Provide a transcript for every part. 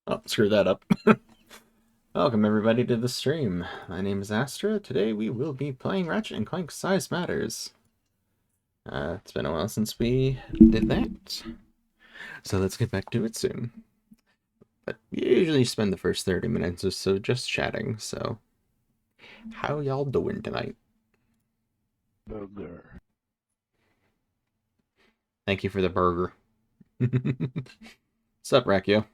Oh, screw that up. Welcome everybody to the stream. My name is Astra. Today we will be playing Ratchet and Clank Size Matters. It's been a while since we did that, so let's get back to it soon. But we usually spend the first 30 minutes or so just chatting, so how y'all doing tonight? Burger. Thank you for the burger. What's up, Rakio?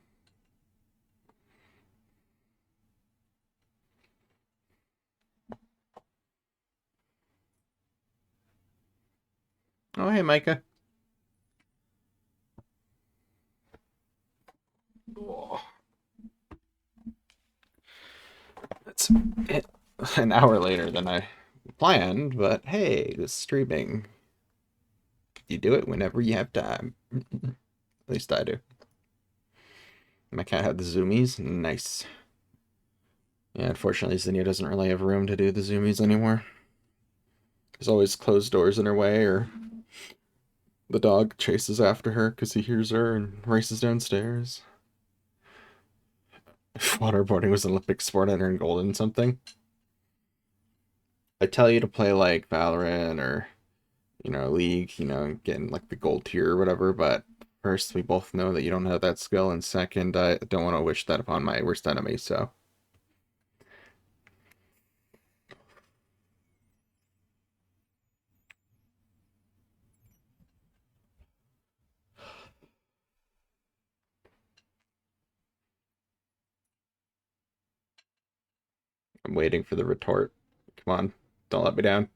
Oh, hey, Micah. Oh, that's it. An hour later than I planned, but hey, this streaming. You do it whenever you have time. At least I do. My cat had the zoomies. Nice. Yeah, unfortunately, Zinnia doesn't really have room to do the zoomies anymore. There's always closed doors in her way, or the dog chases after her because he hears her and races downstairs. If waterboarding was an Olympic sport, I'd earn gold in something. I tell you to play like Valorant or, League, getting like the gold tier or whatever, but first, we both know that you don't have that skill, and second, I don't want to wish that upon my worst enemy, so. I'm waiting for the retort. Come on, don't let me down.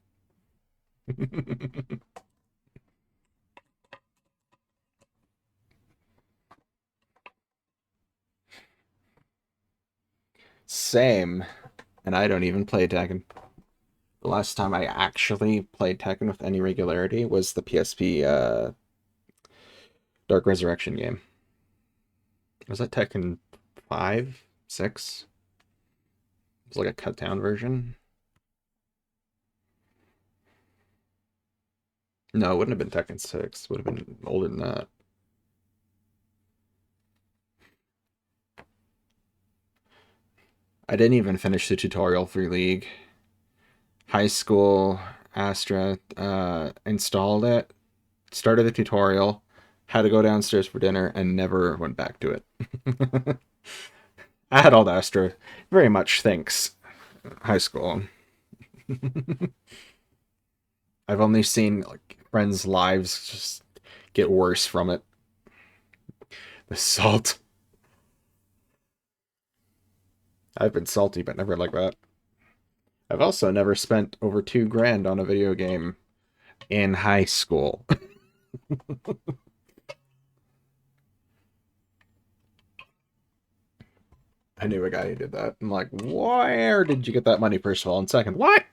Same. And I don't even play Tekken. The last time I actually played Tekken with any regularity was the PSP Dark Resurrection game. Was that Tekken 5? 6? It was like a cut down version. No, it wouldn't have been Tekken 6. It would have been older than that. I didn't even finish the tutorial for League. High school, Astra installed it, started the tutorial, had to go downstairs for dinner, and never went back to it. Adult Astra very much thinks high school. I've only seen like friends' lives just get worse from it. The salt. I've been salty, but never like that. I've also never spent over $2,000 on a video game in high school. I knew a guy who did that. I'm like, where did you get that money, first of all? And second, what?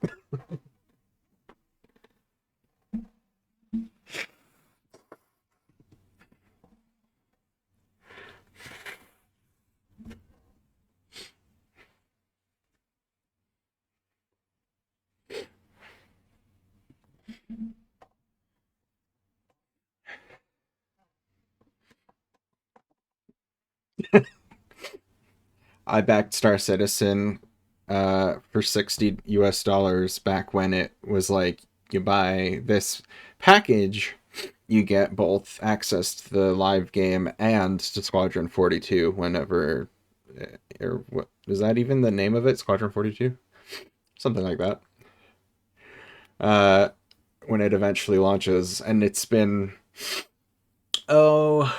I backed Star Citizen for 60 US dollars back when it was like, you buy this package, you get both access to the live game and to Squadron 42 whenever. Or what is that even the name of it? Squadron 42? Something like that. Uh, when it eventually launches. And it's been, oh,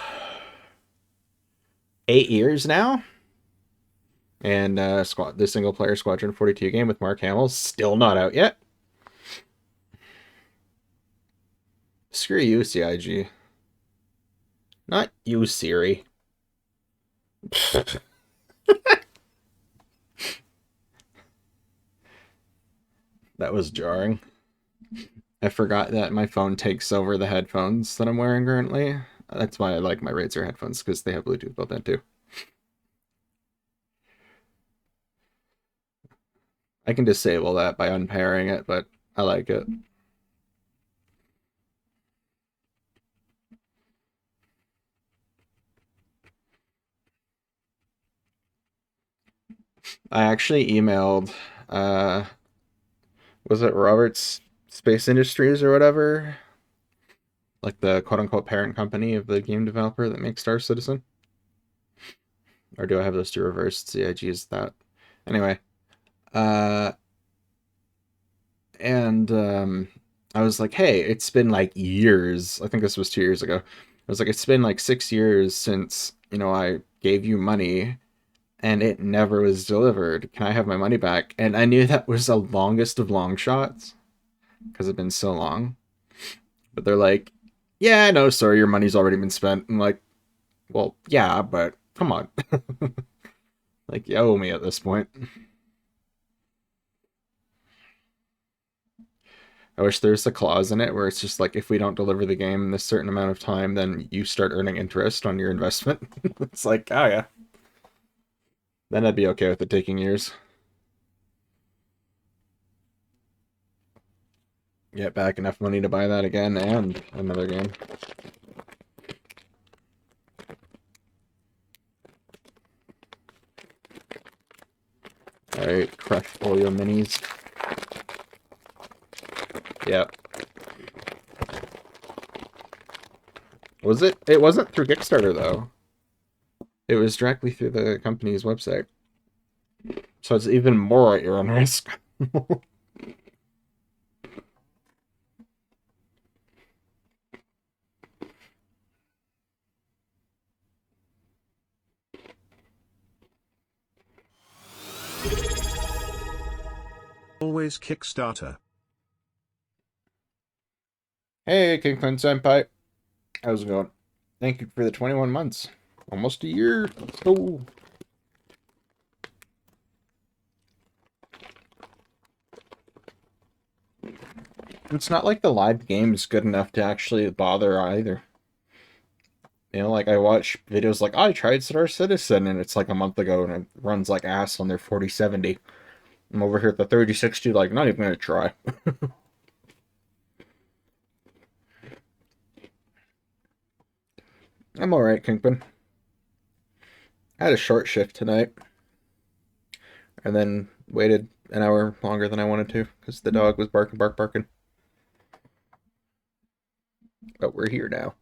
8 years now. And the single player Squadron 42 game with Mark Hamill's still not out yet. Screw you, CIG. Not you, Siri. That was jarring. I forgot that my phone takes over the headphones that I'm wearing currently. That's why I like my Razer headphones, because they have Bluetooth built in too. I can disable that by unpairing it, but I like it. I actually emailed, uh, was it Roberts Space Industries or whatever? Like the quote unquote parent company of the game developer that makes Star Citizen? Or do I have those two reversed? CIG is that. Anyway, uh, and I was like, hey, it's been like years. I think this was 2 years ago. I was like, it's been like 6 years since, I gave you money and it never was delivered. Can I have my money back? And I knew that was the longest of long shots because it's been so long. But they're like, yeah, no, sorry, your money's already been spent. I'm like, well, yeah, but come on. Like, you owe me at this point. I wish there's a clause in it where it's just like, if we don't deliver the game in this certain amount of time, then you start earning interest on your investment. It's like, oh yeah, then I'd be okay with it taking years. Get back enough money to buy that again and another game. Alright, crush all your minis. Yep. Was it? It wasn't through Kickstarter, though. It was directly through the company's website. So it's even more at your own risk. Always Kickstarter. Hey, Kingpin Senpai. How's it going? Thank you for the 21 months. Almost a year. Let's go. It's not like the live game is good enough to actually bother either. Like I watch videos like, I tried Star Citizen and it's like a month ago and it runs like ass on their 4070. I'm over here at the 3060, like, not even gonna try. I'm alright, Kingpin. I had a short shift tonight and then waited an hour longer than I wanted to because the dog was barking. But we're here now.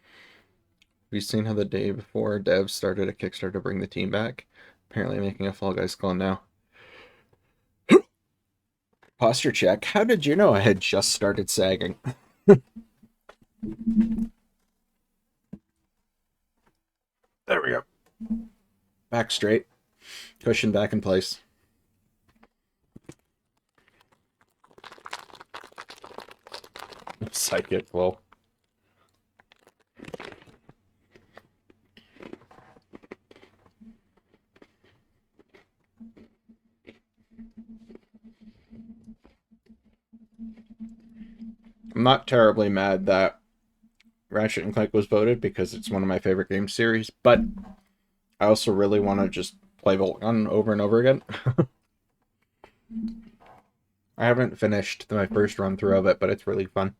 Have you seen how the day before devs started a Kickstarter to bring the team back? Apparently making a Fall Guys clone now. Posture check. How did you know I had just started sagging? There we go. Back straight. Cushion back in place. Psychic. Well. I'm not terribly mad that Ratchet and Clank was voted because it's one of my favorite game series, but I also really want to just play Voltgun over and over again. I haven't finished my first run through of it, but it's really fun.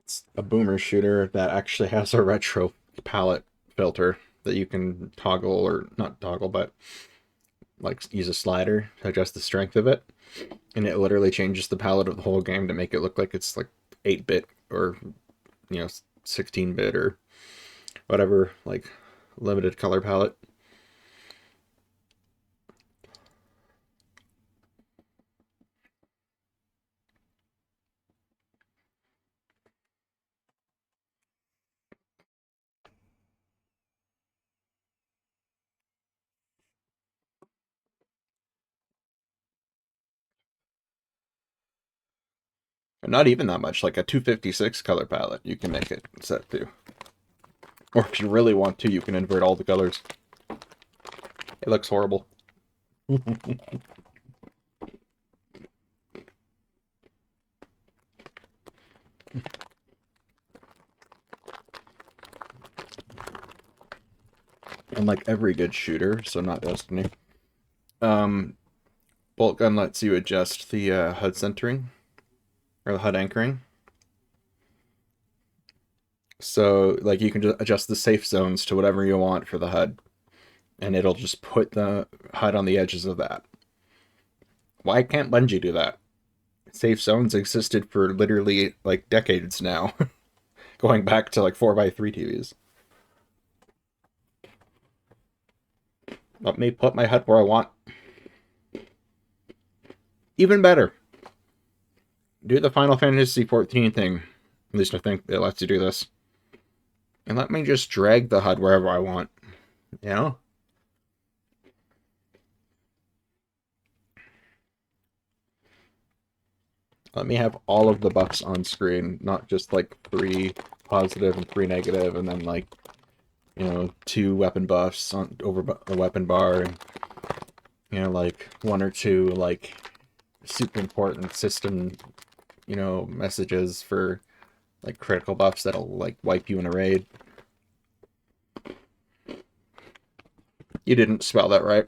It's a boomer shooter that actually has a retro palette filter that you can toggle, or not toggle, but like use a slider to adjust the strength of it. And it literally changes the palette of the whole game to make it look like it's like 8-bit or 16-bit or whatever, like limited color palette. And not even that much, like a 256 color palette you can make it set to. Or if you really want to, you can invert all the colors. It looks horrible. And like every good shooter, so not Destiny, um, bolt gun lets you adjust the HUD centering or the HUD anchoring. So like you can just adjust the safe zones to whatever you want for the HUD, and it'll just put the HUD on the edges of that. Why can't Bungie do that? Safe zones existed for literally like decades now, going back to like 4x3 TVs. Let me put my HUD where I want. Even better, do the Final Fantasy 14 thing. At least I think it lets you do this. And let me just drag the HUD wherever I want. You know? Let me have all of the buffs on screen, not just like 3 positive and 3 negative, and then like, 2 weapon buffs on over a weapon bar, and like 1 or 2 like super important system, messages for like critical buffs that'll like wipe you in a raid. You didn't spell that right.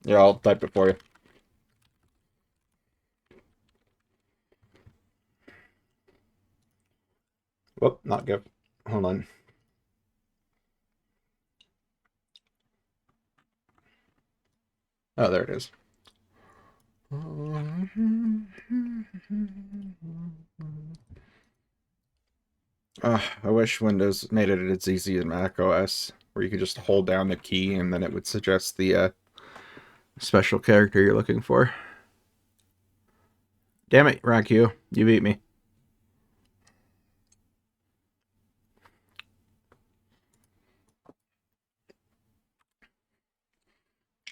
Yeah, I'll type it for you. Whoop, not good. Hold on. Oh, there it is. I wish Windows made it as easy as Mac OS, where you could just hold down the key and then it would suggest the special character you're looking for. Damn it, Raku, you beat me.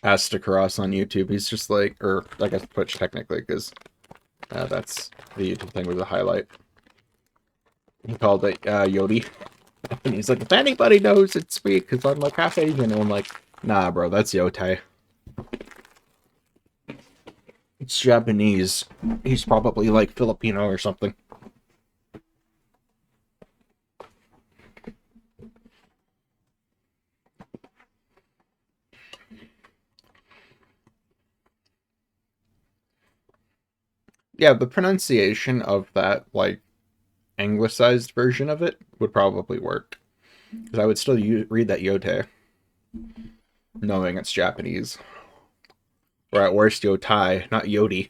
Astacross on YouTube, he's just like, or I guess Twitch technically, because that's the YouTube thing with the highlight. He called it Yodi. And he's like, if anybody knows it's me, because I'm like half Asian, and I'm like, nah, bro, that's Yotai. It's Japanese. He's probably like Filipino or something. Yeah, the pronunciation of that, like, anglicized version of it would probably work. Because I would still read that Yote, knowing it's Japanese. Or at worst, Yotai, not Yodi.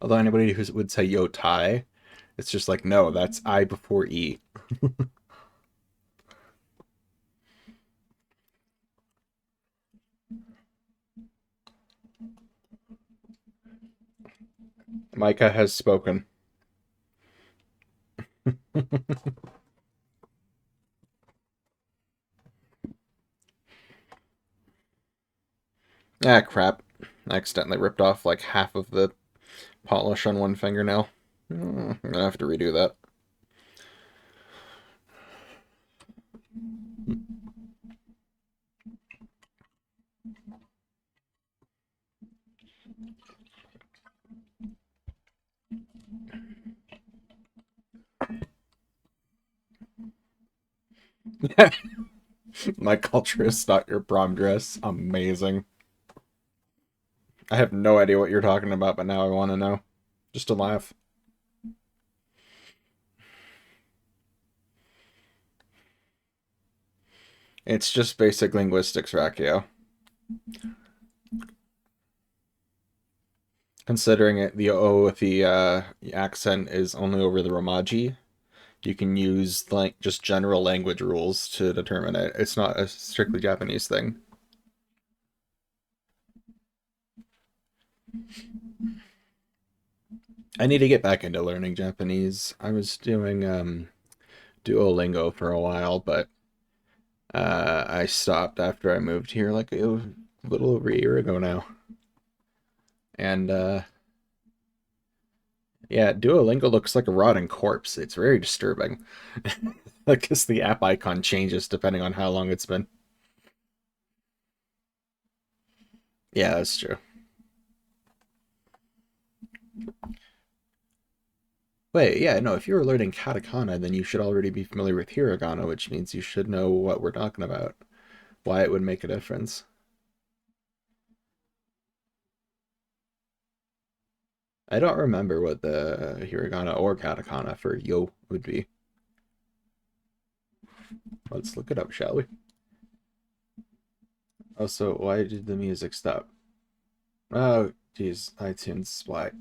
Although anybody who would say Yotai, it's just like, no, that's I before E. Micah has spoken. Ah, crap. I accidentally ripped off like half of the polish on one fingernail. I'm gonna have to redo that. My culture is not your prom dress. Amazing. I have no idea what you're talking about, but now I want to know. Just to laugh. It's just basic linguistics, Rakio. Considering it, the O with the accent is only over the Romaji, you can use like just general language rules to determine it. It's not a strictly Japanese thing. I need to get back into learning Japanese. I was doing Duolingo for a while, but I stopped after I moved here like a little over a year ago now. And yeah, Duolingo looks like a rotting corpse. It's very disturbing. Because the app icon changes depending on how long it's been. Yeah, that's true. Wait, yeah, no, if you were learning katakana, then you should already be familiar with hiragana, which means you should know what we're talking about, why it would make a difference. I don't remember what the hiragana or katakana for yo would be. Let's look it up, shall we? Also, why did the music stop? Oh, geez, iTunes, why?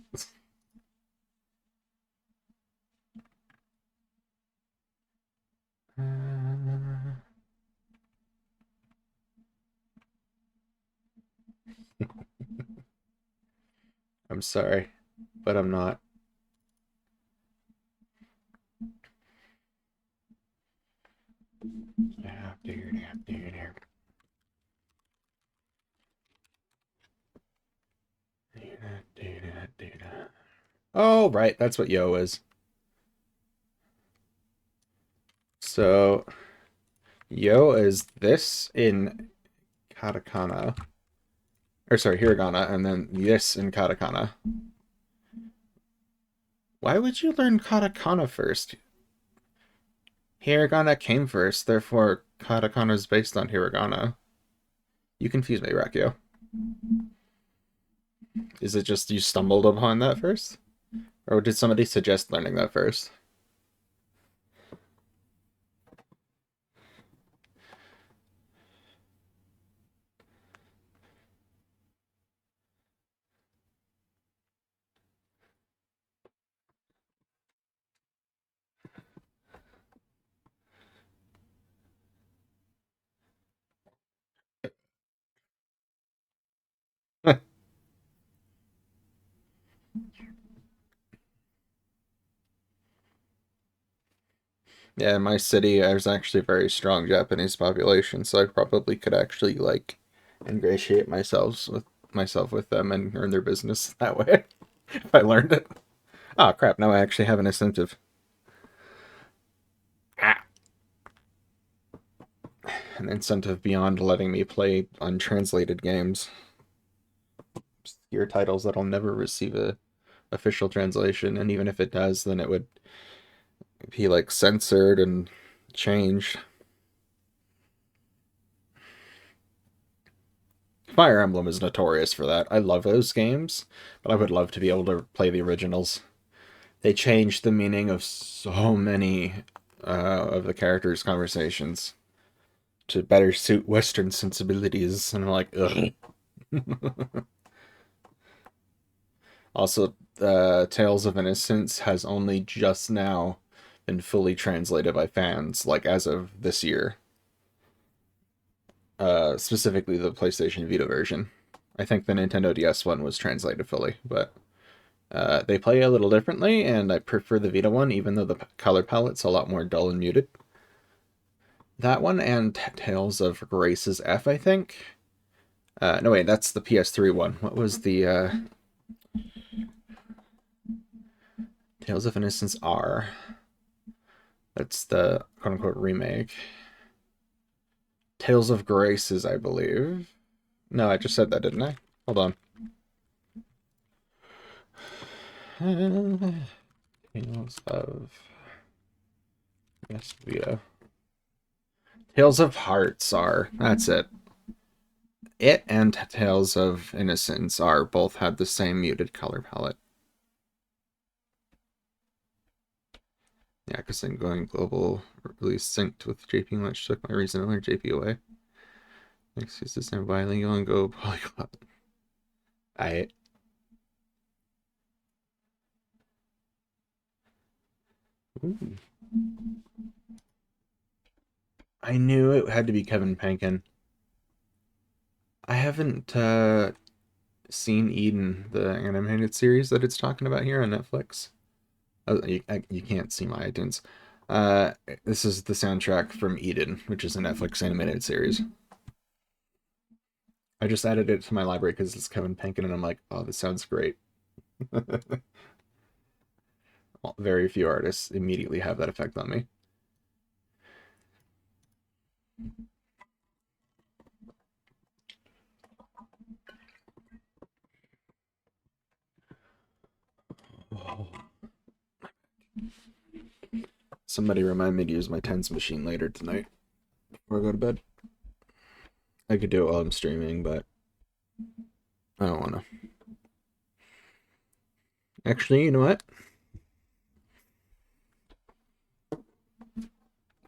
I'm sorry, but I'm not. Oh, right, that's what yo is. So, yo is this in katakana, or sorry, hiragana, and then this in katakana. Why would you learn katakana first? Hiragana came first, therefore katakana is based on hiragana. You confuse me, Rakio. Is it just you stumbled upon that first? Or did somebody suggest learning that first? Yeah, in my city, there's actually a very strong Japanese population, so I probably could actually like ingratiate myself with them and earn their business that way if I learned it. Oh crap! Now I actually have an incentive. Ah, an incentive beyond letting me play untranslated games, obscure titles that'll never receive a official translation, and even if it does, then it would be like censored and changed. Fire Emblem is notorious for that. I love those games, but I would love to be able to play the originals. They changed the meaning of so many of the characters' conversations to better suit Western sensibilities, and I'm like, ugh. Also, Tales of Innocence has only just now been fully translated by fans, like as of this year. Specifically the PlayStation Vita version. I think the Nintendo DS one was translated fully, but they play a little differently, and I prefer the Vita one, even though the color palette's a lot more dull and muted. That one and Tales of Grace's F, I think. No, wait, that's the PS3 one. What was the Tales of Innocence R? That's the quote unquote remake. Tales of Graces, I believe. No, I just said that, didn't I? Hold on. Tales of Yes, Vita. Tales of Hearts are. That's it. It and Tales of Innocence are both had the same muted color palette. Yeah, because I'm going global really synced with JP, which took my reason to learn JP away. Excuse this and bilingual and go polyglot. I Ooh. I knew it had to be Kevin Pankin. I haven't seen Eden, the animated series that it's talking about here on Netflix. Oh, you can't see my iTunes. Uh, this is the soundtrack from Eden, which is a Netflix animated series. I just added it to my library because it's Kevin Pankin, and I'm like, oh, this sounds great. Well, very few artists immediately have that effect on me. Somebody remind me to use my tens machine later tonight before I go to bed. I could do it while I'm streaming, but I don't want to. Actually, you know what?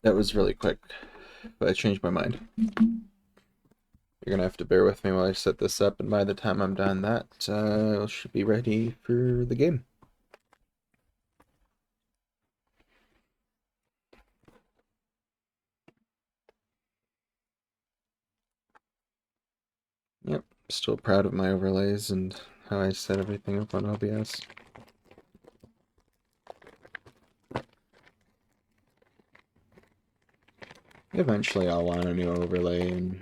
That was really quick, but I changed my mind. You're gonna have to bear with me while I set this up, and by the time I'm done, that should be ready for the game. Yep, still proud of my overlays and how I set everything up on OBS. Eventually I'll want a new overlay and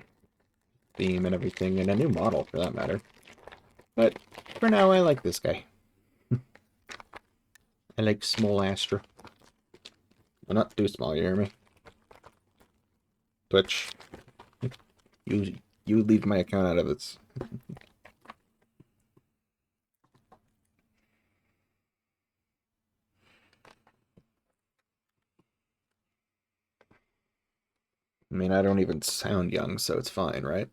theme and everything, and a new model for that matter. But for now, I like this guy. I like small Astra. Well, not too small, you hear me? Twitch. You leave my account out of this. I mean, I don't even sound young, so it's fine, right?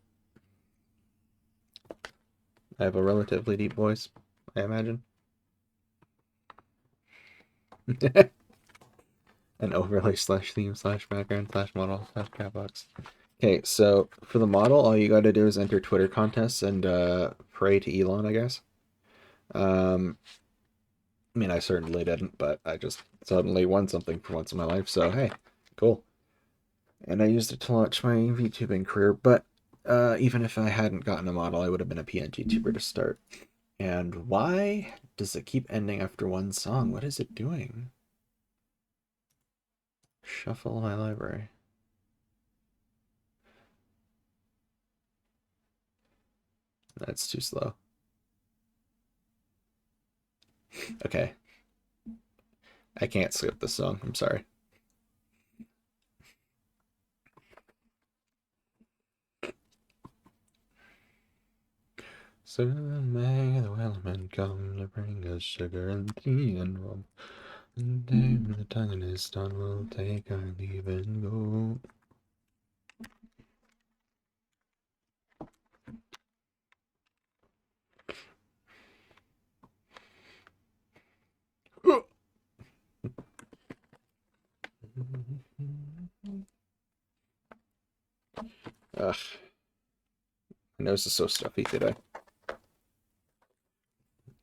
I have a relatively deep voice, I imagine. An overlay slash theme slash background slash model slash catbox. Okay, so for the model, all you gotta do is enter Twitter contests and pray to Elon, I guess. I mean, I certainly didn't, but I just suddenly won something for once in my life, so hey, cool. And I used it to launch my VTubing career, but even if I hadn't gotten a model, I would have been a PNG tuber to start. And why does it keep ending after one song? What is it doing? Shuffle my library. That's too slow. Okay. I can't skip this song. I'm sorry. Soon may the whaleman come to bring us sugar and tea and rum. And then the tongue in his tongue will take our leave and go. Ugh. My nose is so stuffy today.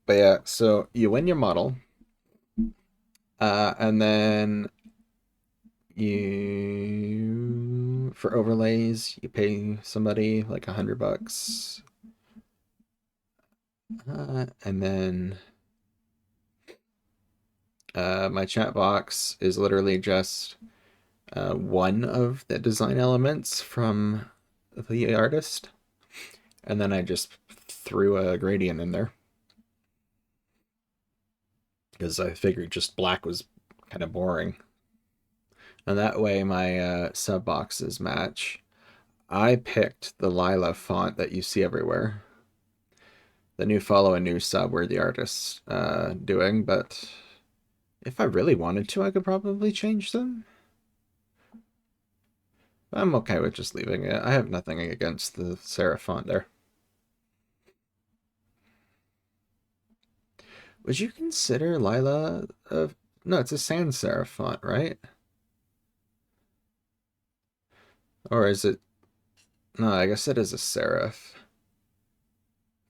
But yeah, so you win your model. And then you, for overlays, you pay somebody like $100. And then my chat box is literally just one of the design elements from the artist. And then I just threw a gradient in there. Because I figured just black was kind of boring. And that way my sub boxes match. I picked the Lila font that you see everywhere. The new follow and new sub were the artists doing, but if I really wanted to, I could probably change them. I'm okay with just leaving it. I have nothing against the serif font there. Would you consider Lila no, it's a sans serif font, right? Or is it... No, I guess it is a serif.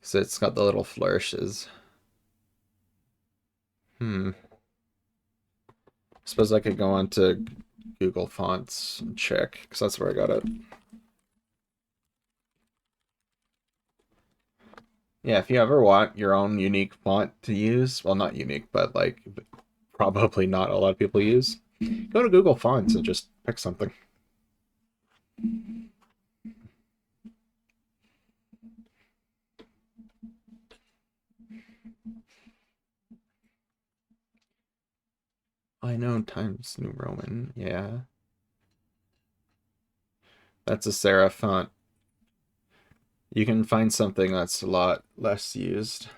So it's got the little flourishes. I suppose I could go on to Google Fonts and check, because that's where I got it. Yeah, if you ever want your own unique font to use, well, not unique, but like probably not a lot of people use, go to Google Fonts and just pick something. I know Times New Roman, yeah. That's a serif font. You can find something that's a lot less used.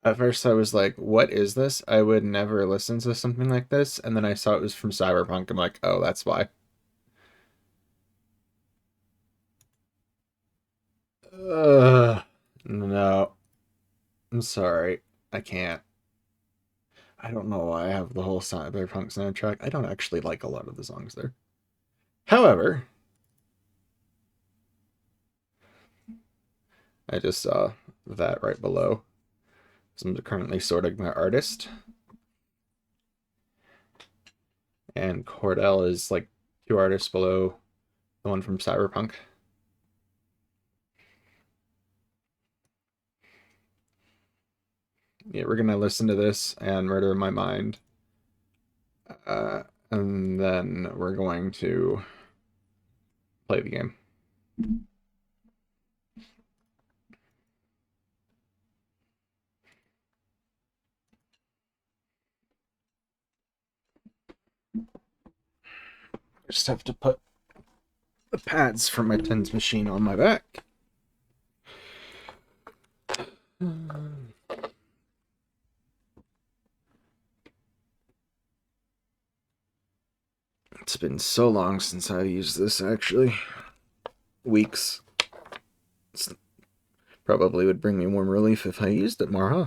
At first I was like, what is this? I would never listen to something like this. And then I saw it was from Cyberpunk. I'm like, oh, that's why. No. I'm sorry. I can't. I don't know why I have the whole Cyberpunk soundtrack. I don't actually like a lot of the songs there. However, I just saw that right below. So I'm currently sorting my artist. And Cordell is like 2 artists below the one from Cyberpunk. Yeah, we're gonna listen to this and Murder in My Mind. And then we're going to play the game. I just have to put the pads from my tens machine on my back. It's been so long since I used this, actually. Weeks. It's probably would bring me warm relief if I used it more, huh?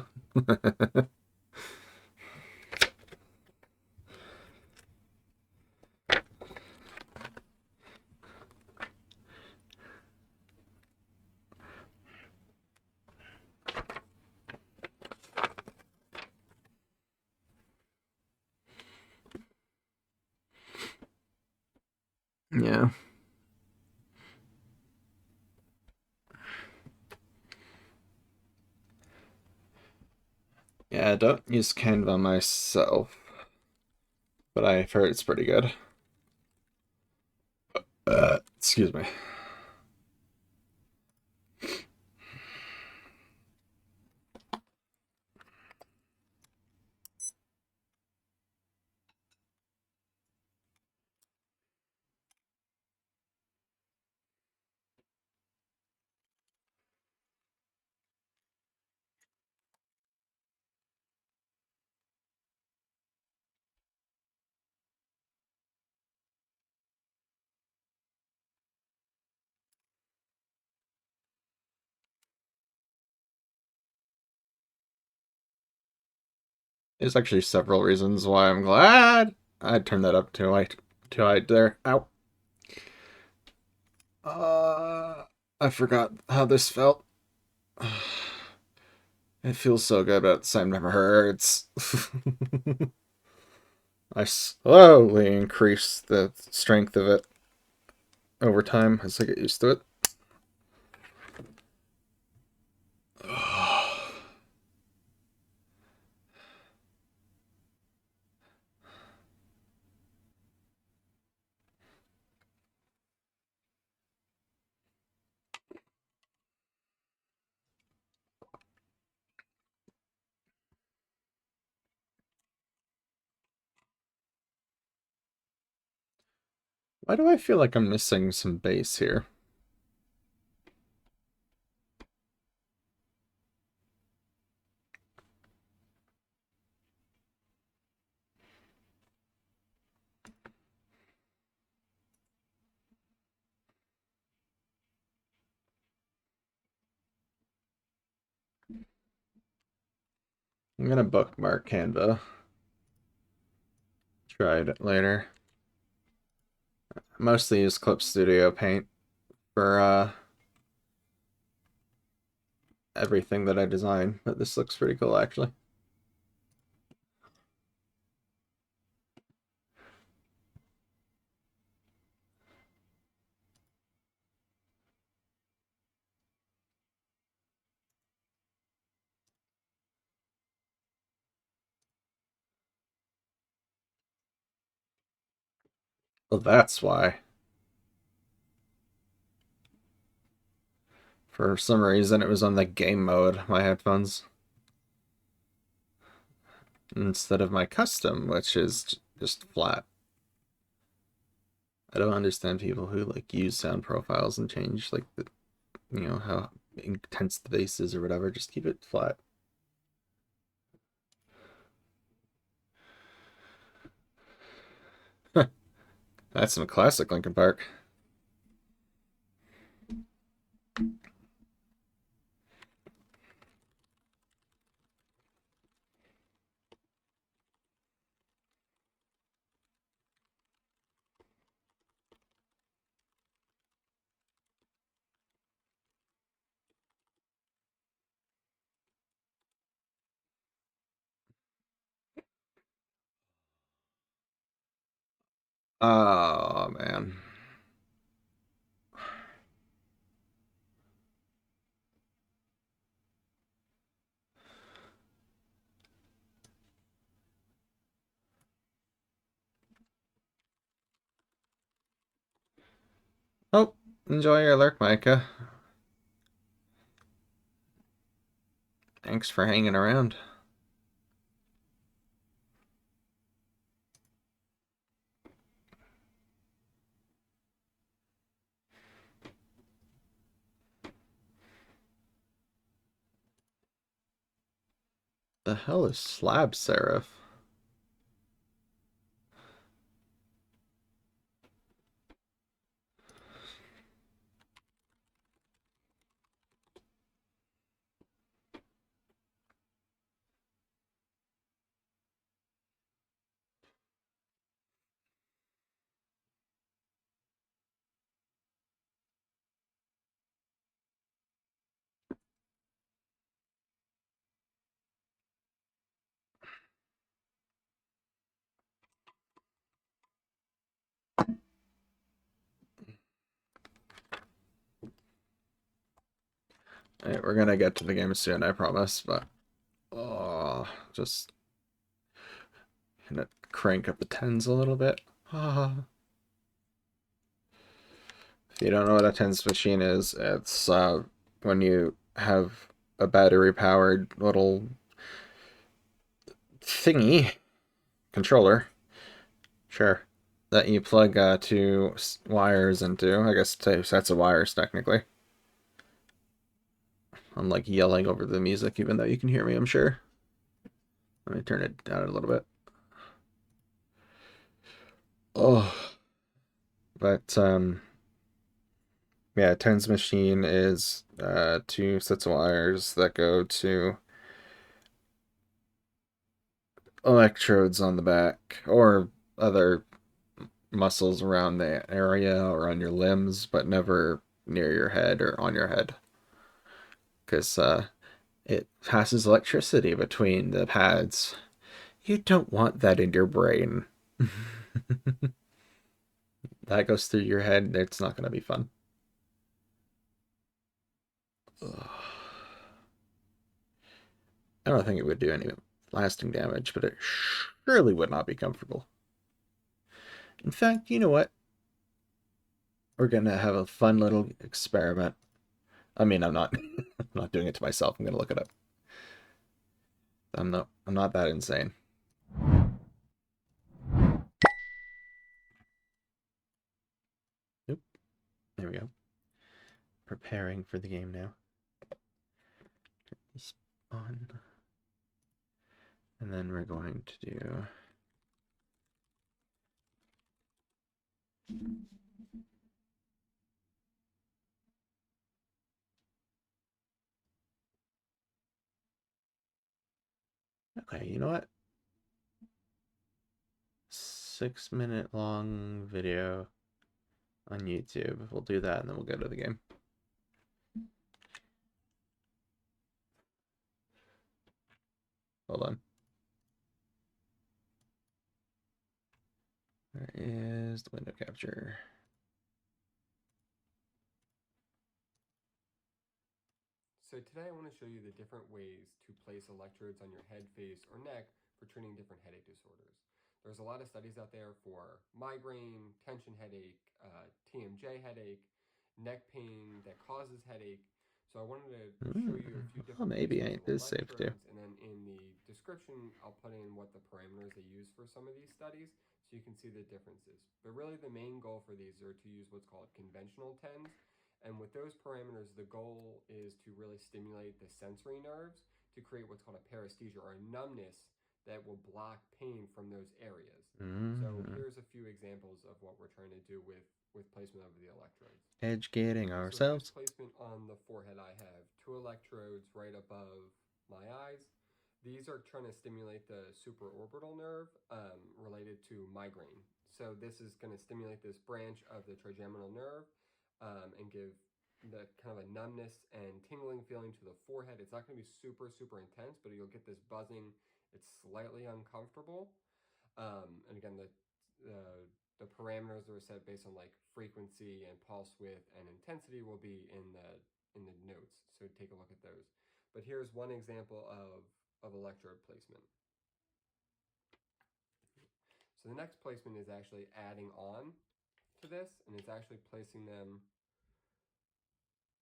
Yeah. Yeah, I don't use Canva myself, but I've heard it's pretty good. Excuse me. There's actually several reasons why I'm glad I turned that up too high there. Ow. I forgot how this felt. It feels so good, but at the same time it hurts. I slowly increase the strength of it over time as I get used to it. Why do I feel like I'm missing some bass here? I'm gonna bookmark Canva. Try it later. I mostly use Clip Studio Paint for everything that I design, but this looks pretty cool actually. Well, that's why. For some reason, it was on the game mode, my headphones, instead of my custom, which is just flat. I don't understand people who like use sound profiles and change like the, how intense the bass is or whatever. Just keep it flat. That's some classic Linkin Park. Oh man. Oh, enjoy your lurk, Micah. Thanks for hanging around. The hell is Slab Seraph? Alright, we're gonna get to the game soon, I promise, but oh, just gonna crank up the tens a little bit. Ah. If you don't know what a tens machine is, it's when you have a battery powered little thingy controller, sure, that you plug two wires into. I guess two sets of wires technically. I'm like yelling over the music, even though you can hear me, I'm sure. Let me turn it down a little bit. Oh, but yeah, tens machine is two sets of wires that go to electrodes on the back or other muscles around the area or on your limbs, but never near your head or on your head, because it passes electricity between the pads. You don't want that in your brain. That goes through your head, it's not going to be fun. Ugh. I don't think it would do any lasting damage, but it surely would not be comfortable. In fact, you know what? We're gonna have a fun little experiment. I mean, I'm not I'm not doing it to myself. I'm gonna look it up. I'm not that insane. Oop, there we go. Preparing for the game now. On. And then we're going to do okay, you know what? 6 minute long video on YouTube. We'll do that and then we'll go to the game. Hold on. Where is the window capture? So today I want to show you the different ways to place electrodes on your head, face, or neck for treating different headache disorders. There's a lot of studies out there for migraine, tension headache, TMJ headache, neck pain that causes headache. So I wanted to show Mm. you a few Oh, different maybe uses it of is safe too. electrodes, and then in the description I'll put in what the parameters they use for some of these studies so you can see the differences. But really the main goal for these are to use what's called conventional TENS, and with those parameters, the goal is to really stimulate the sensory nerves to create what's called a paresthesia or a numbness that will block pain from those areas. So Mm. here's a few examples of what we're trying to do with placement of the electrodes. Educating So with this ourselves. placement on the forehead, I have 2 electrodes right above my eyes. These are trying to stimulate the supraorbital nerve related to migraine. So this is going to stimulate this branch of the trigeminal nerve and give the kind of a numbness and tingling feeling to the forehead. It's not going to be super, super intense, but you'll get this buzzing. It's slightly uncomfortable. And again, the parameters that are set based on like frequency and pulse width and intensity will be in the notes. So take a look at those. But here's one example of electrode placement. So the next placement is actually adding on to this, and it's actually placing them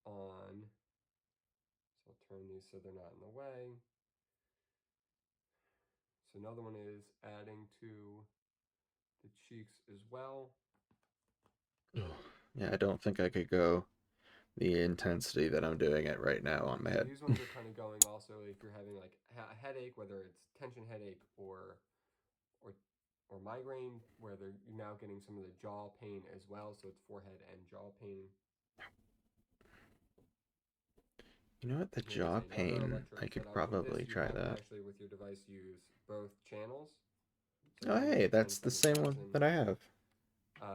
on. So I'll turn these so they're not in the way. So another one is adding to the cheeks as well. Yeah, I don't think I could go the intensity that I'm doing it right now on my So head. these ones are kind of going also if you're having like a headache, whether it's tension headache or or migraine, where you're now getting some of the jaw pain as well. So it's forehead and jaw pain. You know what? The Here's jaw another pain. I electrode could setup. With probably this, you try have to that. actually, with your device, use both channels. So Oh, again, you hey, have 10 that's the seconds same to one listen. that I have. So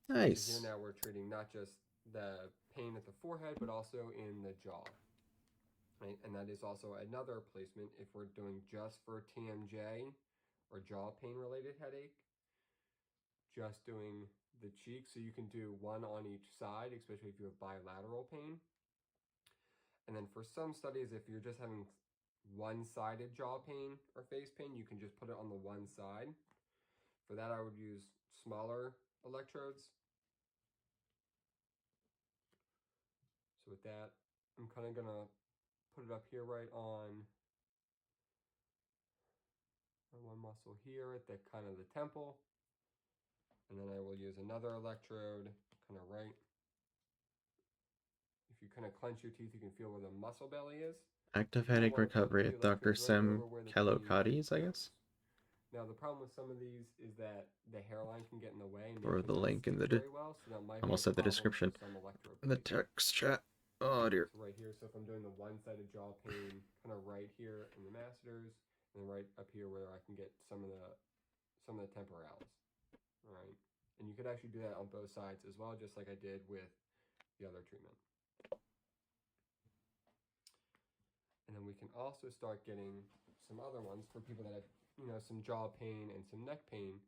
here Nice. now we're treating not just the pain at the forehead, but also in the jaw. Right? And that is also another placement if we're doing just for TMJ or jaw pain related headache, just doing the cheek. So you can do one on each side, especially if you have bilateral pain. And then for some studies, if you're just having one-sided jaw pain or face pain, you can just put it on the one side. For that, I would use smaller electrodes. So with that, I'm kind of gonna put it up here right on one muscle here at the kind of the temple. And then I will use another electrode kind of right. If you kind of clench your teeth, you can feel where the muscle belly is. Active You don't headache want to put recovery the at Dr. electrodes right Sim over where the pain Calocottes, I goes. guess. Now the problem with some of these is that the hairline can get in the way and they Or the cannot link in stick the very well, so that might be a almost at the problem for description. some electrode In the placement. text chat. Oh dear. So right here, so if I'm doing the one-sided jaw pain, kind of right here in the masseters, and then right up here where I can get some of the temporals. All right, and you could actually do that on both sides as well, just like I did with the other treatment. And then we can also start getting some other ones for people that have, some jaw pain and some neck pain.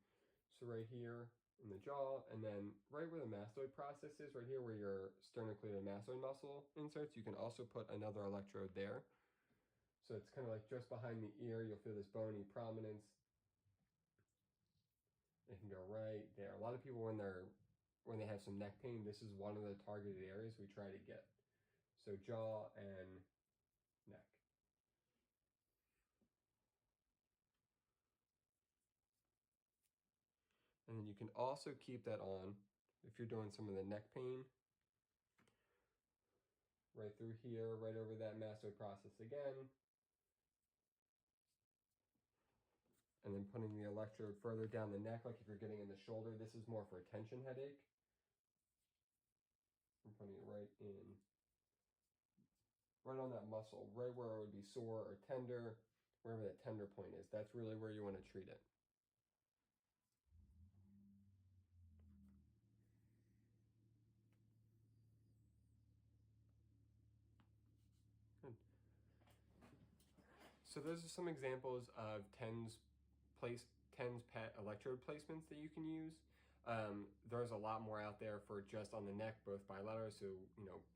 So right here in the jaw, and then right where the mastoid process is, right here where your sternocleidomastoid muscle inserts, you can also put another electrode there. So it's kind of like just behind the ear, you'll feel this bony prominence. It can go right there. A lot of people when they have some neck pain, this is one of the targeted areas we try to get. So jaw and neck. And then you can also keep that on if you're doing some of the neck pain. Right through here, right over that mastoid process again. And then putting the electrode further down the neck, like if you're getting in the shoulder, this is more for a tension headache. I'm putting it right on that muscle, right where it would be sore or tender, wherever that tender point is. That's really where you want to treat it. Good. So those are some examples of TENS pet electrode placements that you can use. There's a lot more out there for just on the neck, both bilateral, so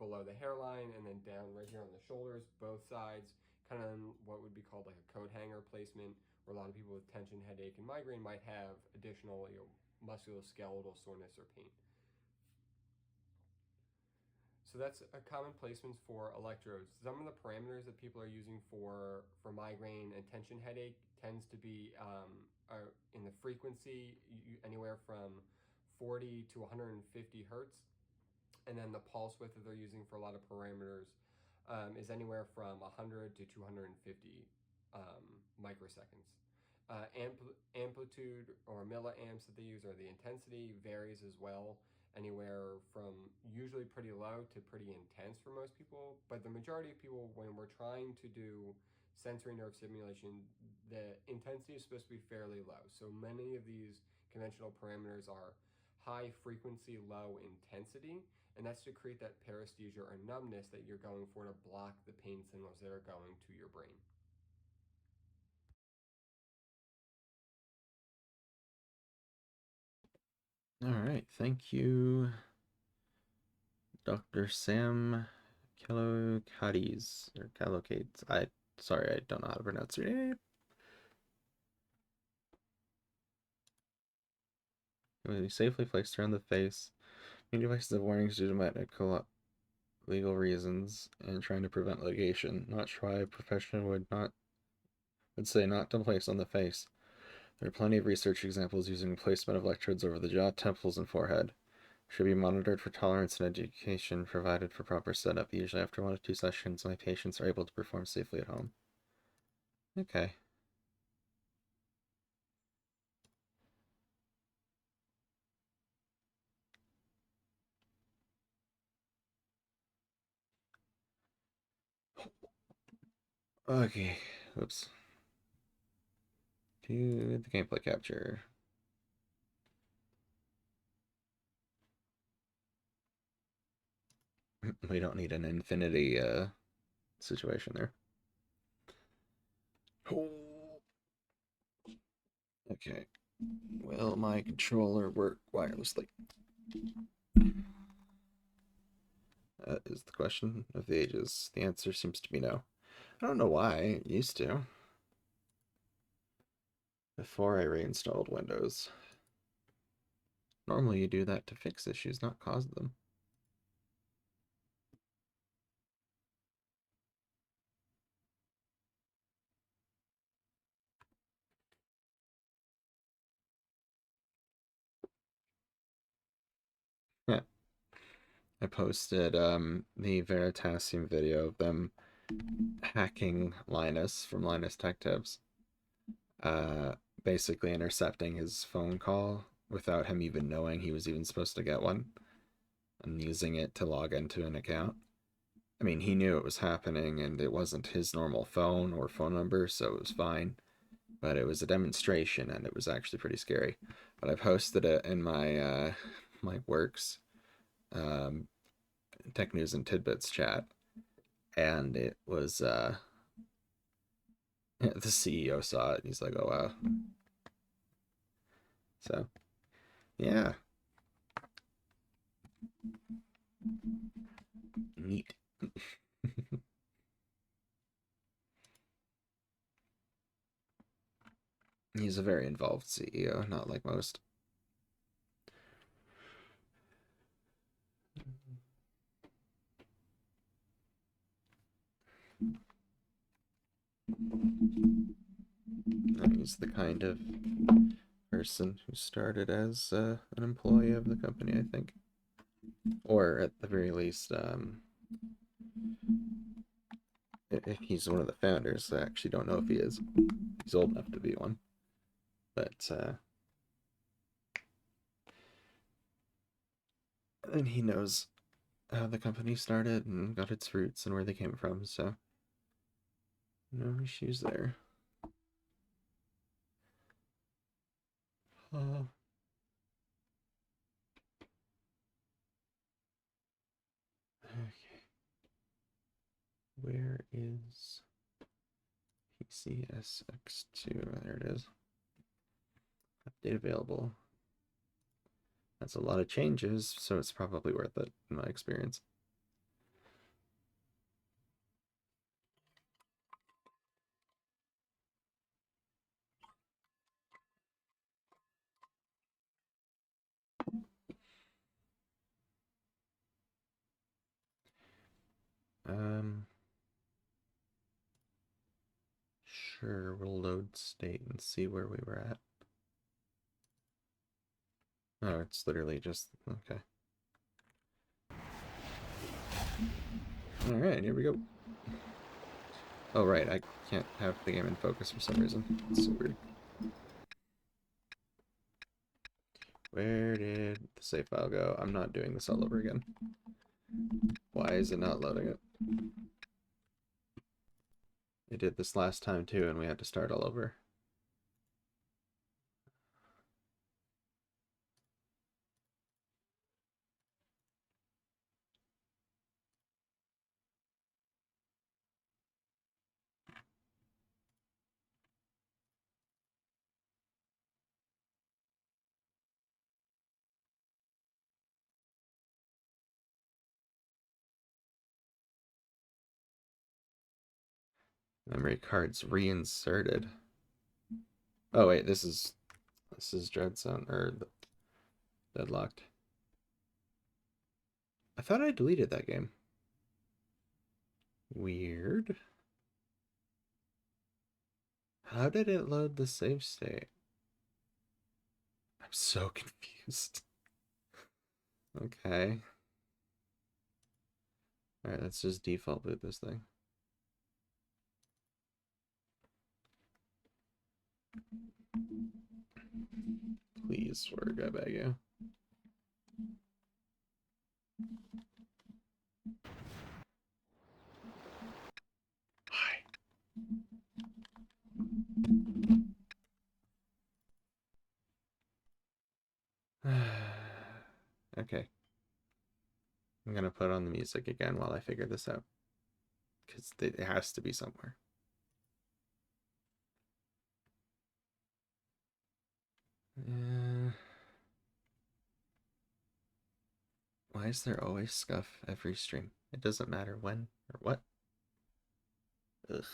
below the hairline, and then down right here on the shoulders, both sides, kind of what would be called like a coat hanger placement, where a lot of people with tension, headache, and migraine might have additional musculoskeletal soreness or pain. So that's a common placements for electrodes. Some of the parameters that people are using for migraine and tension headache tends to be in the frequency anywhere from 40 to 150 hertz, and then the pulse width that they're using for a lot of parameters is anywhere from 100 to 250 microseconds. amplitude or milliamps that they use, or the intensity varies as well, anywhere from usually pretty low to pretty intense for most people. But the majority of people, when we're trying to do sensory nerve stimulation, the intensity is supposed to be fairly low. So many of these conventional parameters are high frequency, low intensity, and that's to create that paresthesia or numbness that you're going for to block the pain signals that are going to your brain. All right, thank you, Dr. Sam Kalokades, or Kalokades. Sorry, I don't know how to pronounce your name. It will be safely placed around the face. Many devices have warnings due to medical legal reasons and trying to prevent litigation. Not sure why a professional would say not to place on the face. There are plenty of research examples using placement of electrodes over the jaw, temples, and forehead. Should be monitored for tolerance and education provided for proper setup. Usually after 1 to 2 sessions, my patients are able to perform safely at home. Okay. Okay. Oops. Do the gameplay capture. We don't need an infinity situation there. Okay. Will my controller work wirelessly? That is the question of the ages. The answer seems to be no. I don't know why. It used to. Before I reinstalled Windows. Normally you do that to fix issues, not cause them. Yeah. I posted the Veritasium video of them hacking Linus from Linus Tech Tips. Basically intercepting his phone call without him even knowing he was even supposed to get one, and using it to log into an account. I mean, he knew it was happening and it wasn't his normal phone or phone number, so it was fine. But it was a demonstration and it was actually pretty scary. But I posted it in my my works Tech News and Tidbits chat, and it was the CEO saw it and he's like, "Oh wow." So, yeah. Neat. He's a very involved CEO, not like most. He's the kind of person who started as an employee of the company, I think. Or at the very least, if he's one of the founders. I actually don't know if he is. He's old enough to be one. But, and he knows how the company started and got its roots and where they came from, so no issues there. Okay. Where is PCSX2? There it is. Update available. That's a lot of changes, so it's probably worth it in my experience. Sure, we'll load state and see where we were at. Oh, it's literally just, okay. Alright, here we go. Oh, right, I can't have the game in focus for some reason. It's so weird. Where did the save file go? I'm not doing this all over again. Why is it not loading it? It did this last time too, and we had to start all over. Memory cards reinserted. Oh wait, this is Dread Zone or Deadlocked. I thought I deleted that game. Weird. How did it load the save state? I'm so confused. Okay. Alright, let's just default boot this thing. Please work, I beg you. Why? Okay. I'm gonna put on the music again while I figure this out. Because it has to be somewhere. Why is there always scuff every stream? It doesn't matter when or what. Ugh.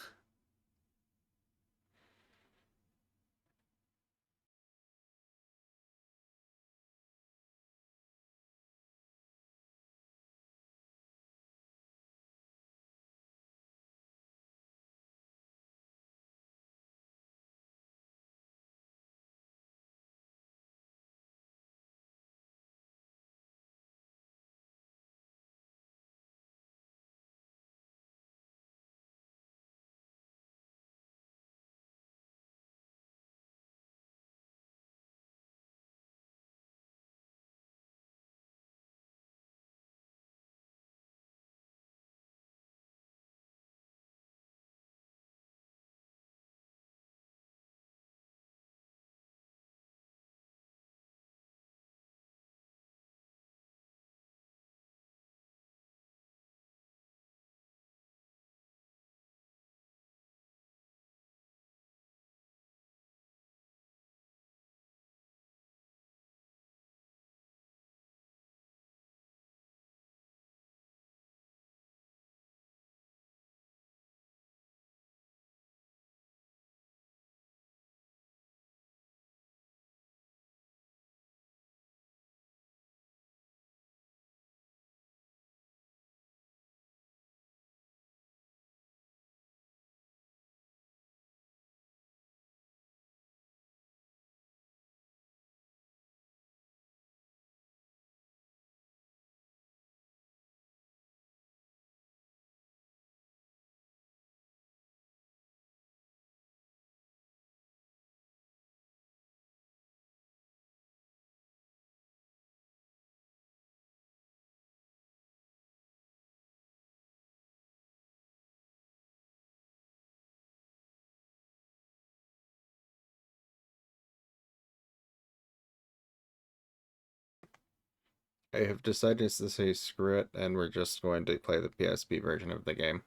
I have decided to say screw it, and we're just going to play the PSP version of the game.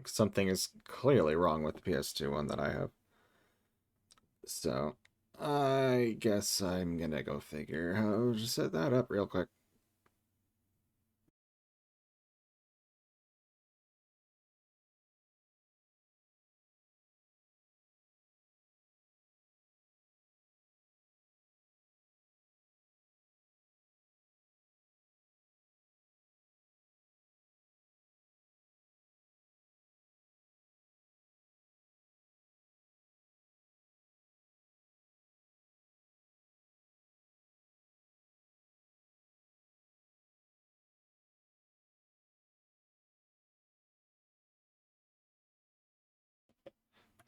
Something is clearly wrong with the PS2 one that I have. So, I guess I'm gonna go figure how to set that up real quick.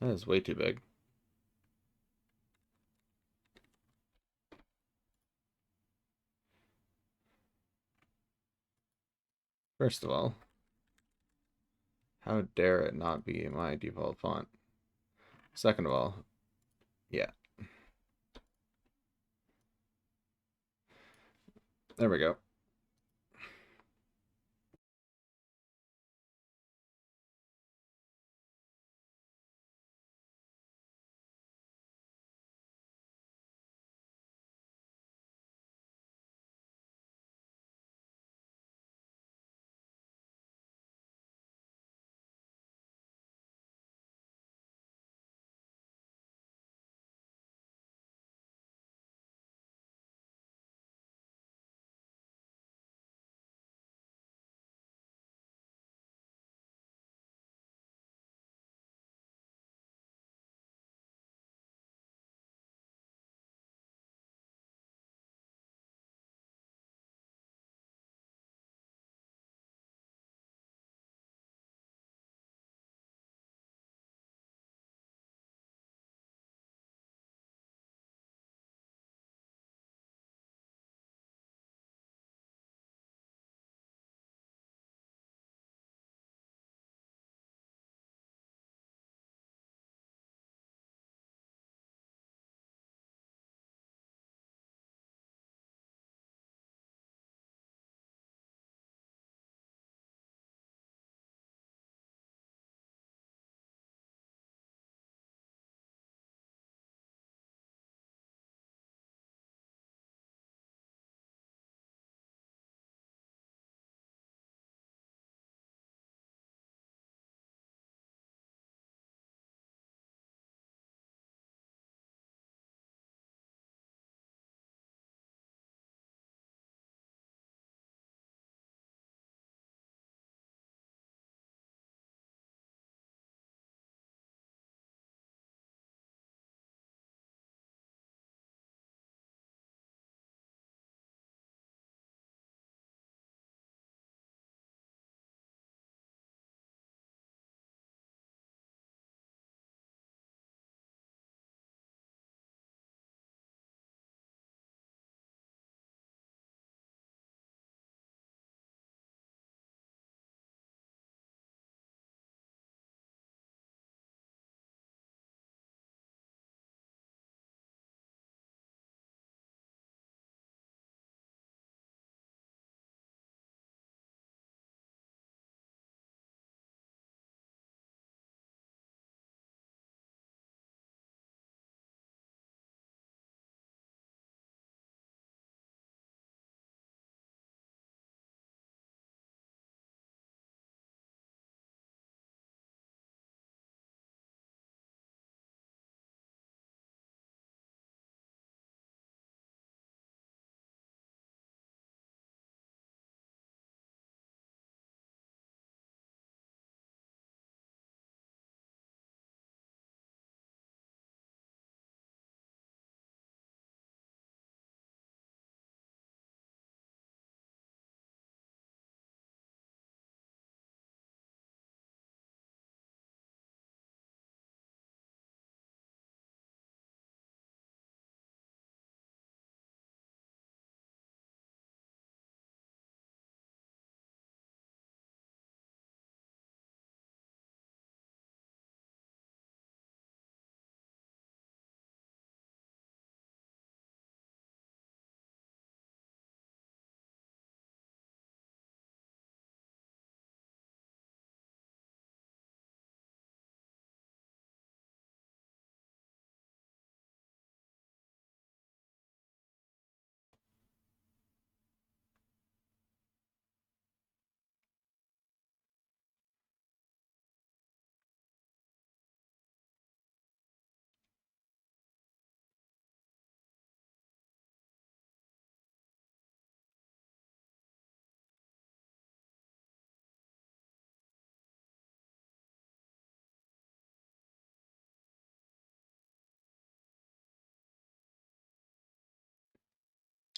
That is way too big. First of all, how dare it not be my default font? Second of all, yeah. There we go.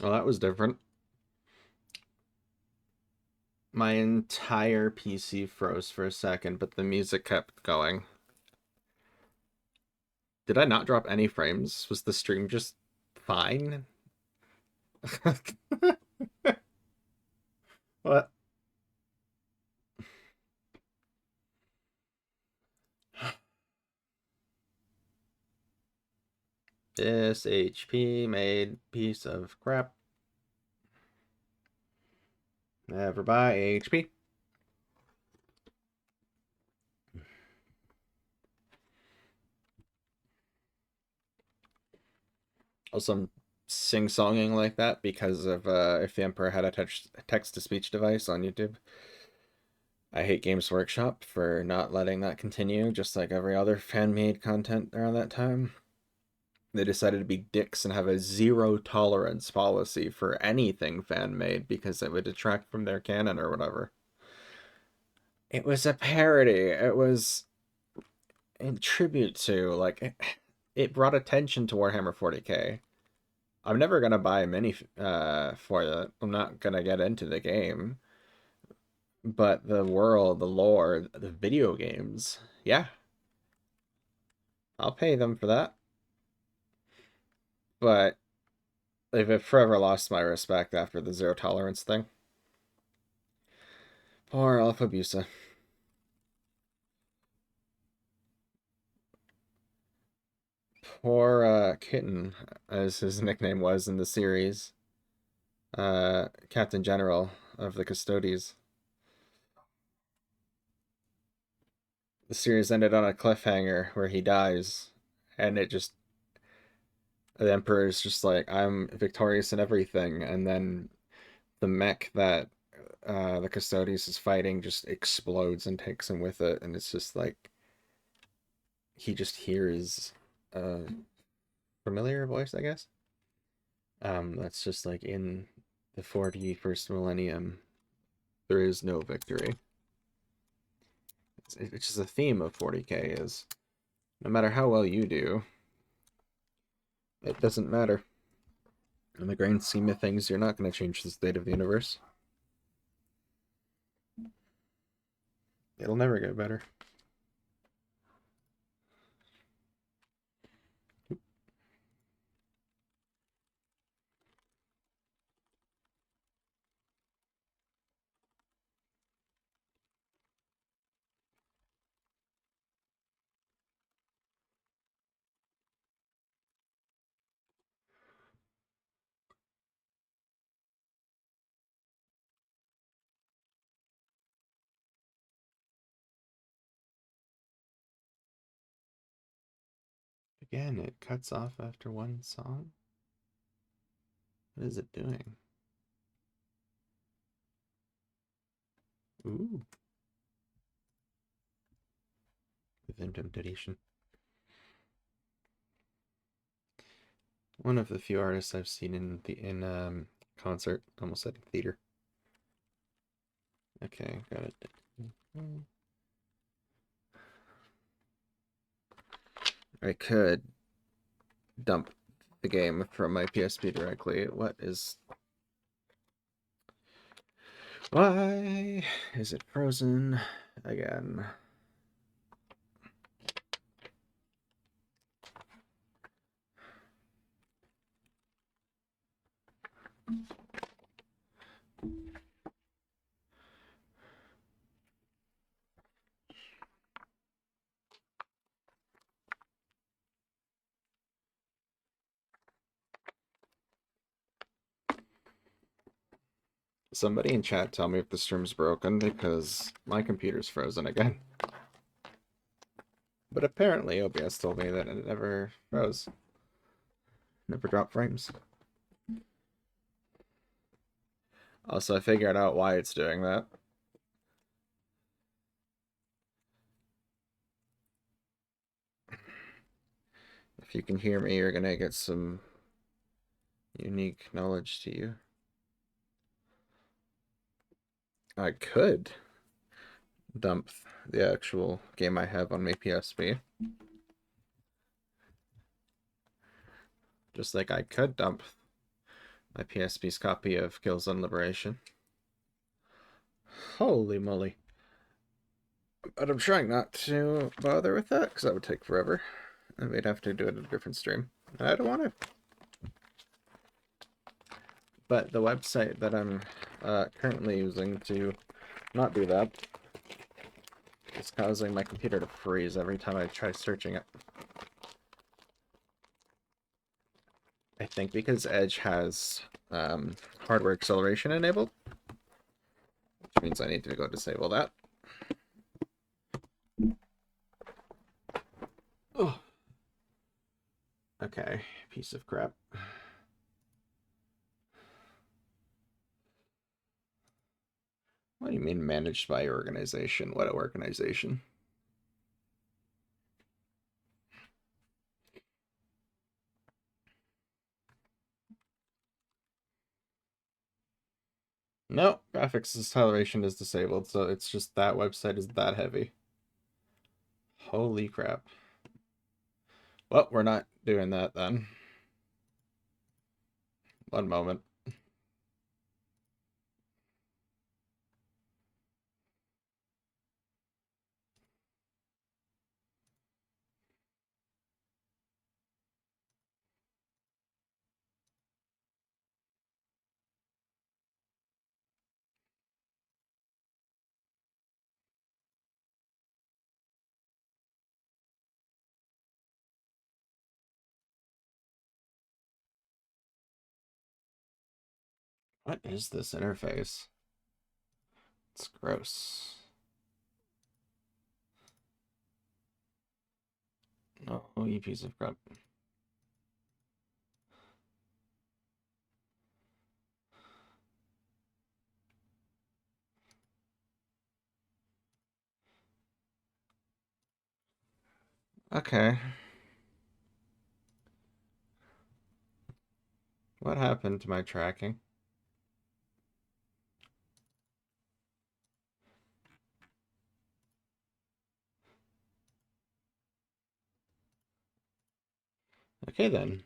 Well, that was different. My entire PC froze for a second, but the music kept going. Did I not drop any frames? Was the stream just fine? What? This HP made piece of crap. Never buy HP. Also, I'm sing-songing like that because of if the Emperor had a text-to-speech device on YouTube. I hate Games Workshop for not letting that continue, just like every other fan-made content around that time. They decided to be dicks and have a zero tolerance policy for anything fan-made because it would detract from their canon or whatever. It was a parody. It was in tribute to, like, it brought attention to Warhammer 40k. I'm never gonna buy a mini for it. I'm not gonna get into the game. But the world, the lore, the video games, yeah, I'll pay them for that. But they've forever lost my respect after the zero tolerance thing. Poor Alpha Busa. Poor Kitten, as his nickname was in the series. Captain General of the Custodes. The series ended on a cliffhanger where he dies, and it just the Emperor is just like, I'm victorious in everything, and then the mech that the Custodes is fighting just explodes and takes him with it, and it's just like he just hears a familiar voice, I guess. That's just like in the 41st millennium, there is no victory. It's just a theme of 40k is no matter how well you do, it doesn't matter. In the grand scheme of things, you're not going to change the state of the universe. It'll never get better. Again, it cuts off after one song. What is it doing? Ooh. Event deletion. One of the few artists I've seen in concert, almost said theater. Okay, got it. I could dump the game from my PSP directly. Why is it frozen again? Somebody in chat tell me if the stream's broken because my computer's frozen again. But apparently OBS told me that it never froze. Never dropped frames. Also, I figured out why it's doing that. If you can hear me, you're gonna get some unique knowledge to you. I could dump the actual game I have on my PSP. Just like I could dump my PSP's copy of Killzone Liberation. Holy moly. But I'm trying not to bother with that, because that would take forever. And we'd have to do it in a different stream. I don't want to. But the website that I'm currently using to not do that is causing my computer to freeze every time I try searching it. I think because Edge has hardware acceleration enabled, which means I need to go disable that. Oh. Okay, piece of crap. What do you mean managed by organization? What organization? No, graphics acceleration is disabled, so it's just that website is that heavy. Holy crap. Well, we're not doing that then. One moment. What is this interface? It's gross. No, you piece of crap. Okay. What happened to my tracking? Okay then.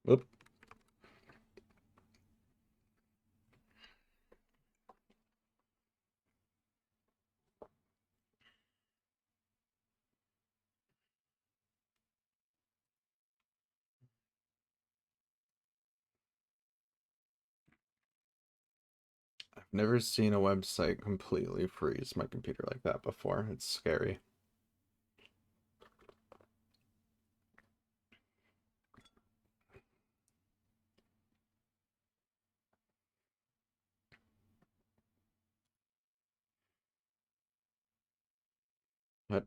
Whoop. I've never seen a website completely freeze my computer like that before. It's scary. But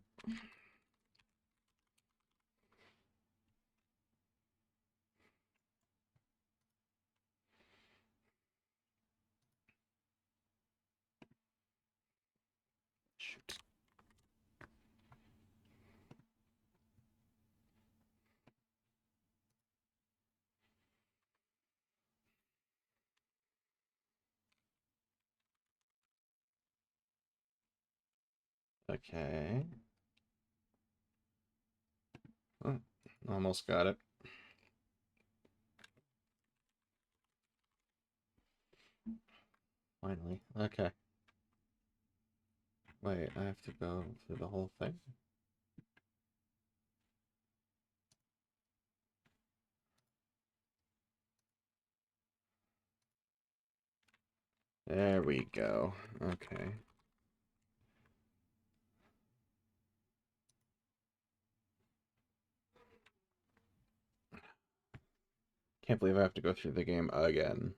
shoot. Okay. Oh, almost got it. Finally. Okay. Wait, I have to go through the whole thing? There we go. Okay. Can't believe I have to go through the game again.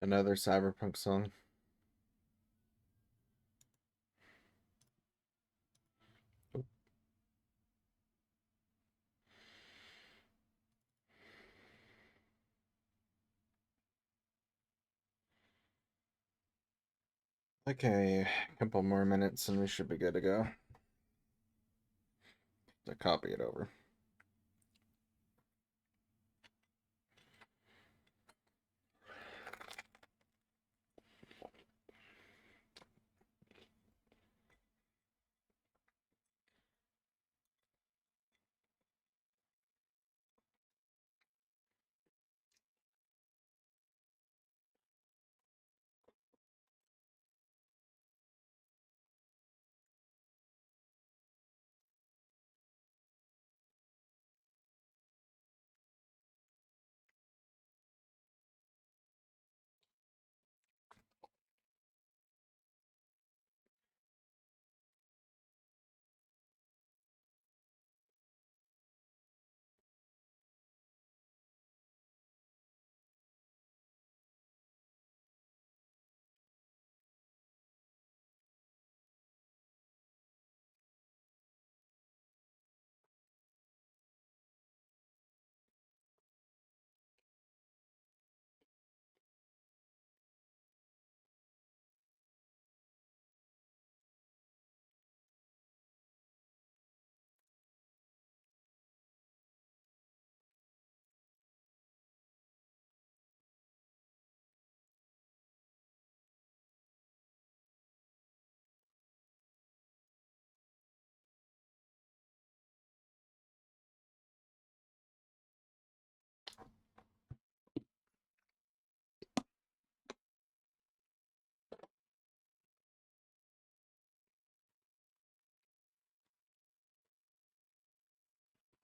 Another cyberpunk song. Okay, a couple more minutes and we should be good to go. To copy it over.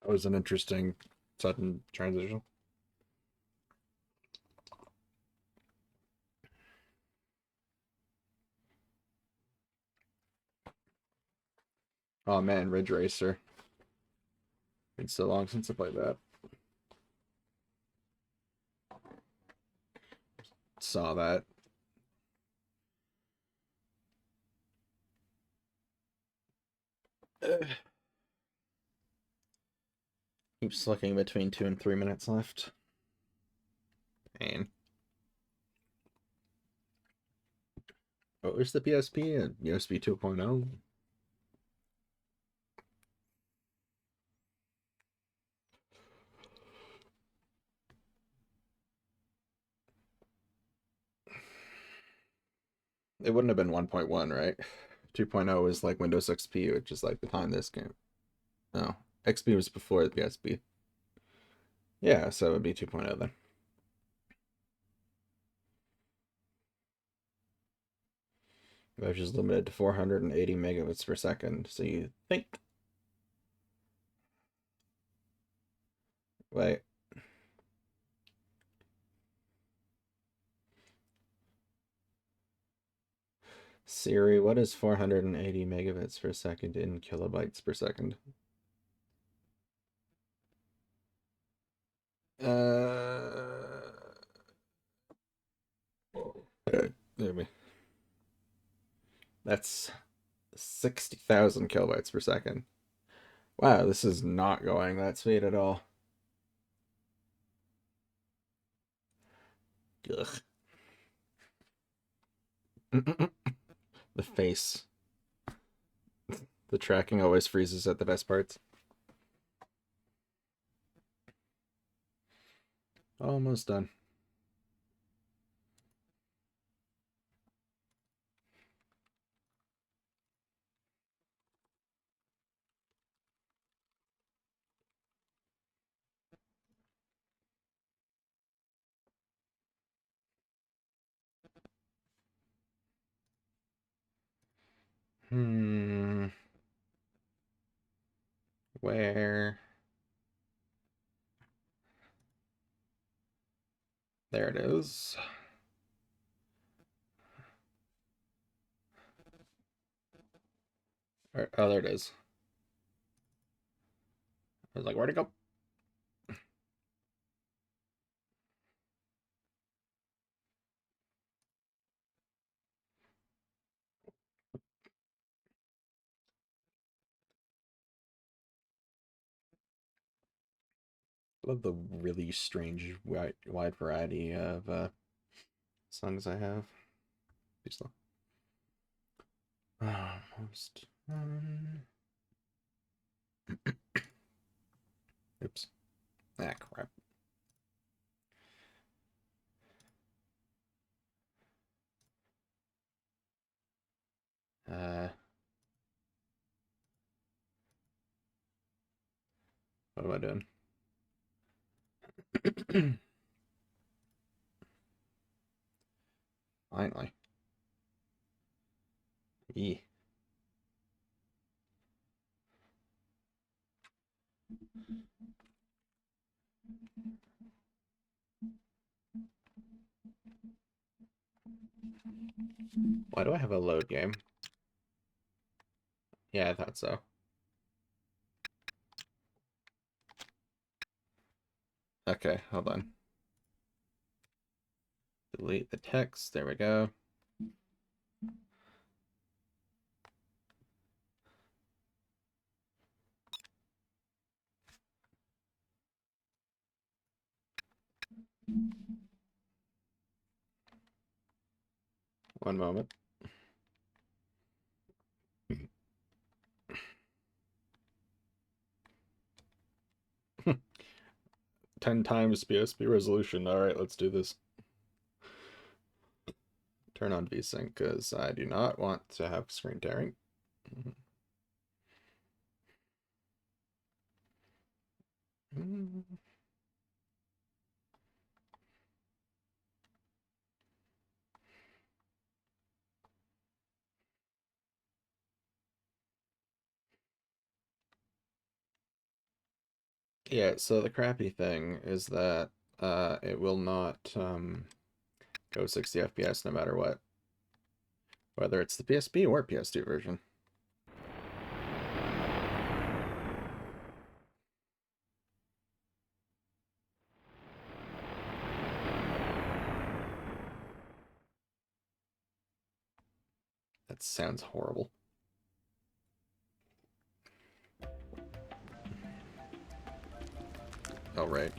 That was an interesting sudden transition. Oh man, Ridge Racer. It's so long since I played that. Saw that. Keeps looking between 2 and 3 minutes left. Pain. What was the PSP? A USB 2.0? It wouldn't have been 1.1, right? 2.0 is like Windows XP, which is like the time this game. No, XP was before the PSP. Yeah, so it would be 2.0 then. Which is limited to 480 megabits per second. So you think. Wait. Siri, what is 480 megabits per second in kilobytes per second? Maybe. That's 60,000 kilobytes per second. Wow, this is not going that speed at all. Ugh. The face. The tracking always freezes at the best parts. Almost done. Hmm. Where? There it is. Oh, there it is. I was like, where'd it go? Love the really strange wide variety of songs I have. Too slow. Almost done. Oops. Ah, crap. What am I doing? Finally. E. Why do I have a load game? Yeah, I thought so. Okay, hold on. Delete the text. There we go. One moment. 10 times PSP resolution. All right, let's do this. Turn on VSync because I do not want to have screen tearing. Yeah, so the crappy thing is that it will not go 60 FPS no matter what. Whether it's the PSP or PS2 version. That sounds horrible. Oh, right.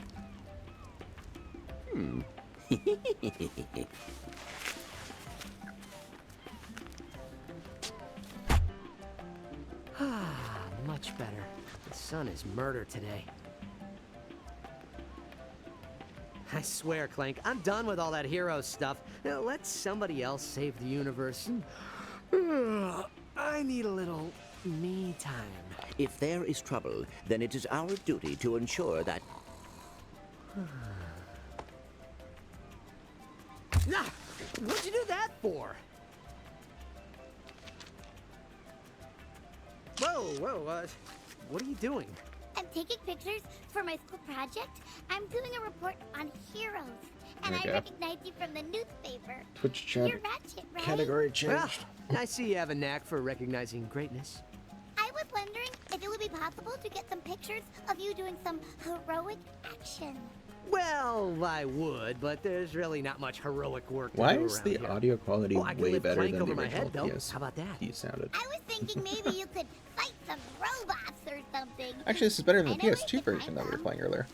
Much better. The sun is murder today. I swear, Clank, I'm done with all that hero stuff. Now, let somebody else save the universe. I need a little me time. If there is trouble, then it is our duty to ensure that... Ah, what'd you do that for? Whoa, what are you doing? I'm taking pictures for my school project. I'm doing a report on heroes. And I recognize you from the newspaper. Twitch chat You're Ratchet, right? category changed. Well, I see you have a knack for recognizing greatness. I was wondering if it would be possible to get some pictures of you doing some heroic action. Well, I would, but there's really not much heroic work to Why do is around the here. audio quality I can way lift better Clank than over the my original head, though. PS? How about that? He sounded. I was thinking maybe you could fight some robots or something. Actually, this is better than the I know we PS2 could version find that we were them. playing earlier.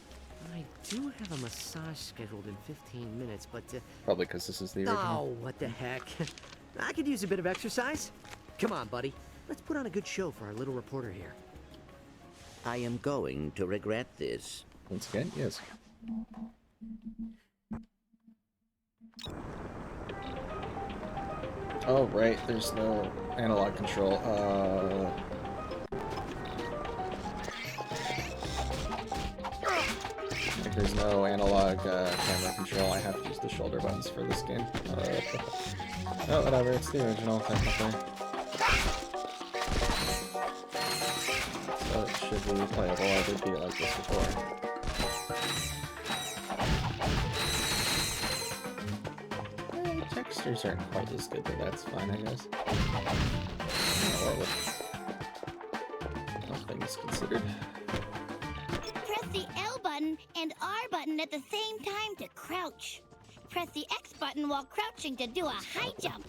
I do have a massage scheduled in 15 minutes, but... Probably because this is the original. Oh, what the heck. I could use a bit of exercise. Come on, buddy. Let's put on a good show for our little reporter here. I am going to regret this. Once again, yes. Oh, right, there's no analog control. Like there's no analog camera control. I have to use the shoulder buttons for this game. Oh, whatever, it's the original, technically. So it should be playable. I did beat it like this before. Textures aren't quite as good, but that's fine, I guess. All things considered. Press the L button and R button at the same time to crouch. Press the X button while crouching to do a high jump.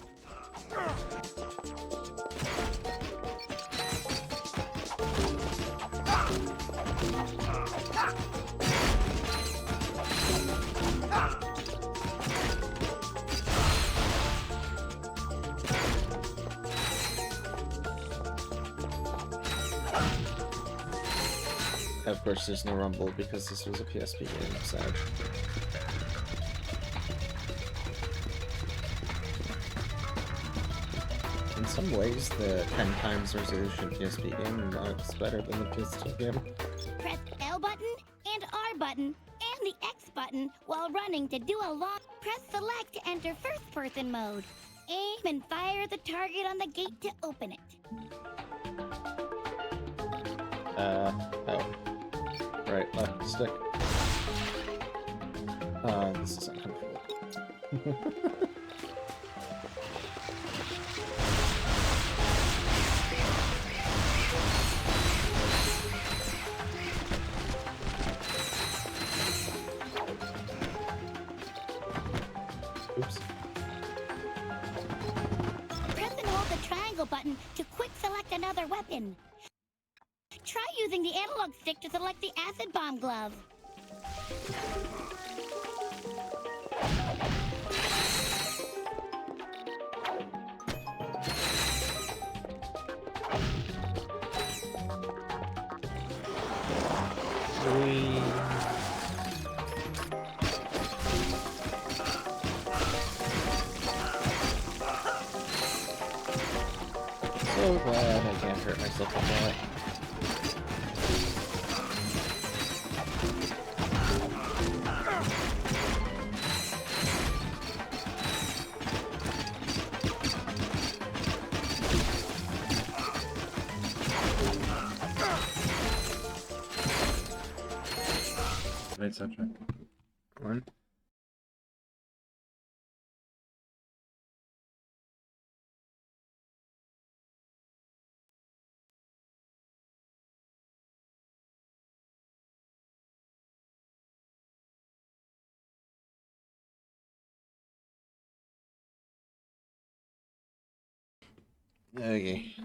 Of course, there's no rumble because this was a PSP game, so. In some ways, the 10 times resolution PSP game looks better than the PS2 game. Press L button and R button and the X button while running to do a lock. Press select to enter first person mode. Aim and fire the target on the gate to open it. Oh. Right, left stick. This is uncomfortable. Oops. Press and hold the triangle button to quick select another weapon. Try using the analog stick to select the acid bomb glove. So glad I can't hurt myself with that. Great subject. One. Okay.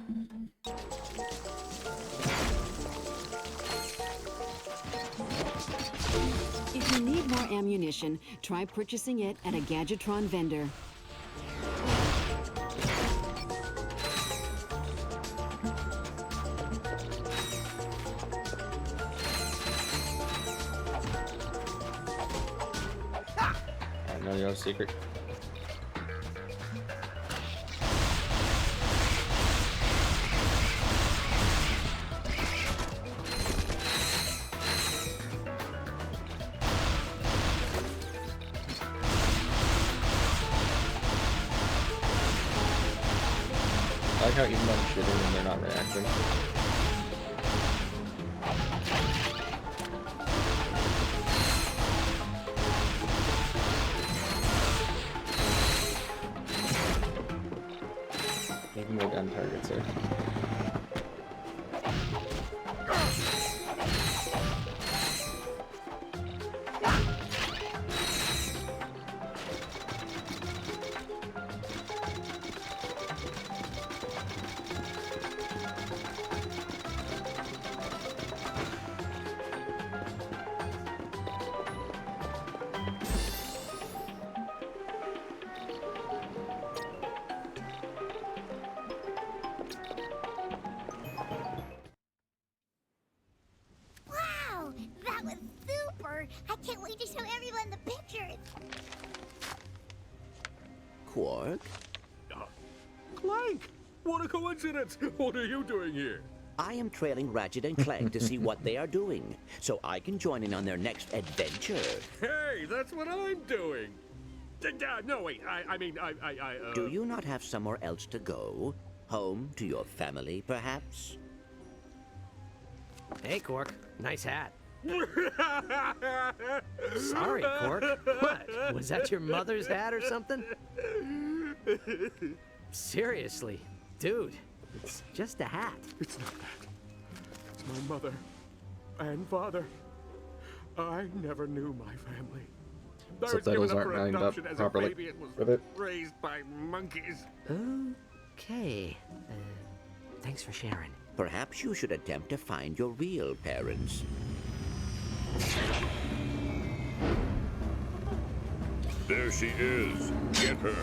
If you need more ammunition, try purchasing it at a Gadgetron vendor. I know your secret. I like how even though I'm shooting them, they're not reacting. Maybe more gun targets here. Wow, that was super! I can't wait to show everyone the pictures. Quark? Clank! What a coincidence! What are you doing here? I am trailing Ratchet and Clank to see what they are doing, so I can join in on their next adventure. Hey, that's what I'm doing! No, wait, I mean, Do you not have somewhere else to go? Home to your family, perhaps? Hey, Cork. Nice hat. Sorry, Cork. What? Was that your mother's hat or something? Seriously, dude. It's just a hat. It's not that. It's my mother and father. I never knew my family. I was Subtitles given up aren't for lined up adoption as properly a baby and was with it. raised by monkeys. Okay. Thanks for sharing. Perhaps you should attempt to find your real parents. There she is. Get her.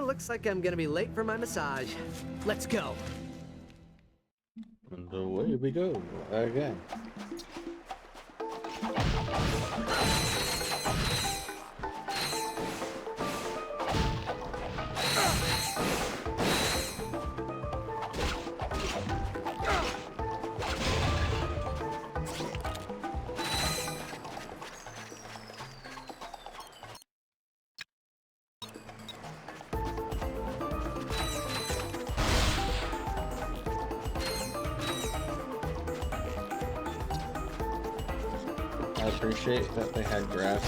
looks like I'm gonna be late for my massage. Let's go. And away we go again. I appreciate that they had grass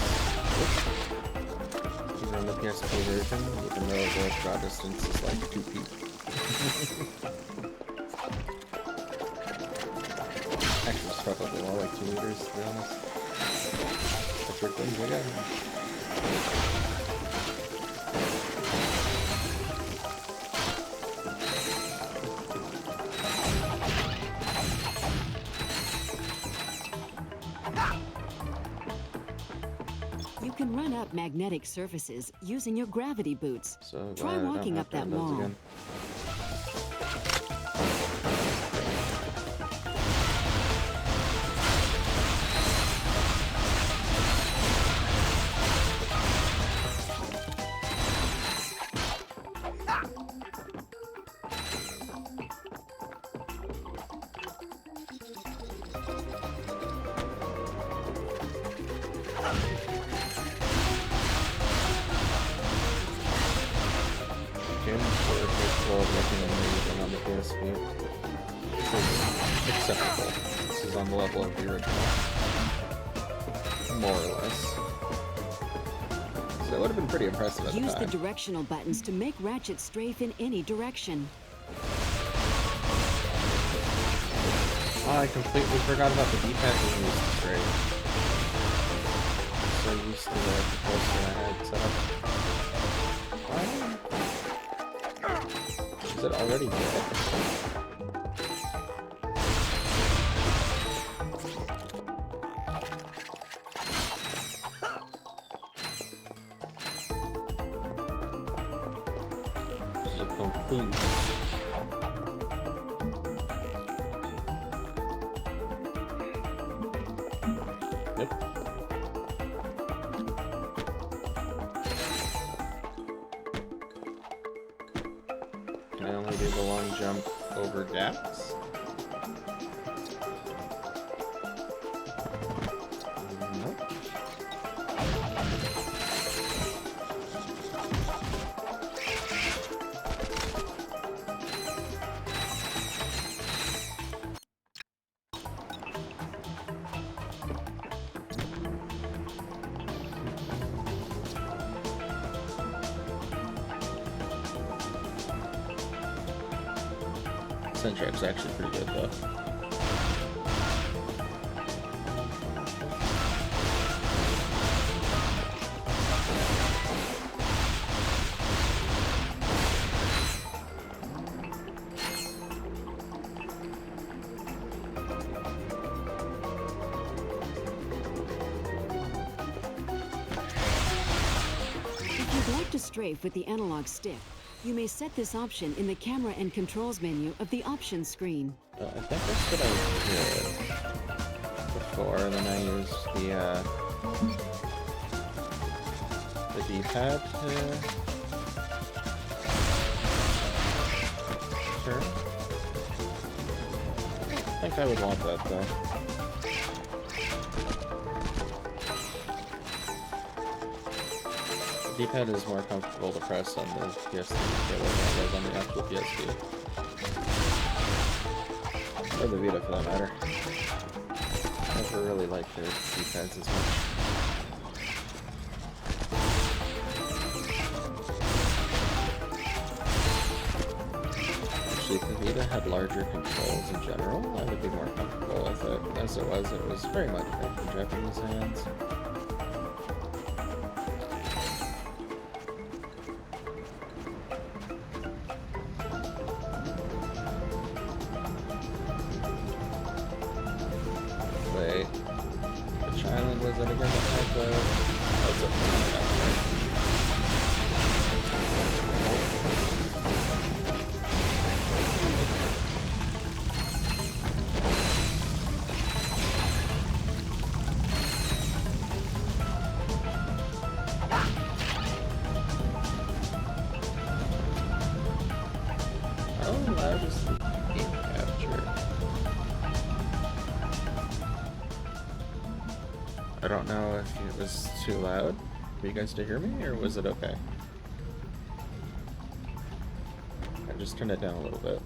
even on the PSP version, even though the draw distance is like 2 feet. Actually, it's probably more like 2 meters, to be honest. That's your thing, again. You can run up magnetic surfaces using your gravity boots. So Try walking up that wall. Again. Games were capable of looking amazing on the PSP. This is acceptable. This is on the level of the original. More or less. So it would have been pretty impressive at the Use time. the directional buttons to make Ratchet strafe in any direction. Oh, I completely forgot about the D-pad being used to straight. So used to the poster I had set up. Is it already dead? This is a complete... Yep. Can I only do the long jump over gaps? Nope. Soundtrack's actually pretty good though. If you'd like to strafe with the analog stick, you may set this option in the camera and controls menu of the options screen. I think that's what I did before, and then I used the D-pad to turn. I think I would want that though. The D-pad is more comfortable to press on the PSP than it was on the actual PSP. Or the Vita for that matter. I never really liked their D-pads as much. Actually, if the Vita had larger controls in general, I would be more comfortable with it. As it was very much made in Japanese hands. Wait, which island was it again that had the... Oh, it's up there. loud is the game capture? I don't know if it was too loud for you guys to hear me, or was it okay? I just turned it down a little bit.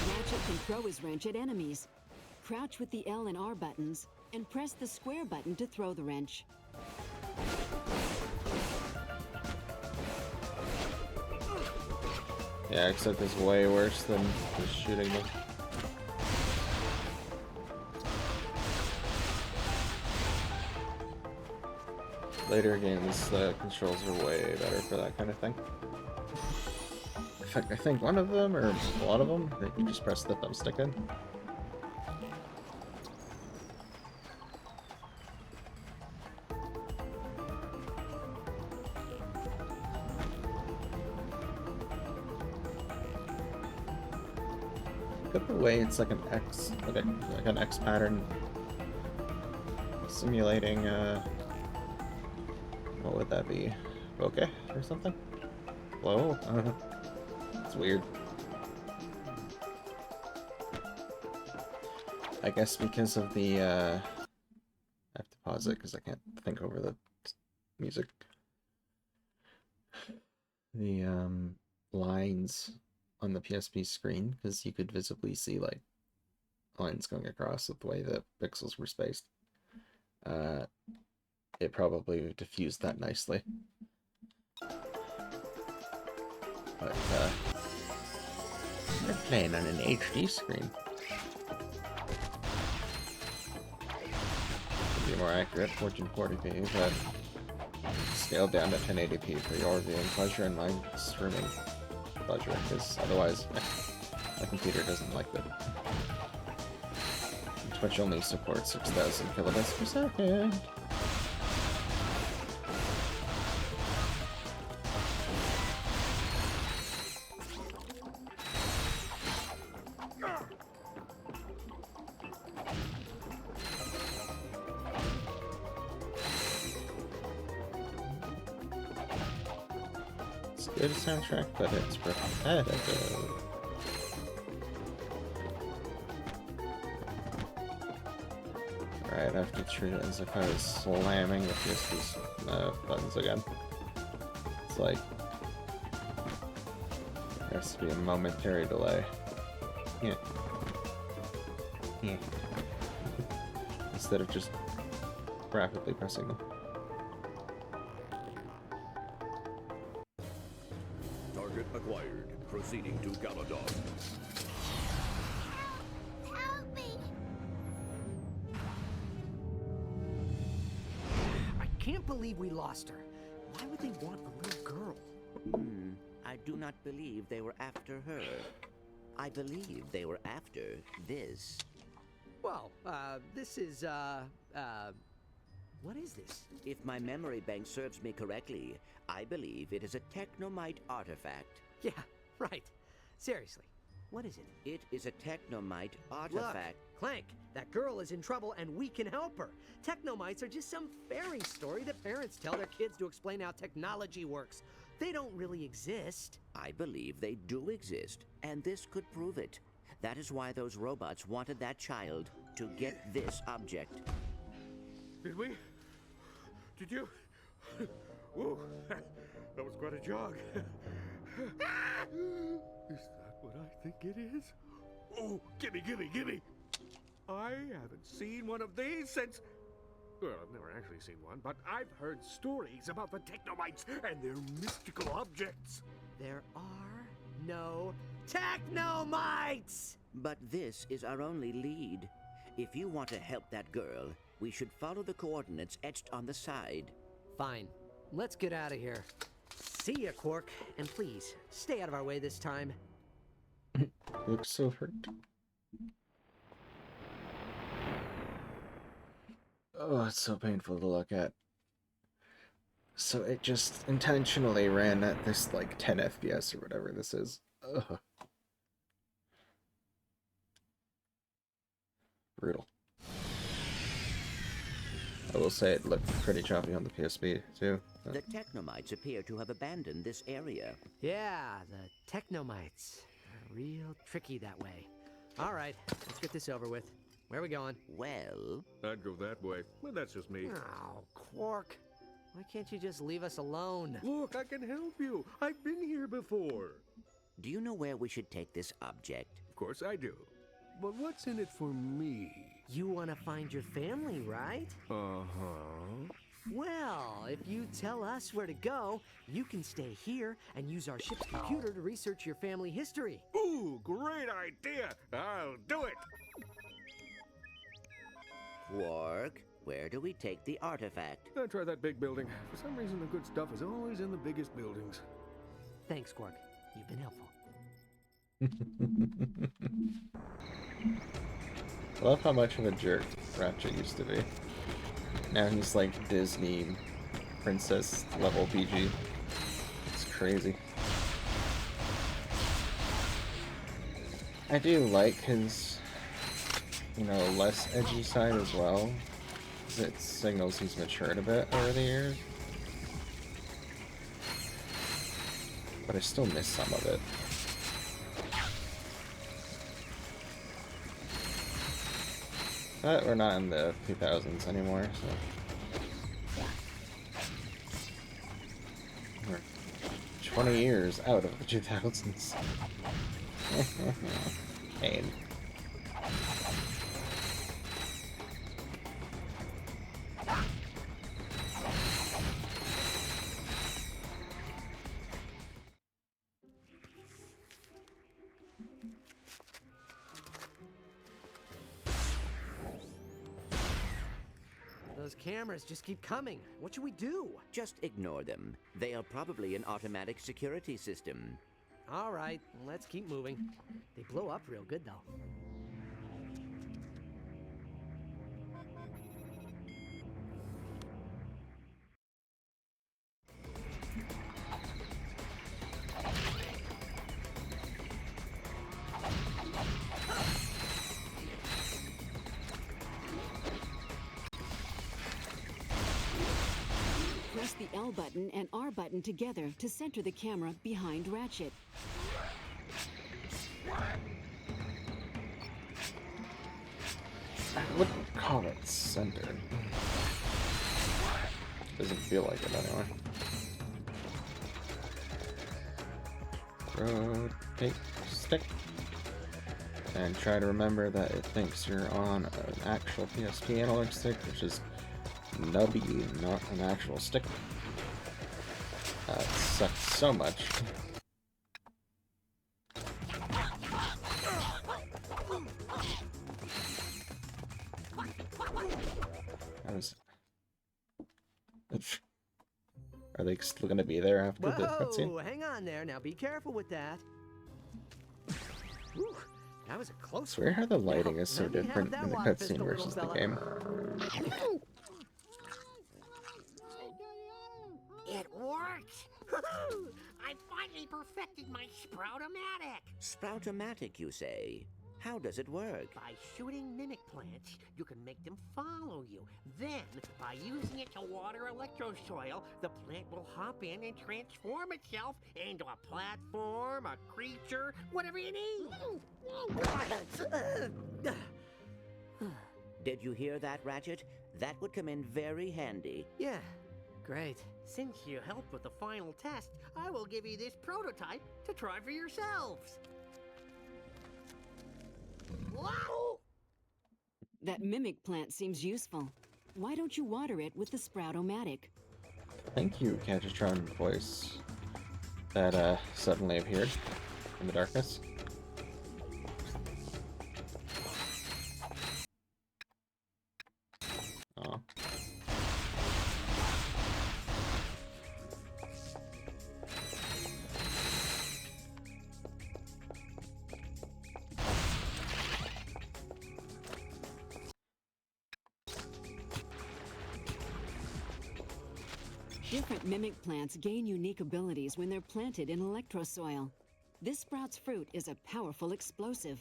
Ratchet can throw his wrench at enemies. Crouch with the L and R buttons, and press the square button to throw the wrench. Yeah, except it's way worse than just shooting them. Later games, the controls are way better for that kind of thing. In fact, I think one of them, or a lot of them, that you just press the thumbstick in. Look at the way it's like an X, like an X pattern, simulating. What would that be? Bokeh or something? Flow? It's weird. I guess because of the, I have to pause it because I can't think over the music. The, lines on the PSP screen, because you could visibly see, like, lines going across with the way the pixels were spaced. It probably diffused that nicely. But, we're playing on an HD screen. To be more accurate, 1440p, but scaled down to 1080p for your viewing pleasure and my streaming pleasure, because otherwise my computer doesn't like that. Twitch only supports 6,000 kilobits per second. It's a good soundtrack, but it's repetitive. Right, I have to treat it as if I was slamming the PSP's buttons again. It's like there has to be a momentary delay. Yeah. Yeah. Instead of just rapidly pressing them. Target acquired. Proceeding to Galadon. Help me! I can't believe we lost her. Why would they want a little girl? I do not believe they were after her. I believe they were after this. Well, this is, what is this? If my memory bank serves me correctly, I believe it is a Technomite artifact. Yeah, right. Seriously, what is it? It is a Technomite Look, artifact. Clank, that girl is in trouble and we can help her. Technomites are just some fairy story that parents tell their kids to explain how technology works. They don't really exist. I believe they do exist, and this could prove it. That is why those robots wanted that child to get this object. Did we? Did you? Whoa, that was quite a jog. Is that what I think it is? Oh, gimme, gimme, gimme! I haven't seen one of these since... Well, I've never actually seen one, but I've heard stories about the Technomites and their mystical objects. There are no Technomites! But this is our only lead. If you want to help that girl, we should follow the coordinates etched on the side. Fine. Let's get out of here. See ya, Quark. And please, stay out of our way this time. Looks so hurt. Oh, it's so painful to look at. So it just intentionally ran at this, like, 10 FPS or whatever this is. Ugh. Brutal. I will say it looked pretty choppy on the PSP, too. The Technomites appear to have abandoned this area. Yeah, the Technomites. They're real tricky that way. All right, let's get this over with. Where are we going? Well... I'd go that way, but that's just me. Oh, Quark. Why can't you just leave us alone? Look, I can help you. I've been here before. Do you know where we should take this object? Of course I do. But what's in it for me? You want to find your family, right? Uh-huh. Well, if you tell us where to go, you can stay here and use our ship's computer to research your family history. Ooh, great idea. I'll do it. Quark, where do we take the artifact? I'll try that big building. For some reason, the good stuff is always in the biggest buildings. Thanks, Quark. You've been helpful. I love how much of a jerk Ratchet used to be. Now he's like Disney princess level PG. It's crazy. I do like his, less edgy side as well. It signals he's matured a bit over the years. But I still miss some of it. But we're not in the 2000s anymore, so... We're 20 years out of the 2000s. Pain. Those cameras just keep coming. What should we do? Just ignore them. They are probably an automatic security system. All right, let's keep moving. They blow up real good, though. Press the L button and R button together to center the camera behind Ratchet. I wouldn't call it centered. Doesn't feel like it anyway. Rotate stick. And try to remember that it thinks you're on an actual PSP analog stick, which is nubby, not an actual stick. That sucks so much. Are they still going to be there after the cutscene? Whoa, hang on there. Now be careful with that. Whew, that was a close I swear how the lighting is so Let me have different that in the water cutscene pistol, versus the little game. It worked! I finally perfected my Sproutomatic! Sproutomatic, you say? How does it work? By shooting mimic plants, you can make them follow you. Then, by using it to water electrosoil, the plant will hop in and transform itself into a platform, a creature, whatever you need. Did you hear that, Ratchet? That would come in very handy. Yeah, great. Since you helped with the final test, I will give you this prototype to try for yourselves. Wow! That mimic plant seems useful. Why don't you water it with the Sproutomatic? Thank you, Catchatron voice that suddenly appeared in the darkness. Oh. Different mimic plants gain unique abilities when they're planted in electrosoil. This sprout's fruit is a powerful explosive.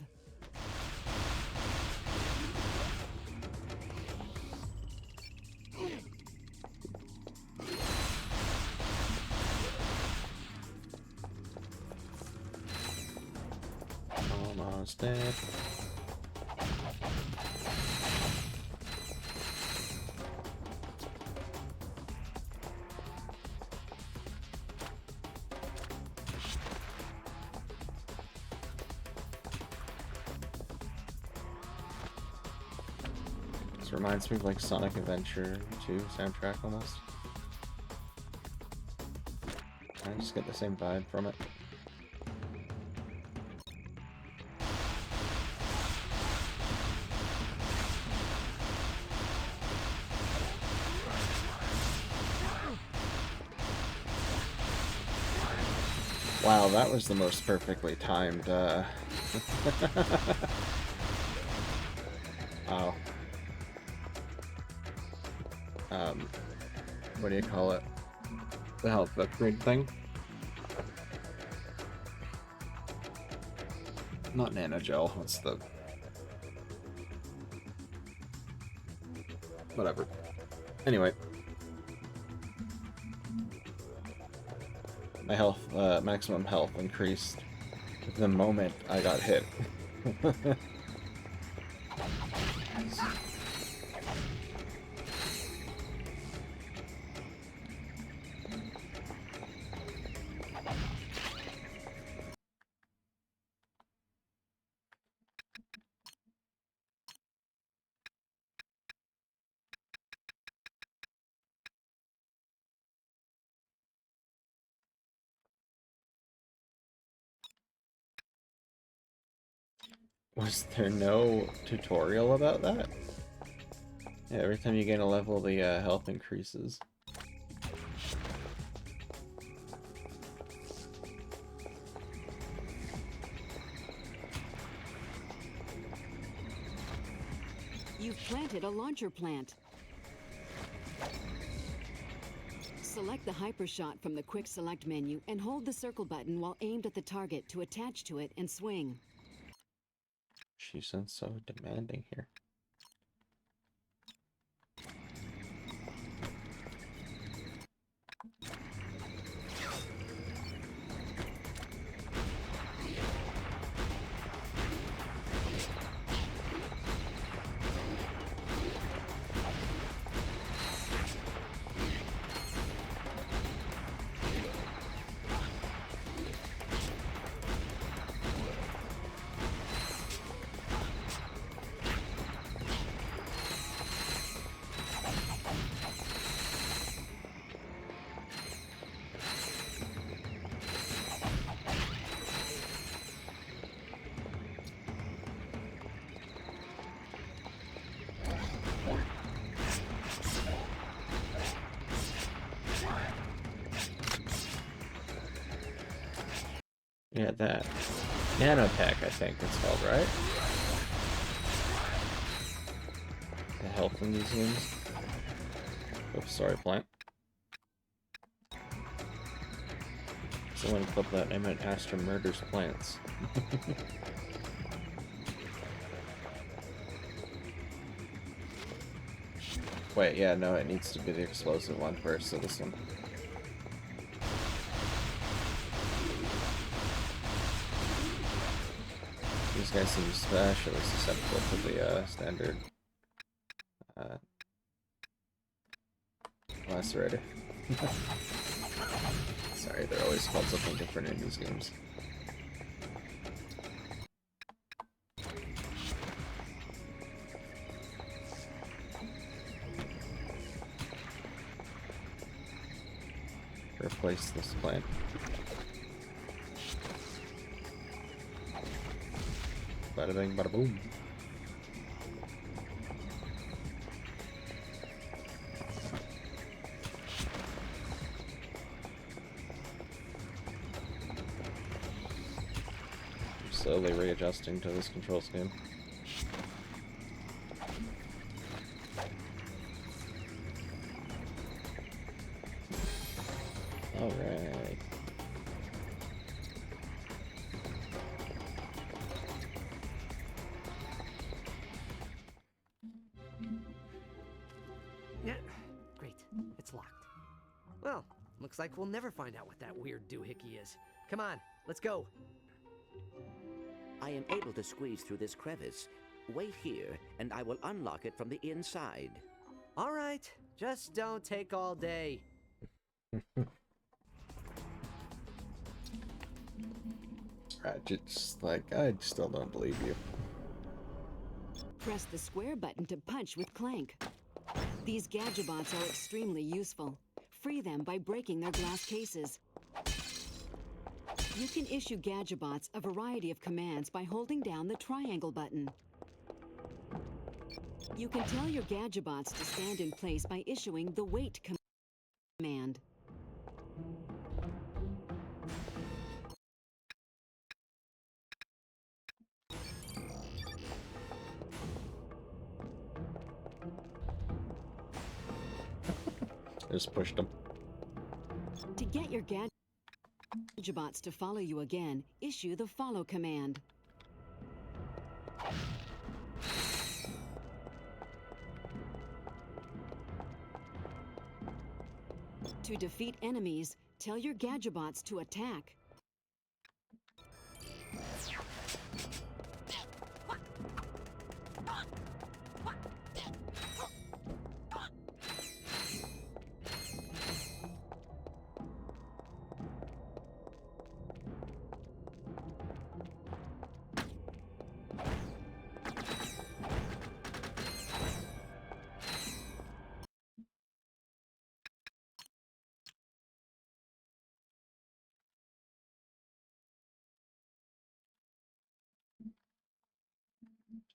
Almost dead. This reminds me of like Sonic Adventure 2 soundtrack almost. I just get the same vibe from it. Wow, that was the most perfectly timed, Wow. What do you call it? The health upgrade thing? Not nanogel, what's the... Whatever. Anyway. My health, maximum health increased the moment I got hit. Was there no tutorial about that? Yeah, every time you gain a level, the health increases. You've planted a launcher plant. Select the hyper shot from the quick select menu and hold the circle button while aimed at the target to attach to it and swing. She sounds so demanding here. Yeah, that. Nanotech, I think it's called, right? The health in these games. Oops, sorry, plant. Someone clip that. I meant Astra murders plants. Wait, yeah, no, it needs to be the explosive one first, so this one. These guys seem especially susceptible to the standard lacerator. Sorry, they're always called something different in these games. Replace this plant. Bada bing, bada boom. I'm slowly readjusting to this control scheme. Alright. Yeah, great. It's locked. Well, looks like we'll never find out what that weird doohickey is. Come on, let's go. I am able to squeeze through this crevice. Wait here, and I will unlock it from the inside. All right, just don't take all day. Ratchet's like, I still don't believe you. Press the square button to punch with Clank. These Gadgetobots are extremely useful. Free them by breaking their glass cases. You can issue Gadgetobots a variety of commands by holding down the triangle button. You can tell your Gadgetobots to stand in place by issuing the wait command. Just pushed him. To get your Gadgetobots to follow you again, issue the follow command. To defeat enemies, tell your Gadgetobots to attack.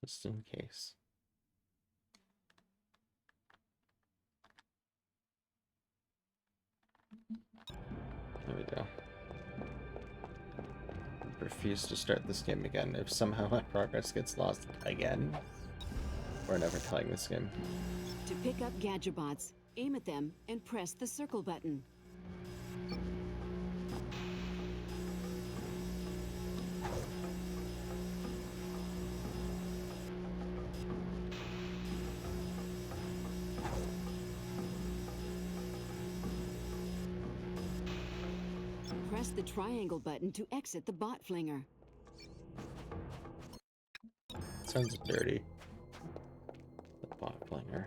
Just in case. There we go. Refuse to start this game again if somehow my progress gets lost again. We're never playing this game. To pick up Gadgetobots, aim at them and press the circle button. Press the triangle button to exit the bot flinger. Sounds dirty. The bot flinger.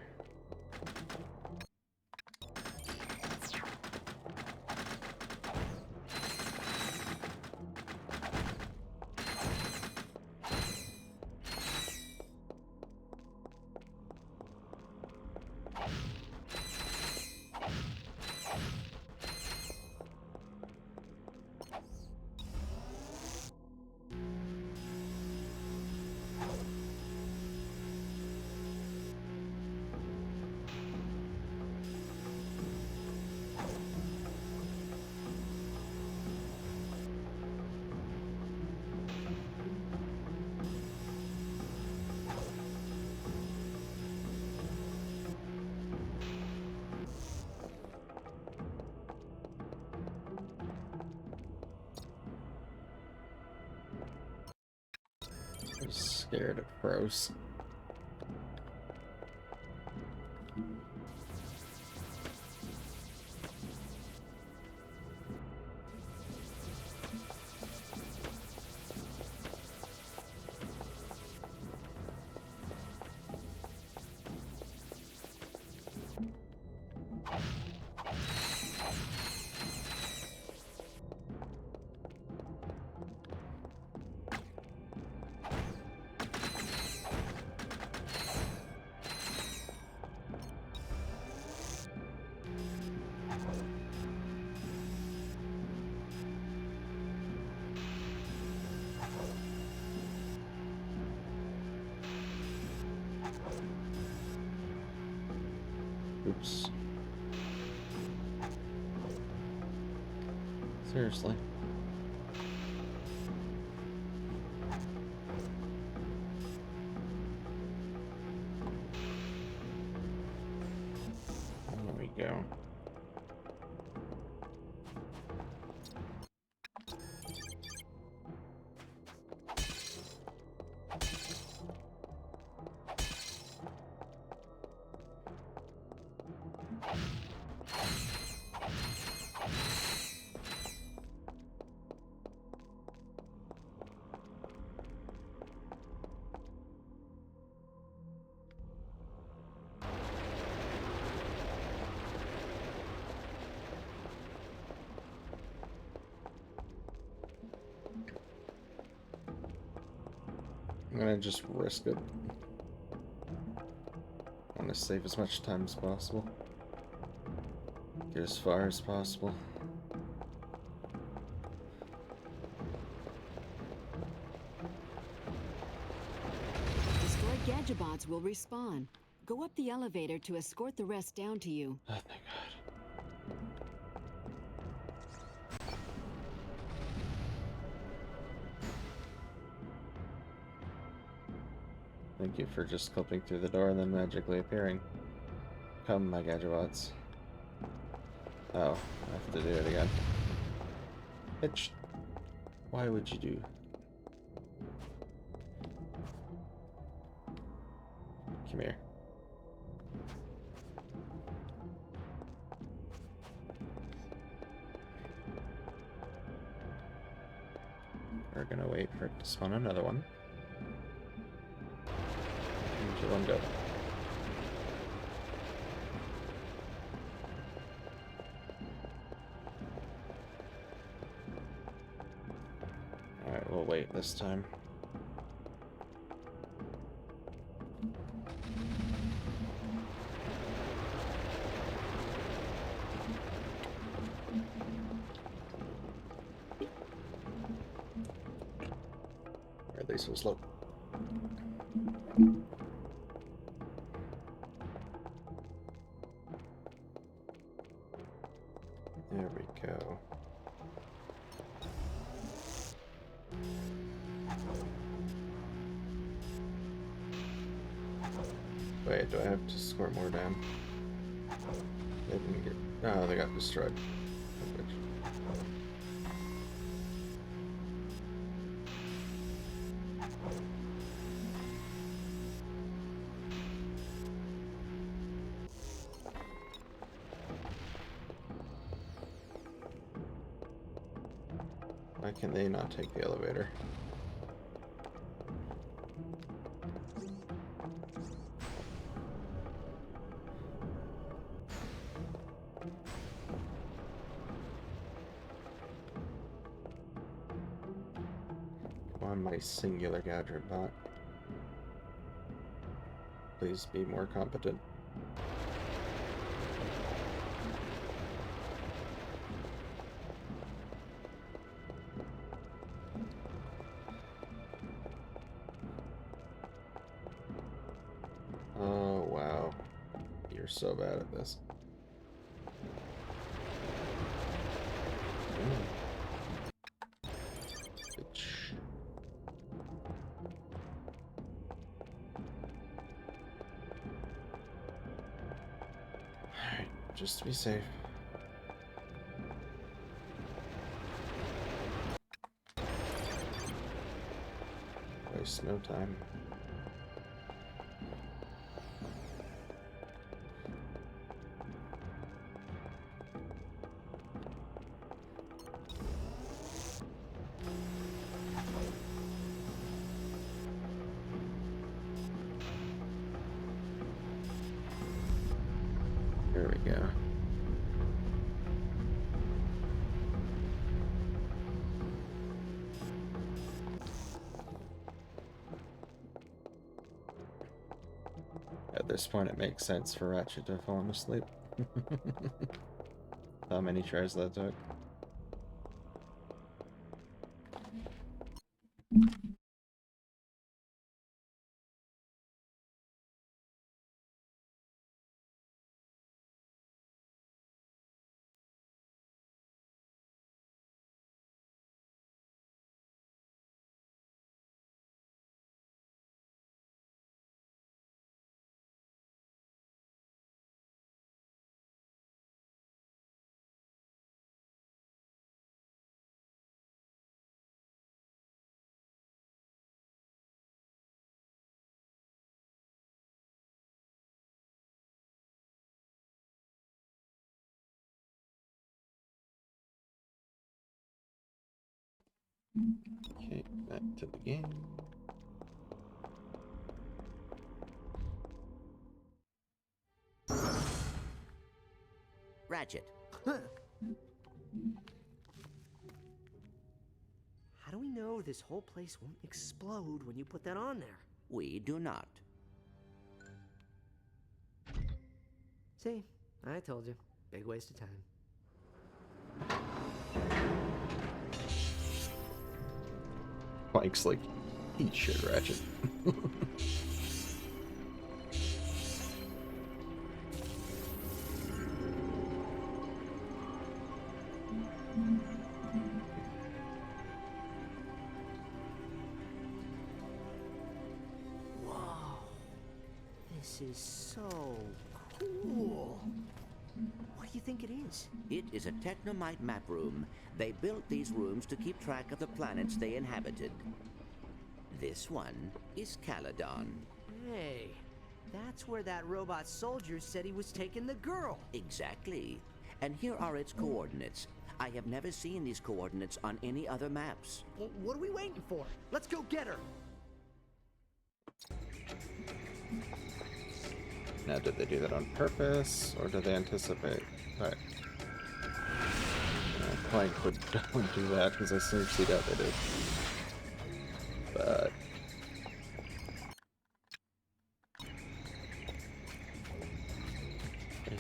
I'm scared of pros. Oops. Seriously. There we go. I'm gonna just risk it. I want to save as much time as possible. Get as far as possible. Destroyed Gadgetobots will respawn. Go up the elevator to escort the rest down to you. Oh, thank God. Thank you for just sculpting through the door and then magically appearing. Come, my Gadgetobots. Oh, I have to do it again. Bitch. Why would you do? Come here. We're gonna wait for it to spawn another one. 3, 2, 1, go. Alright, we'll wait this time. Or are they so slow? There we go. Wait, do I have to score more down? They didn't get... Oh, they got destroyed. Why can they not take the elevator? Come on, my singular gadget bot. Please be more competent. Oh, wow. You're so bad at this. Bitch. Alright, just to be safe. Waste no time. There we go. At this point, it makes sense for Ratchet to have fallen asleep. How many tries that took. Okay, back to the game. Ratchet. How do we know this whole place won't explode when you put that on there. We do not. See, I told you. Big waste of time. Clank's like, eat shit, Ratchet. Whoa. This is so cool. What do you think it is? It is a Technomite map room. They built these rooms to keep track of the planets they inhabited. This one is Caladon. Hey, that's where that robot soldier said he was taking the girl. Exactly. And here are its coordinates. I have never seen these coordinates on any other maps. Well, what are we waiting for? Let's go get her. Now, did they do that on purpose, or did they anticipate that Clank would do that? Because I seriously doubt they did. But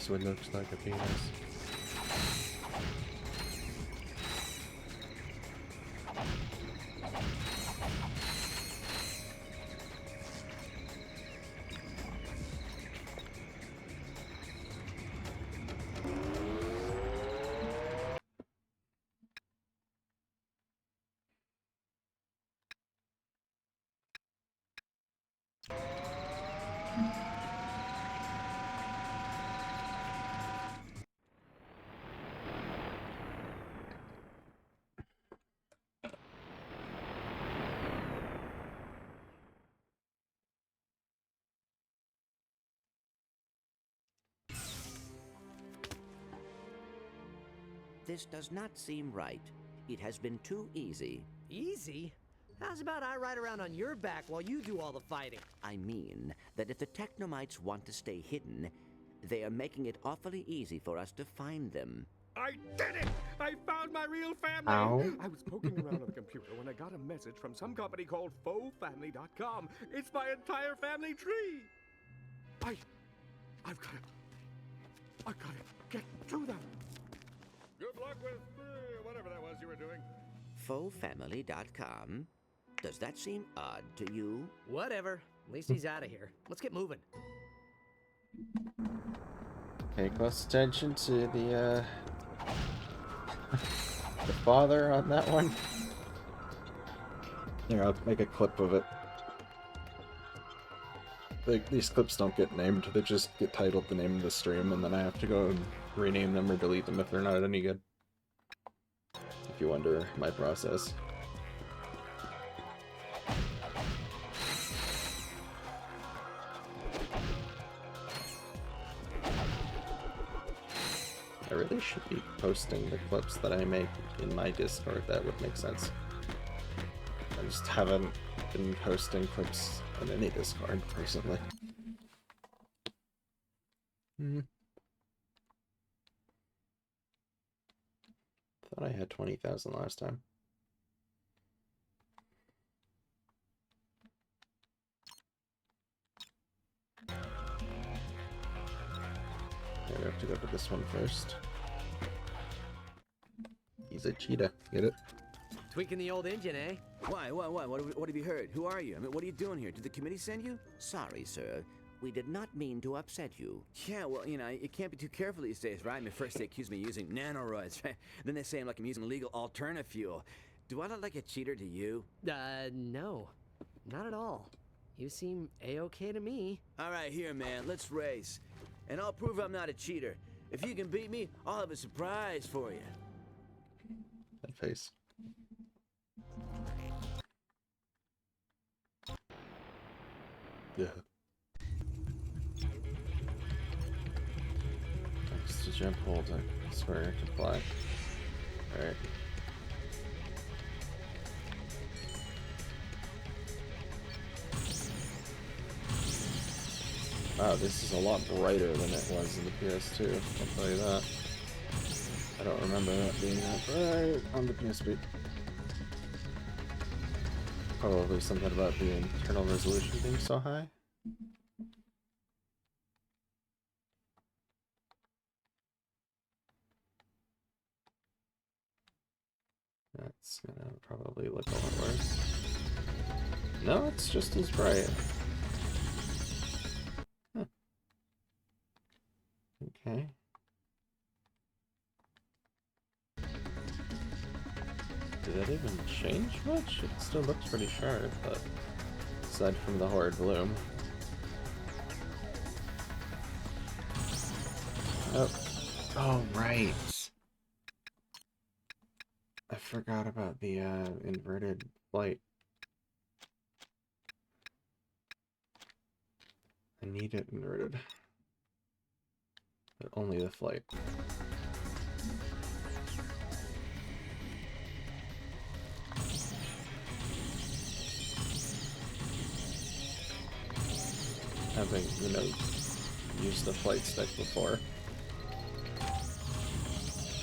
This one looks like a penis. This does not seem right. It has been too easy. Easy? How's about I ride around on your back while you do all the fighting? I mean that if the Technomites want to stay hidden, they are making it awfully easy for us to find them. I did it! I found my real family! Ow. I was poking around on the computer when I got a message from some company called FauxFamily.com. It's my entire family tree! I've got to get to them! Good luck with whatever that was you were doing. FauxFamily.com? Does that seem odd to you? Whatever. At least he's out of here. Let's get moving. pay close attention to the the father on that one. Here, I'll make a clip of it. These clips don't get named, they just get titled the name of the stream, and then I have to go and rename them or delete them if they're not any good. If you wonder my process. I really should be posting the clips that I make in my Discord. That would make sense. I just haven't been posting clips in any Discord recently. Thought I had 20,000 last time. I have to go to this one first. He's a cheetah. Get it? Tweaking the old engine, eh? Why? What have you heard? Who are you? I mean, what are you doing here? Did the committee send you? Sorry, sir. We did not mean to upset you. Yeah, well, you know, you can't be too careful these days, right? I mean, first they accuse me of using nanoroids, right? Then they say I'm like I'm using illegal alternative fuel. Do I look like a cheater to you? No. Not at all. You seem A-okay to me. All right, here, man. Let's race. And I'll prove I'm not a cheater. If you can beat me, I'll have a surprise for you. That face. Yeah. Next to jump, hold it. Square to fly. Alright. Wow, this is a lot brighter than it was in the PS2, I'll tell you that. I don't remember that being that bright on the PSP. Probably something about the internal resolution being so high. That's gonna probably look a lot worse. No, it's just as bright. Huh. Okay. Did that even change much? It still looks pretty sharp, but aside from the horrid bloom. Oh, oh right. I forgot about the inverted light. I need it inverted, but only the flight. Having, you know, used the flight stick before.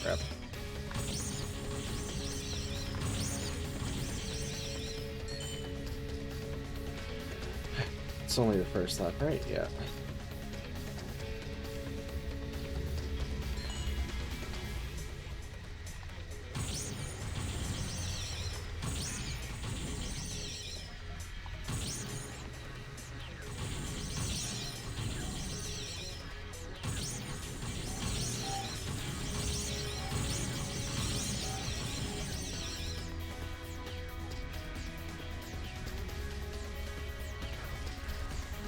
Crap. It's only the first lap, right? Yeah.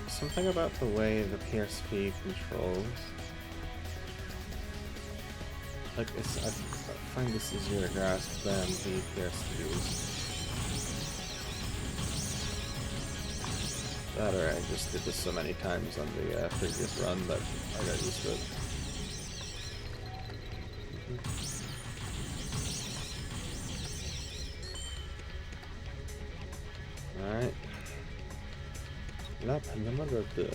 Something about the way the PSP controls. Like, I find this easier to grasp than the PS2's. That or I just did this so many times on the previous run that I got used to it. Alright. Lap number 2.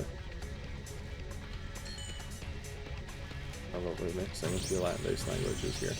Probably mixing a few Latin-based languages here.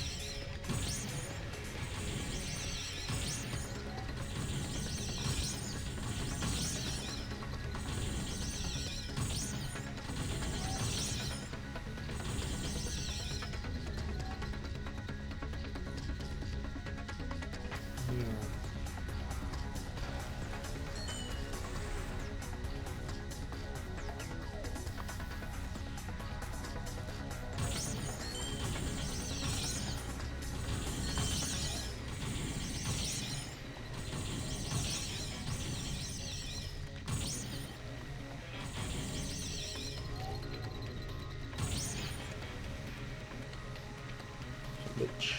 Bitch.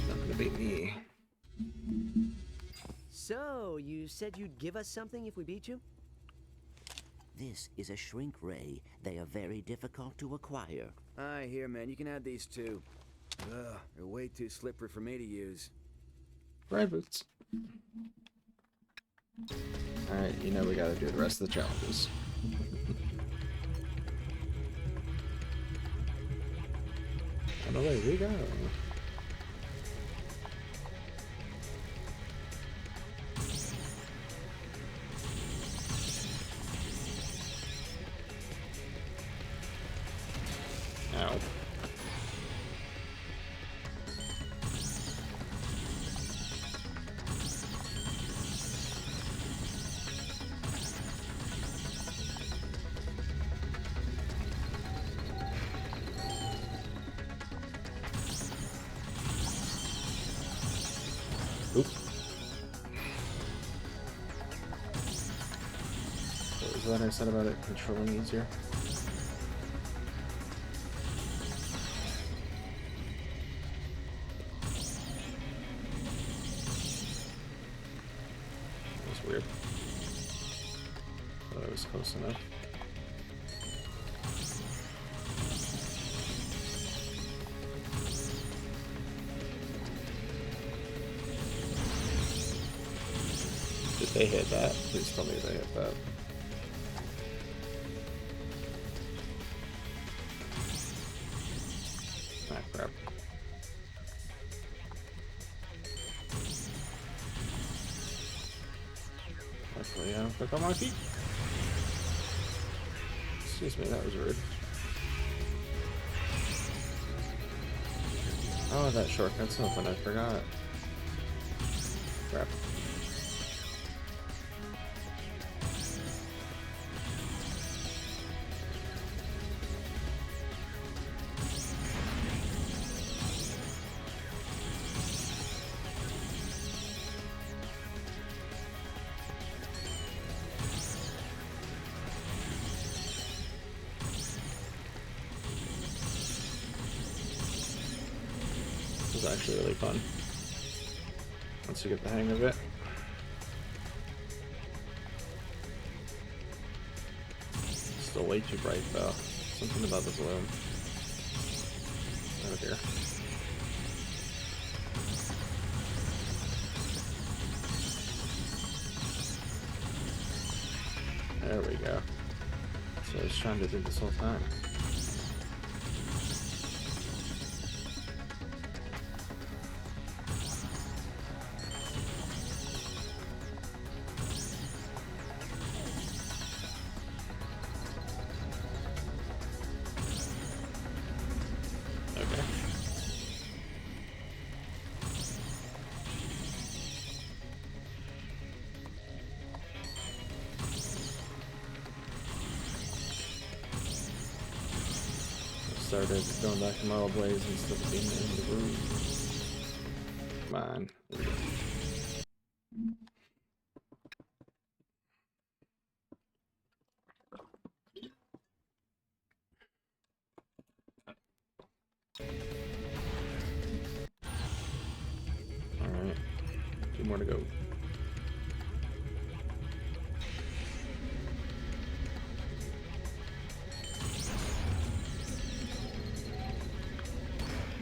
Not gonna be me. So, you said you'd give us something if we beat you? This is a shrink ray. They are very difficult to acquire. Aye, here, man. You can have these too. Ugh, they're way too slippery for me to use. Privates. Alright, you know we gotta do the rest of the challenges. And away we go. Ow. Oops. What was that I said about it controlling easier? That was weird. Thought I was close enough. Did they hit that? Please tell me they hit that. Ah, crap. Hopefully I don't click on my feet. Excuse me, that was rude. Oh, that shortcut's open, I forgot. Crap. This is actually really fun. Once you get the hang of it. Still way too bright though. Something about the bloom. Oh dear. There we go. That's what I was trying to do this whole time. Okay. Started going back to my old ways instead of being in the room. Come on. There we go. Alright. 2 more to go.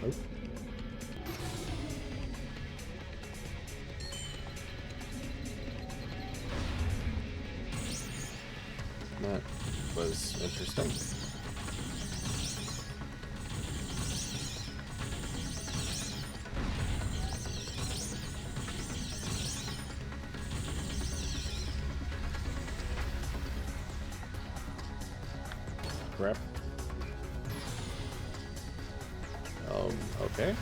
Nope. That was interesting. Crap. Okay.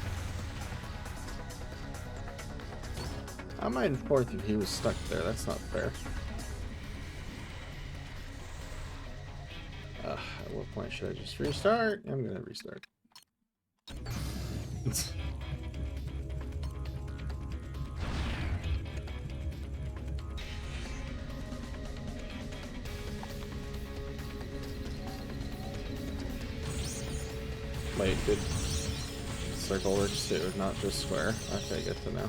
I might in 4th if he was stuck there. That's not fair. At what point should I just restart? I'm gonna restart. Wait, did circle works too, not just square? Okay, good to know.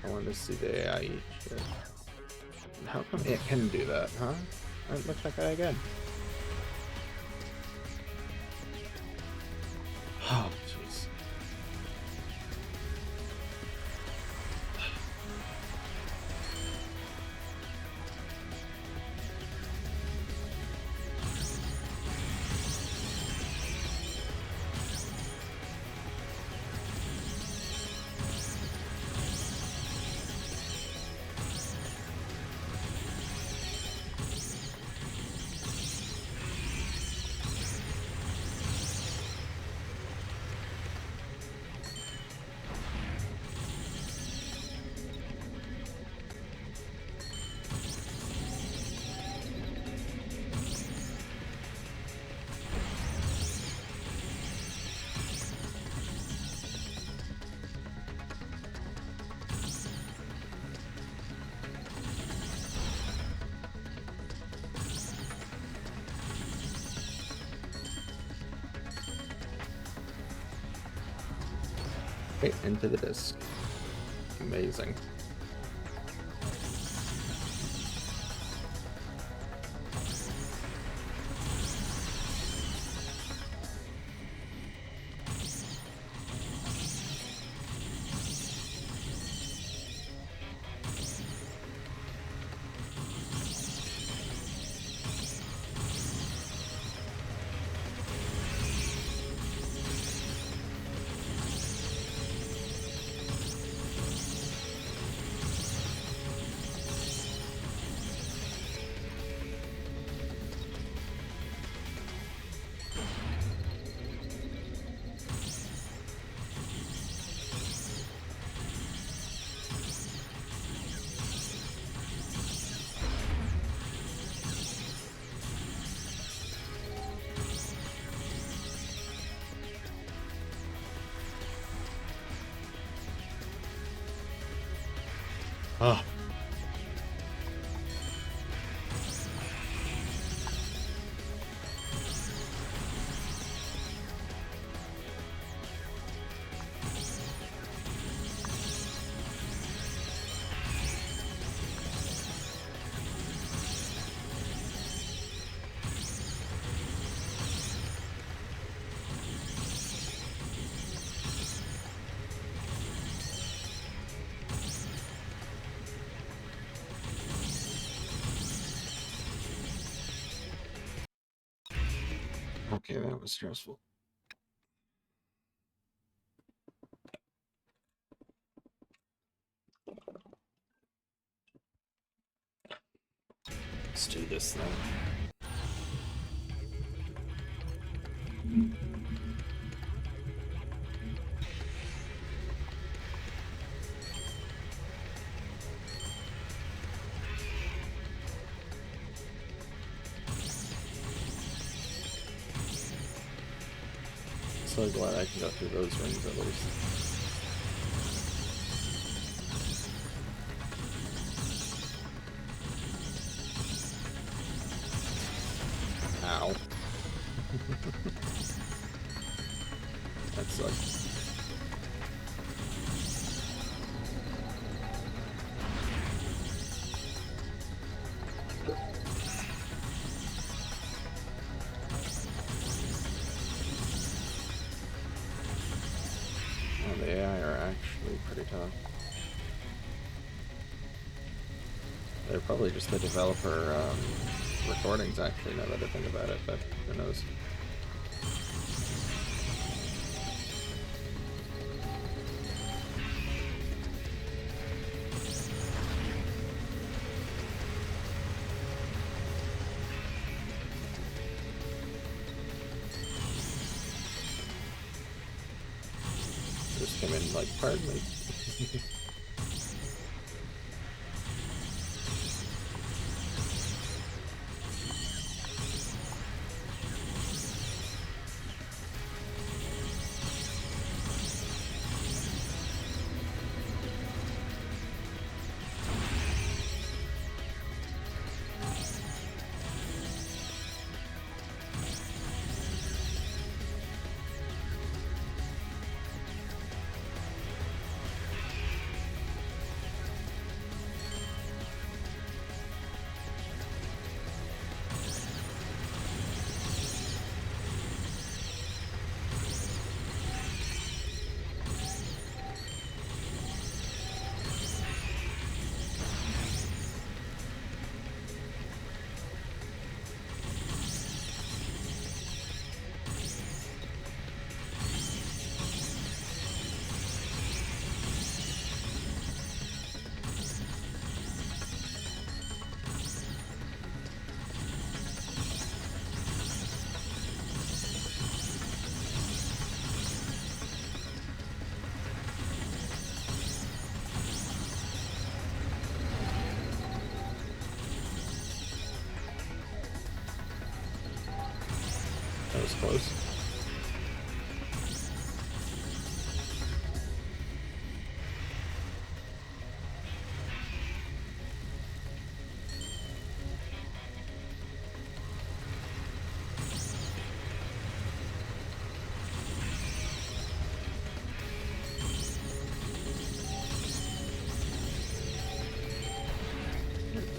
I wanted to see the AI shit. How come it can do that, huh? It looks like that again. Oh, jeez. Right into the disc. Amazing. Ah. Okay, that was stressful. Let's do this thing. So glad I can go through those rings at least. Ow. That sucks. Oh, the AI are actually pretty tough. They're probably just the developer recordings, actually, now that I think about it, but who knows. Just came in like, pardon me. That was close.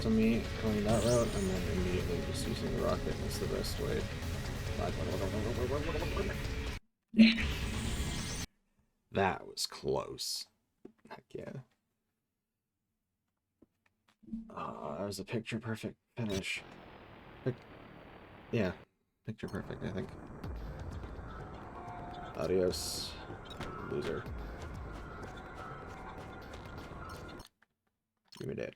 To me, going that route and then immediately just using the rocket is the best way. That was close. Heck yeah. Oh, that was a picture perfect finish. Yeah, picture perfect, I think. Adios, loser. Give me that.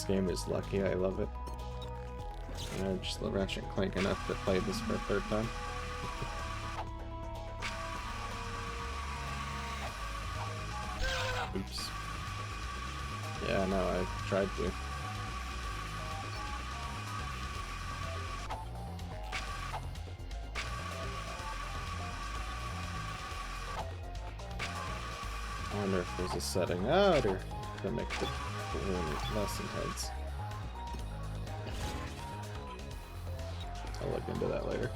game is lucky. I love it. I just love Ratchet and Clank enough to play this for a third time. Oops. Yeah, no, I tried to. I wonder if there's a setting out or to make the balloon less intense. I'll look into that later.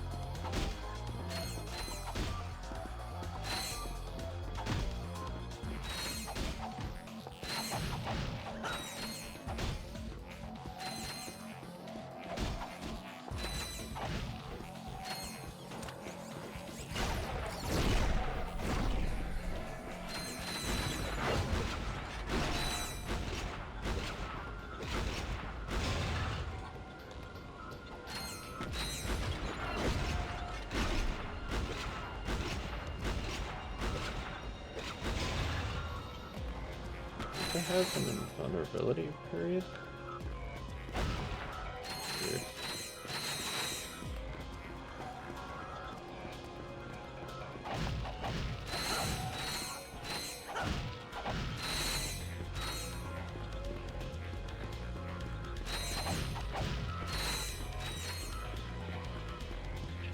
They have an invulnerability period? Weird.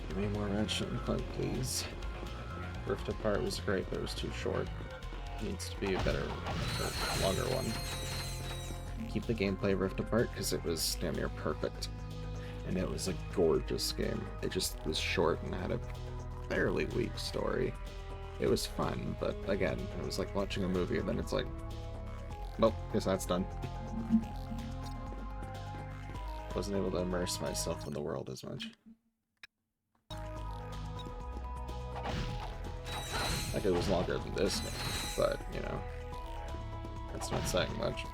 Give me more Ratchet and Clank, please. Rift Apart was great, but it was too short. Needs to be a better, longer one. Keep the gameplay Rift Apart because it was damn near perfect. And it was a gorgeous game. It just was short and had a fairly weak story. It was fun, but again, it was like watching a movie and then it's like, nope, guess that's done. Wasn't able to immerse myself in the world as much. Like it was longer than this game, but you know, that's not saying much.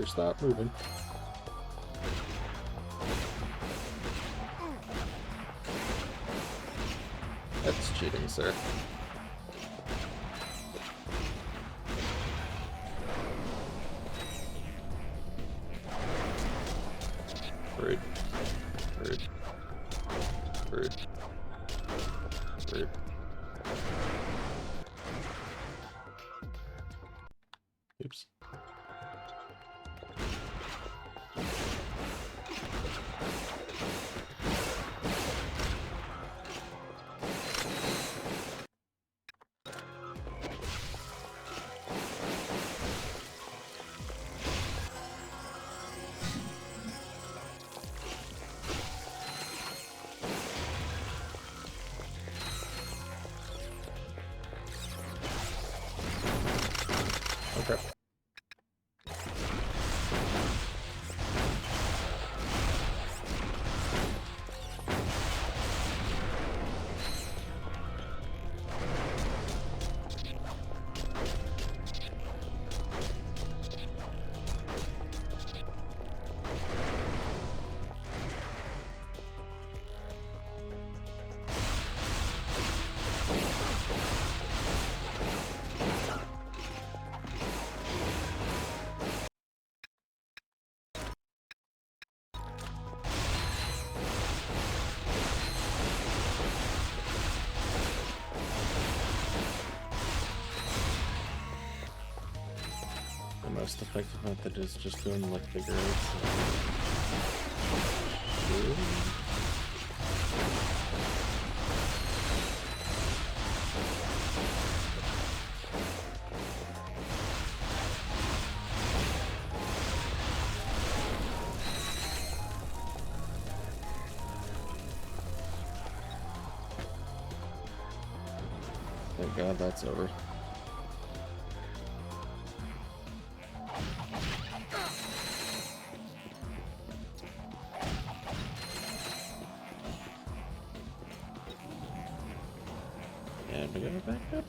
Stop moving. That's cheating, sir. Rude. Rude. Rude. Rude. Oops. Okay. The most effective method is just doing like figure eights. Thank God that's over. there a backup?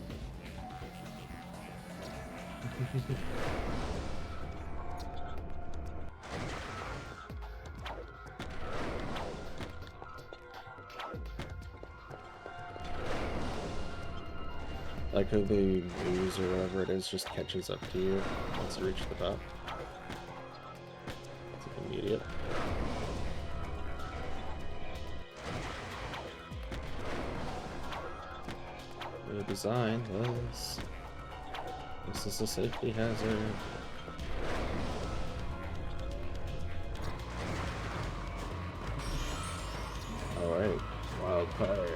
Like how the ooze or whatever it is just catches up to you once you reach the top. It's like immediate. The design was... This is a safety hazard. Alright, wild card.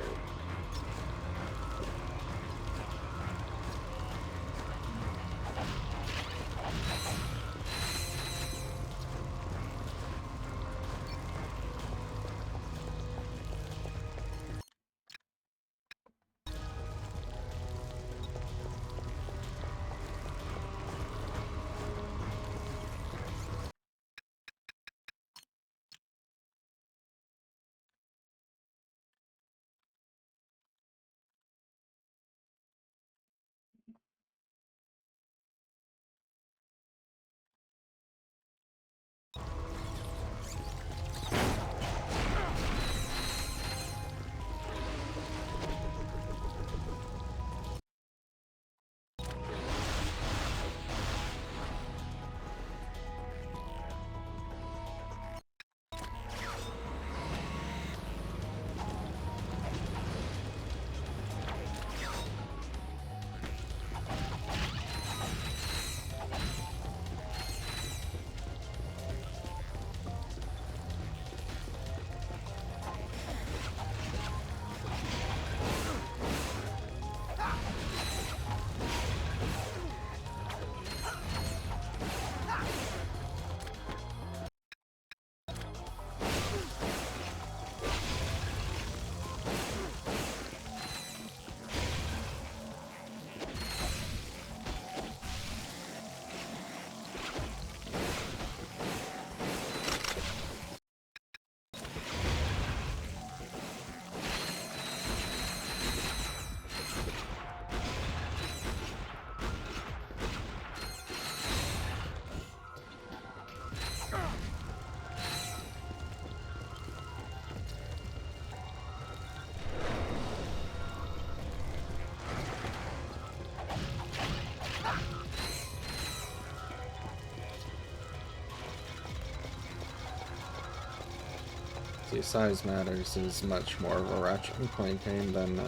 See, size matters is much more of a Ratchet and Clank game than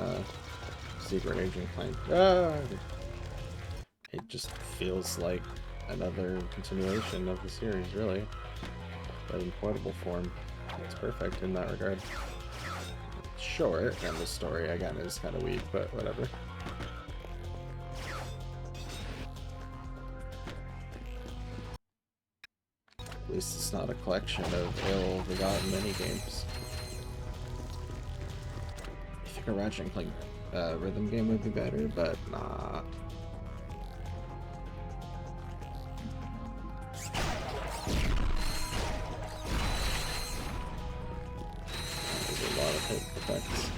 Secret Agent Clank. It just feels like another continuation of the series, really, but in portable form. It's perfect in that regard. It's short, and the story, again, is kind of weak, but whatever. At least it's not a collection of ill-begotten minigames. I think a Ratchet and Clank rhythm game would be better, but nah. There's a lot of hit effects.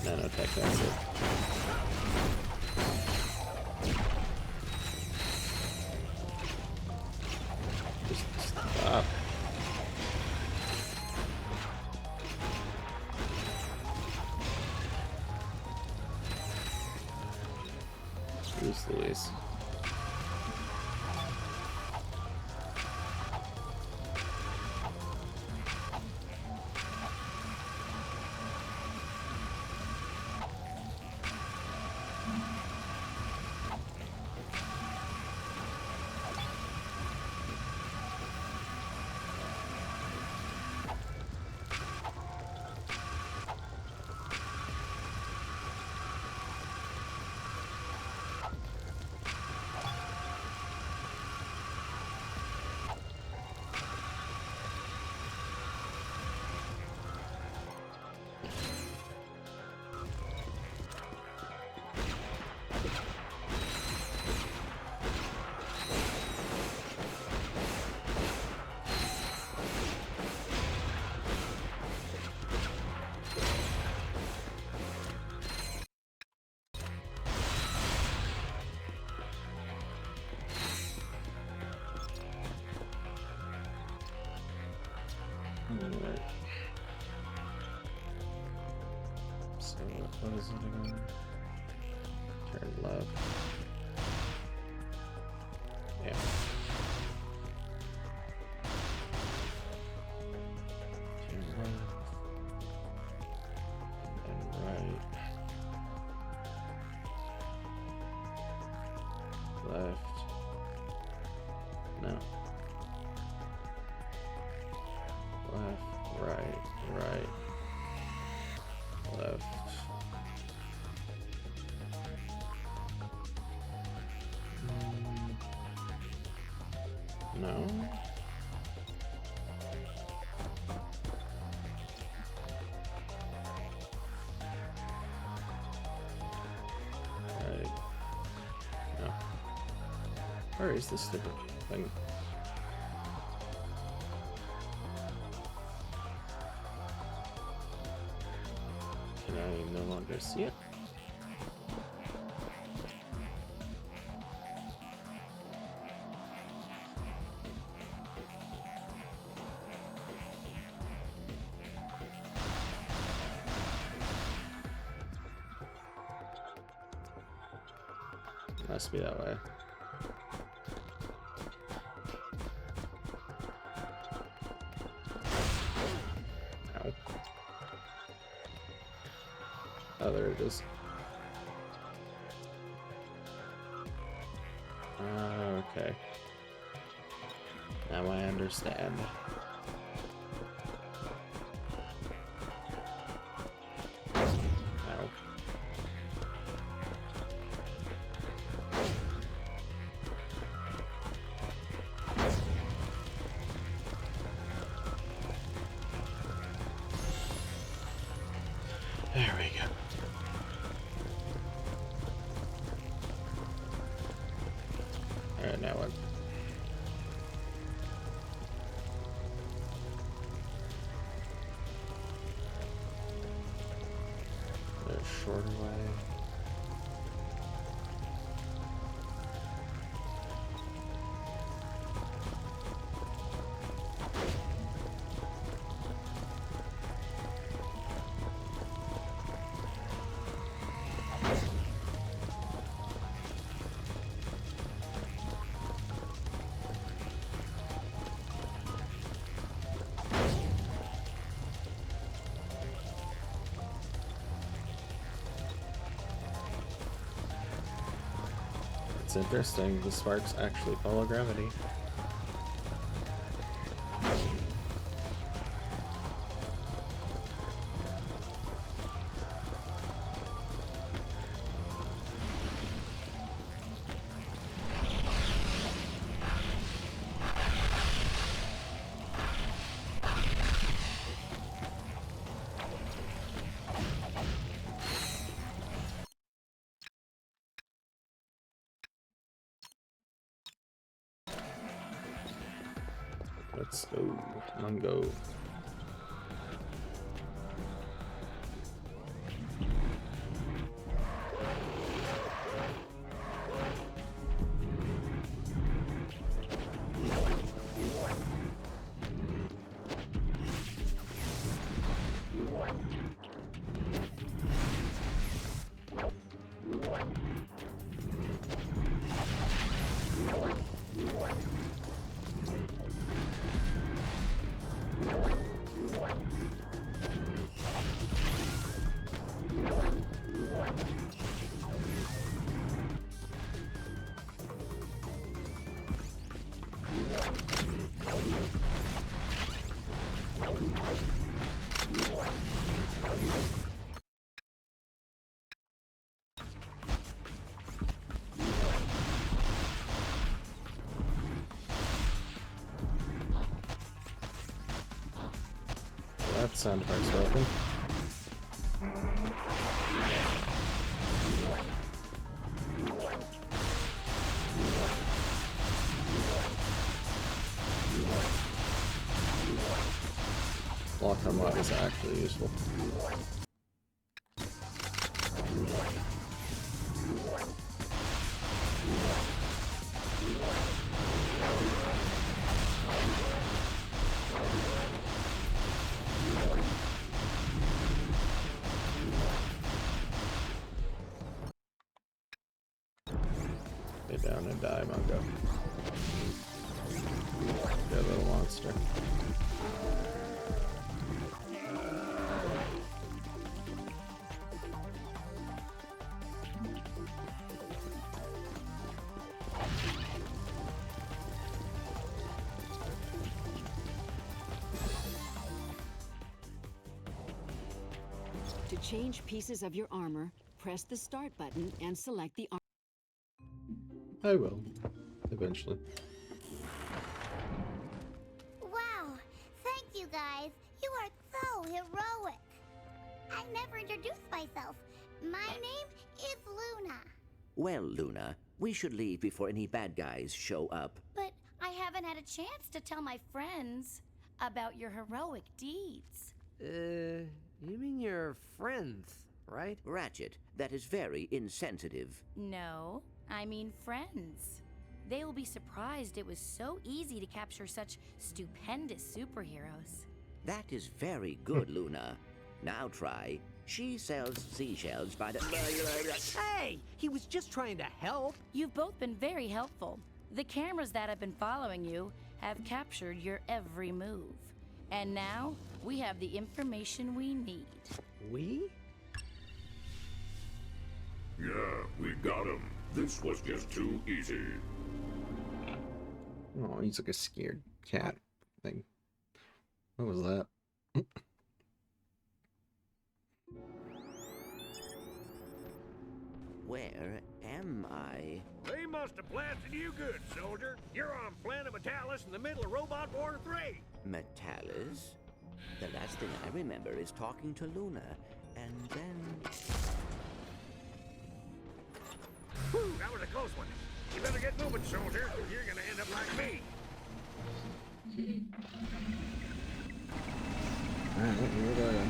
Nanotech, that's it. Just stop. Jeez Louise. Alright. So what is it again? Turn left. Yeah. Turn left. And right. Left. No. Left, right, right. Left. No. Right. No. Where is this stupid thing? Can I no longer see it? Must be that way. Ow. Oh, there it is. Okay. Now I understand. Ow. There we go. Alright, now what? There's a shorter way. It's interesting, the sparks actually follow gravity. Let's go. Come on, go. That sound effect's broken. Lock unlock is actually useful. Lay down and die, Mongo. Good little monster. To change pieces of your armor, press the start button and select the armor. I will. Eventually. Wow, thank you guys. You are so heroic. I never introduced myself. My name is Luna. Well, Luna, we should leave before any bad guys show up. But I haven't had a chance to tell my friends about your heroic deeds. You mean your friends, right? Ratchet, that is very insensitive. No, I mean friends. They will be surprised it was so easy to capture such stupendous superheroes. That is very good, Luna. Now try. She sells seashells by the... Hey! He was just trying to help. You've both been very helpful. The cameras that have been following you have captured your every move. And now, we have the information we need. We? Yeah, we got him. This was just too easy. Oh, he's like a scared cat thing. What was that? Where am I? They must have blasted you good, soldier. You're on planet Metalis in the middle of Robot War 3. Metalis? The last thing I remember is talking to Luna, and then... Whew, that was a close one. You better get moving, soldier. You're gonna end up like me. Alright, here we go then.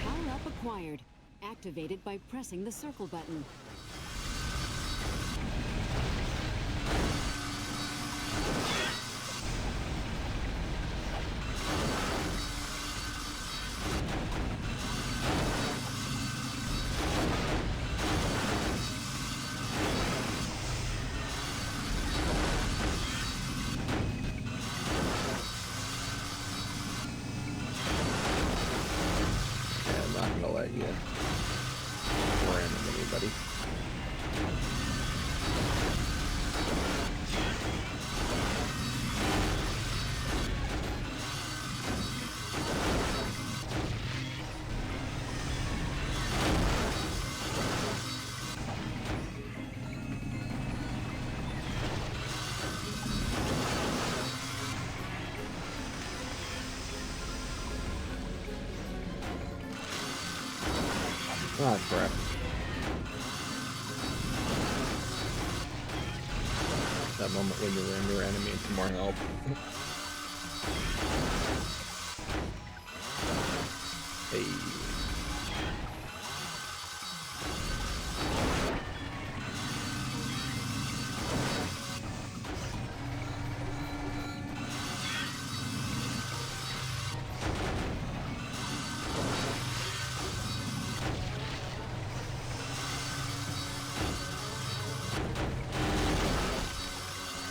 Power up acquired. Activated by pressing the circle button. I'm not gonna let you random anybody. Oh crap. That moment when you rend your enemy into more help. Hey.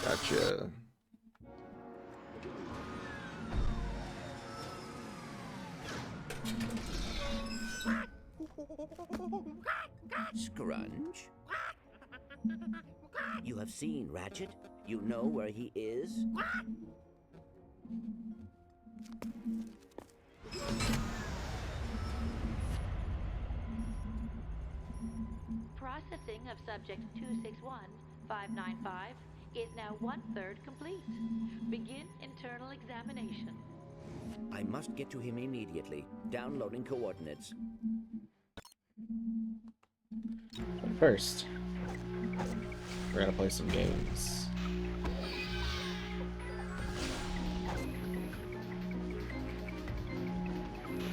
Gotcha. Scrunch? You have seen Ratchet? You know where he is? Processing of subject 261-595 is now 1/3 complete. Begin internal examination. I must get to him immediately. Downloading coordinates. But first, we're gonna play some games.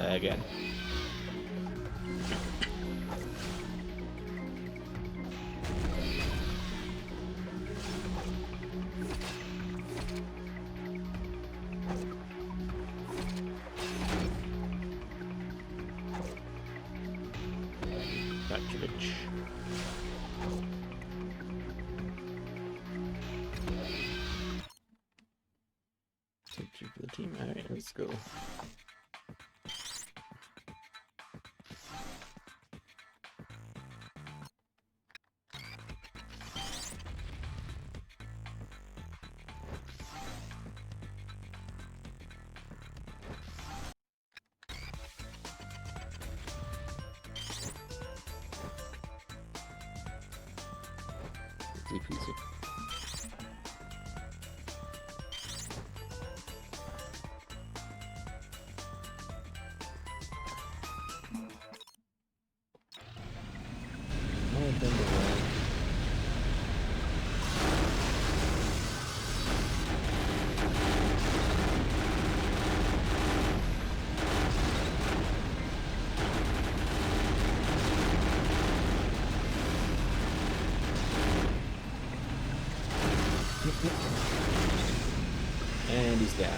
Again. Cartridge. Take two for the team. Alright, let's go. Easy peasy. And he's down.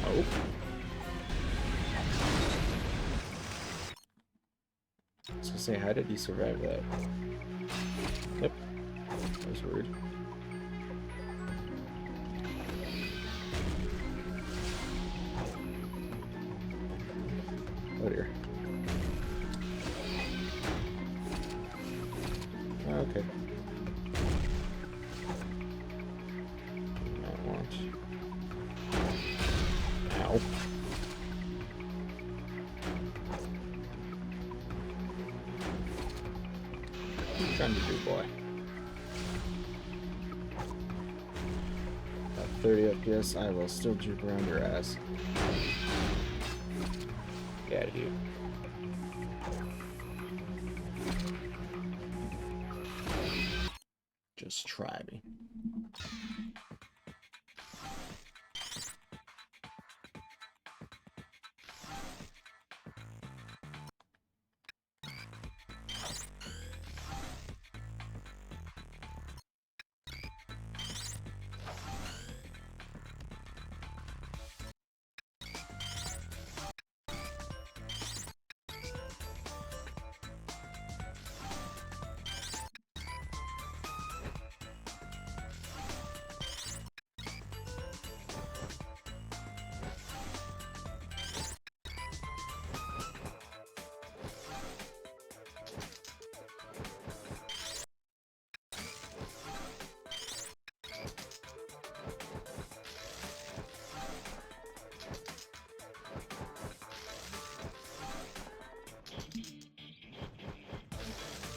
Oh. I was gonna say, how did he survive that? Yep. That was weird. Oh dear. Okay. I want. Ow. What are you trying to do, boy? At 30 FPS, I will still juke around your ass. Get out of here. Just try me.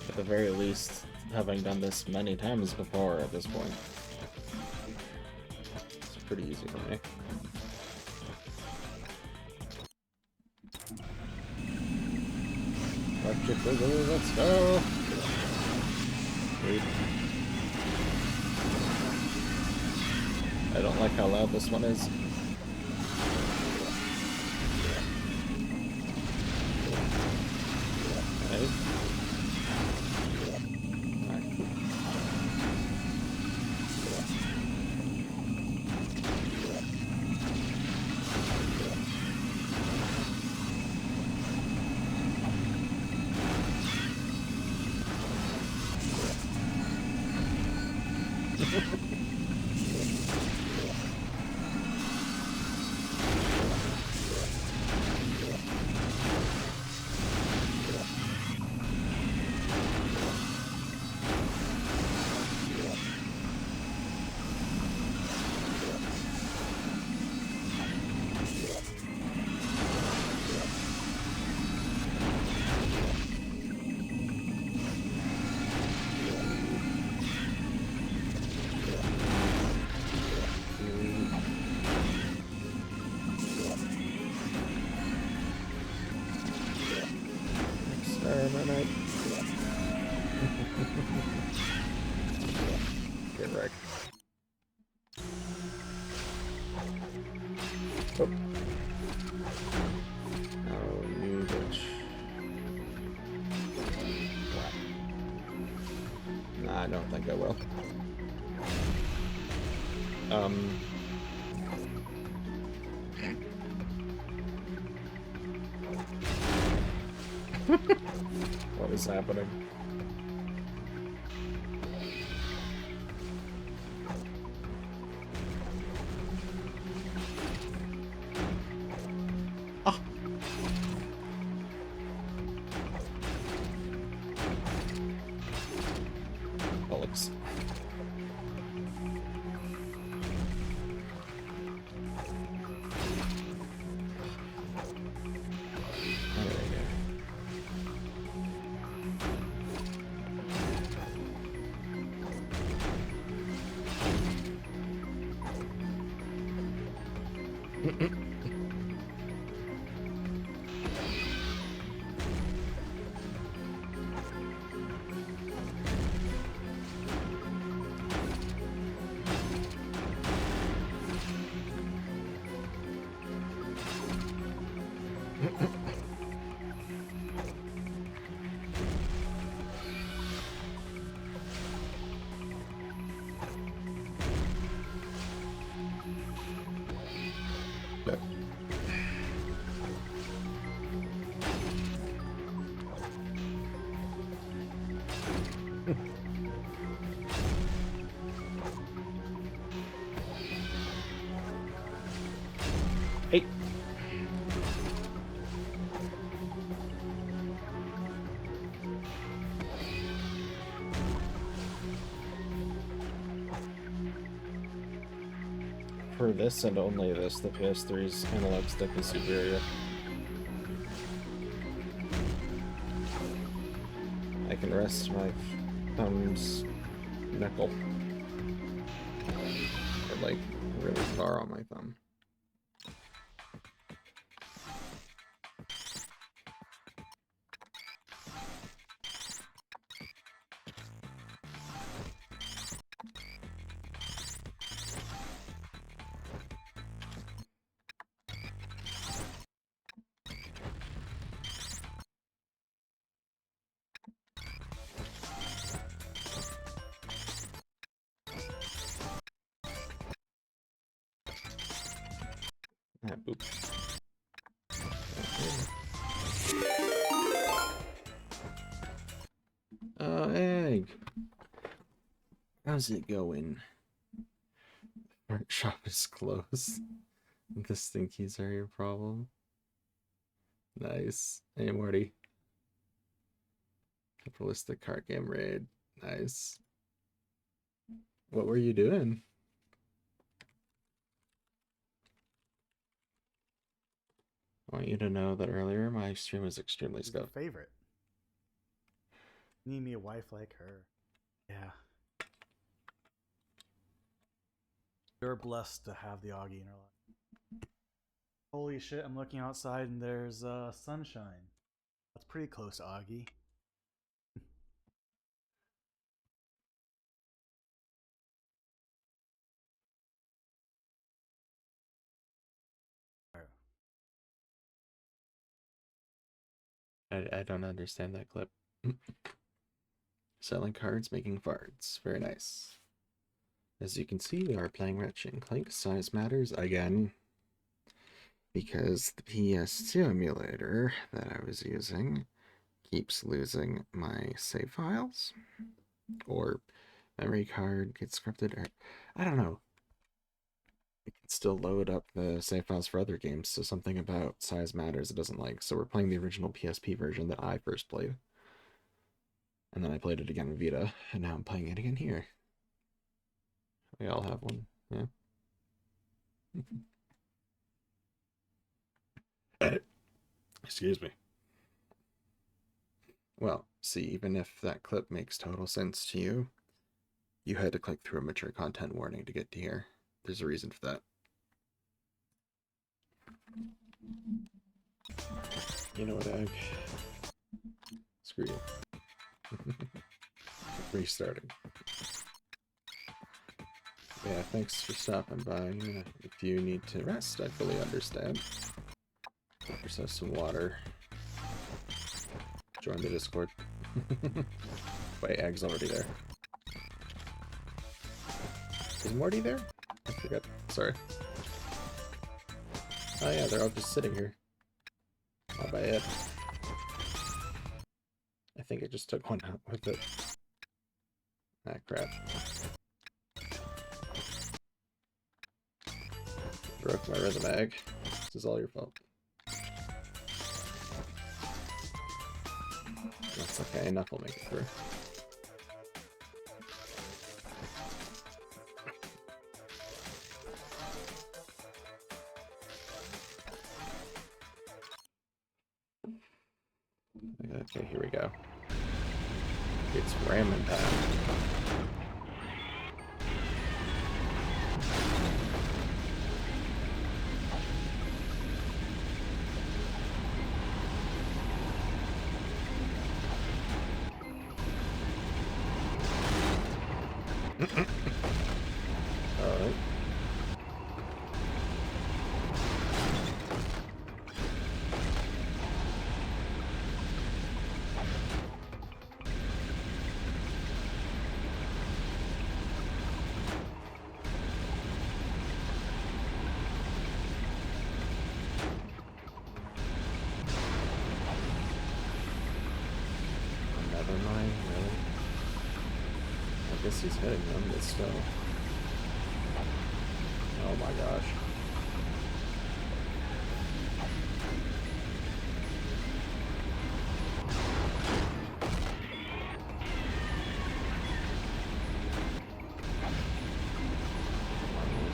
At the very least, having done this many times before at this point, it's pretty easy for me. Let's go! Wait. I don't like how loud this one is. Right. Frick. Oh. Oh, you bitch. Nah, I don't think I will. What is happening? Ah. Bollocks. Hey. For this and only this, the PS3's analog stick is superior. I can rest my thumb's knuckle. Or like really far on my thumb. Ah, boop. Egg. How's it going? Art shop is closed. The stinkies are your problem. Nice. Hey, Morty. Capitalistic card game raid. Nice. What were you doing? I want you to know that earlier my stream was extremely scuffed. Favorite. Need me a wife like her. Yeah. You're blessed to have the Augie in her life. Holy shit, I'm looking outside and there's sunshine. That's pretty close to Augie. I don't understand that clip. Selling cards, making farts. Very nice. As you can see, we are playing Ratchet and Clank. Size matters again. Because the PS2 emulator that I was using keeps losing my save files. Or memory card gets scripted. Or, I don't know. It can still load up the save files for other games, so something about size matters it doesn't like. So we're playing the original PSP version that I first played. And then I played it again with Vita, and now I'm playing it again here. We all have one, yeah. Excuse me. Well, see, even if that clip makes total sense to you, you had to click through a mature content warning to get to here. There's a reason for that. You know what, Egg? Screw you. Restarting. Yeah, thanks for stopping by. Yeah, if you need to rest, I fully understand. Get yourself some water. Join the Discord. Wait, Egg's already there. Is Morty there? I forgot. Sorry. Oh yeah, they're all just sitting here. All by it. I think I just took one out with it. Ah, crap. Broke my rhythm egg. This is all your fault. That's okay, enough will make it through. Okay, here we go. It's ramen time. Alright. Another mine, really? I guess he's hitting them, but still. Oh my gosh.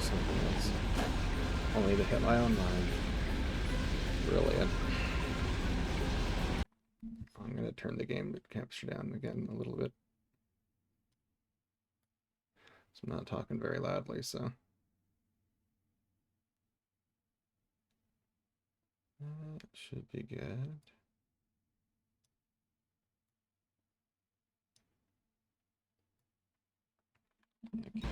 Something else. Only to hit my own mind. Brilliant. I'm gonna turn the game capture down again a little bit. So I'm not talking very loudly, so. That should be good. Okay.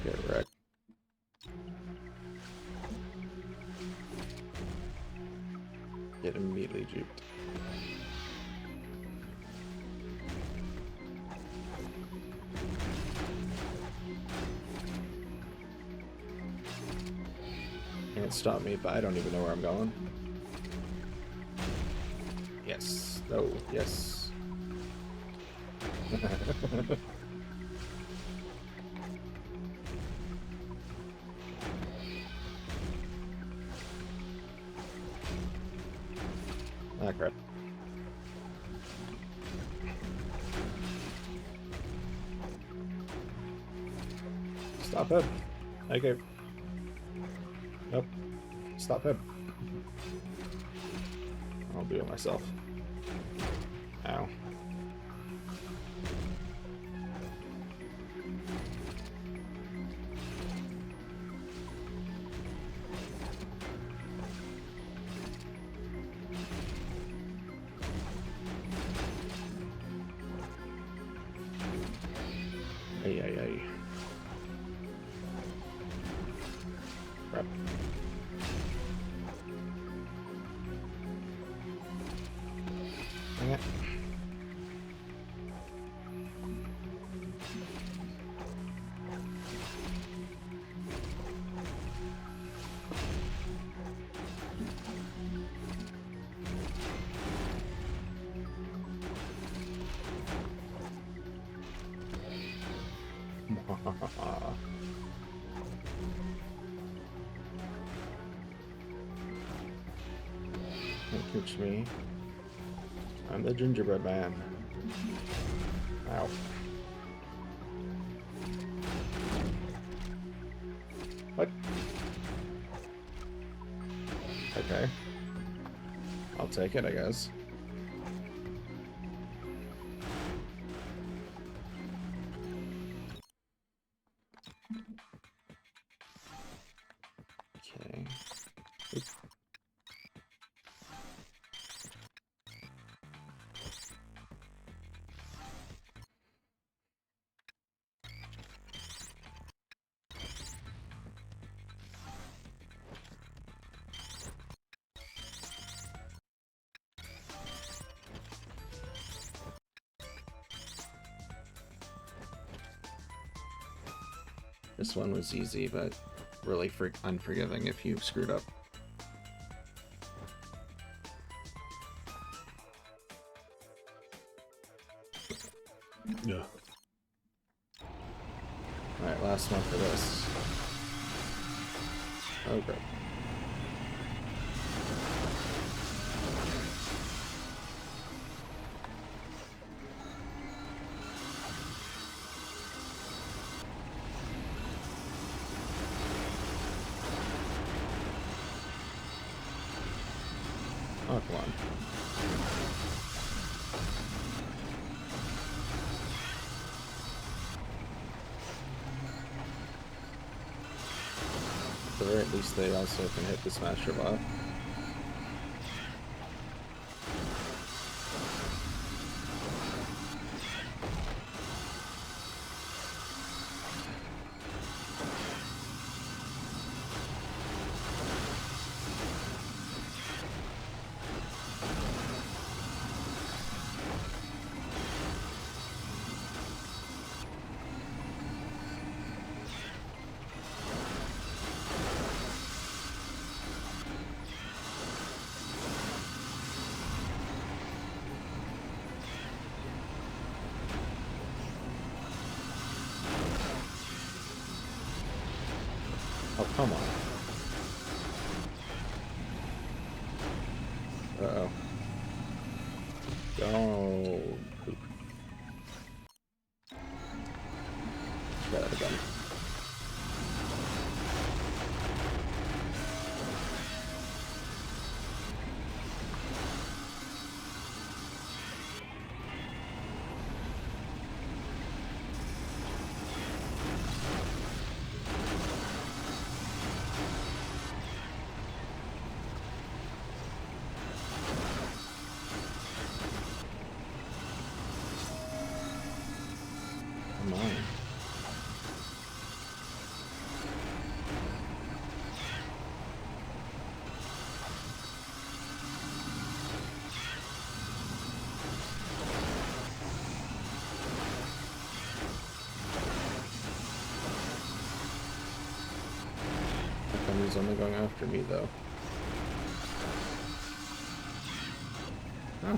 Get wrecked. Get immediately juked. Can't stop me, but I don't even know where I'm going. Yes. Oh, yes. Ah, crap. Stop him. Okay. Nope. Stop him. I'll do it myself. Ow. Ay, ay, ay. Crap. Dang it. Don't touch me. I'm the gingerbread man. Ow. What? Okay. I'll take it, I guess. Okay. Oop. This one was easy, but really unforgiving if you screwed up. Yeah. Alright, last one for this. Oh, great. Oh, come on. At the very least, they also can hit the Smasher bot. Oh, come on. Uh-oh. Go. Poop. Try that again. Come on. How come he's only going after me, though? Huh.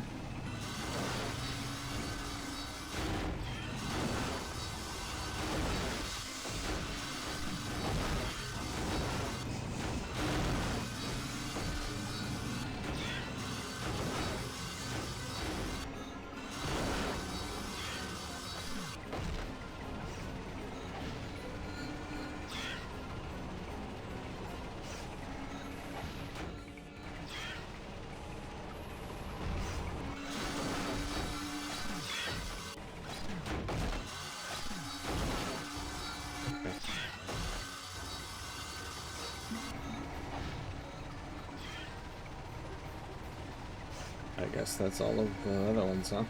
I guess that's all of the other ones, huh?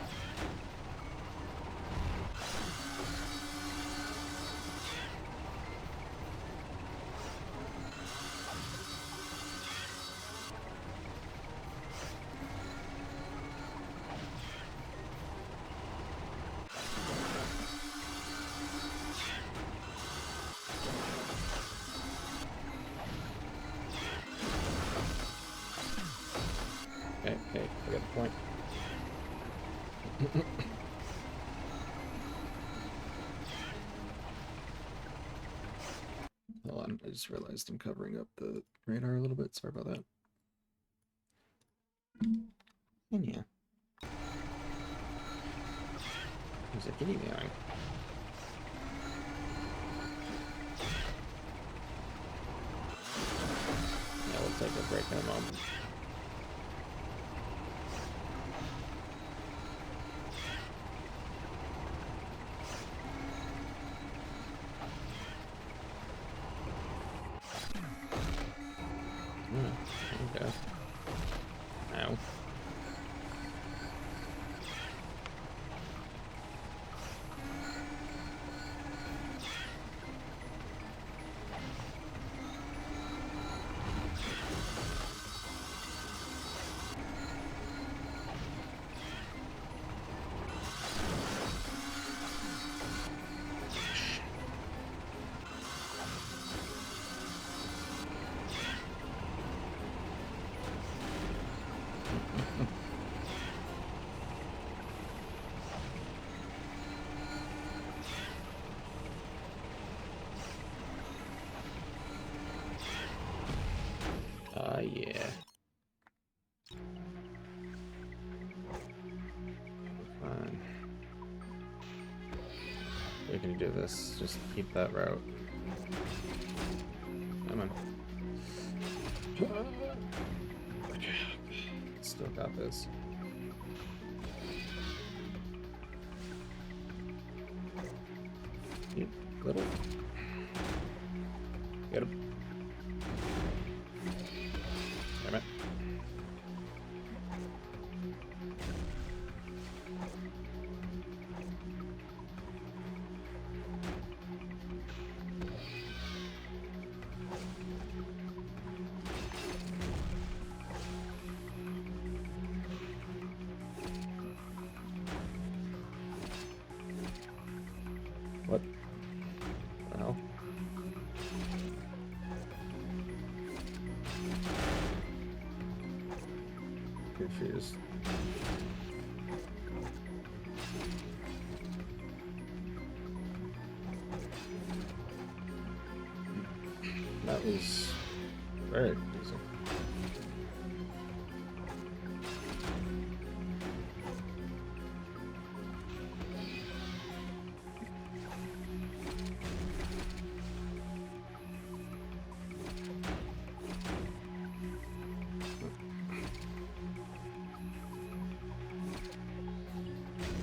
Okay, hey, I got the point. Hold on, I just realized I'm covering up the radar a little bit. Sorry about that. And yeah. There's a kitty meowing. Yeah, we'll take a break in a moment. Okay. Ow. Yeah. Fine. We can do this. Just keep that route. Come on. Okay. Still got this. You little. Get him. Damn it. What the hell? Confused. That was very confusing.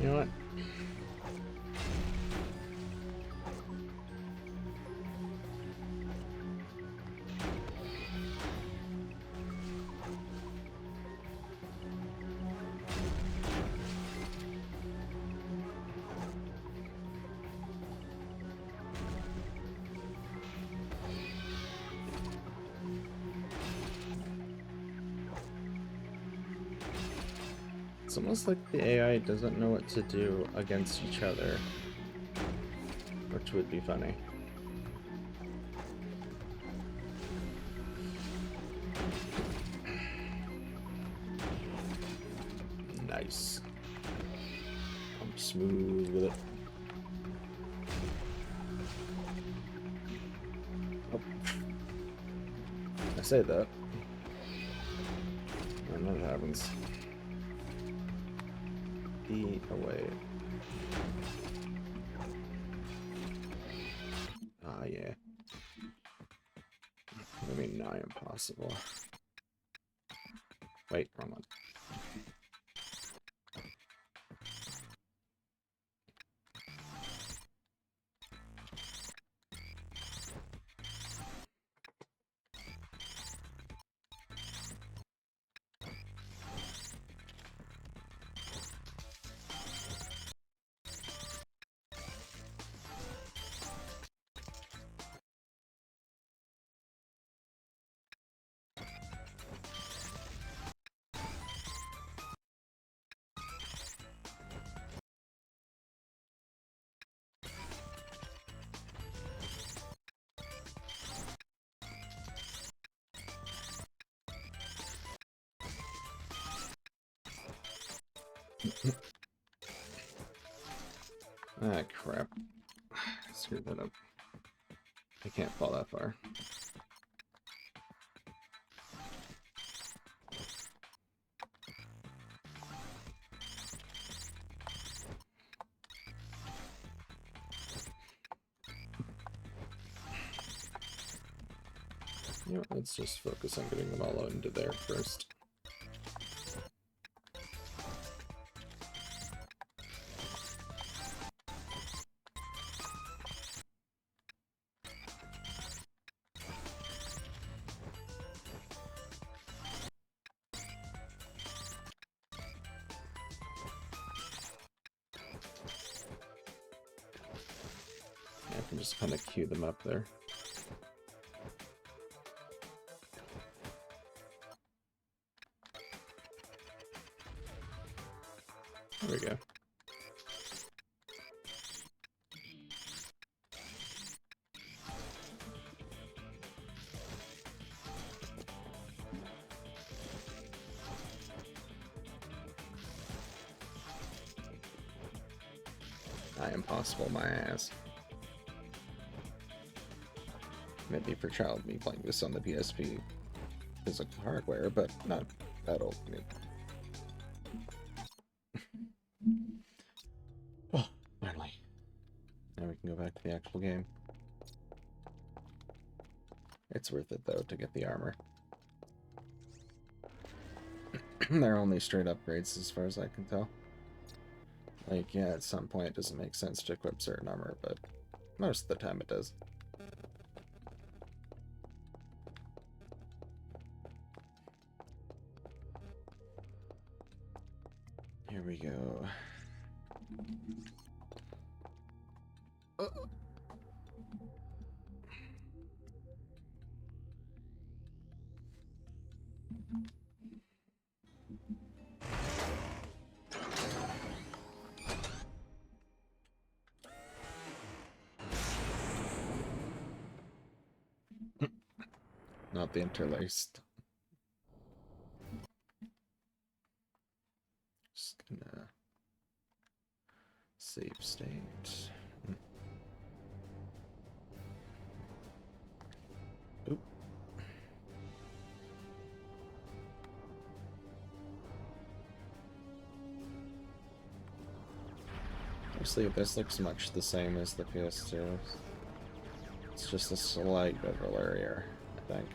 You know what? It's almost like the AI doesn't know what to do against each other, which would be funny. Nice. I'm smooth with it. Oh. I say that. And then it happens. Away. Ah, yeah. I mean, nigh impossible. Wait, wrong one. Ah, crap. Screwed that up. I can't fall that far. You know, let's just focus on getting them all into there first. I can just kind of queue them up there. There we go. Impossible, my ass. Maybe for child me playing this on the PSP physical hardware, but not that old me. Oh, finally. Now we can go back to the actual game. It's worth it though to get the armor. They're only straight upgrades as far as I can tell. Like, yeah, at some point it doesn't make sense to equip certain armor, but most of the time it does. Here we go. Not the interlaced. Just gonna save state. Oop. Honestly, this looks much the same as the PS2. It's just a slight bit blurrier, I think.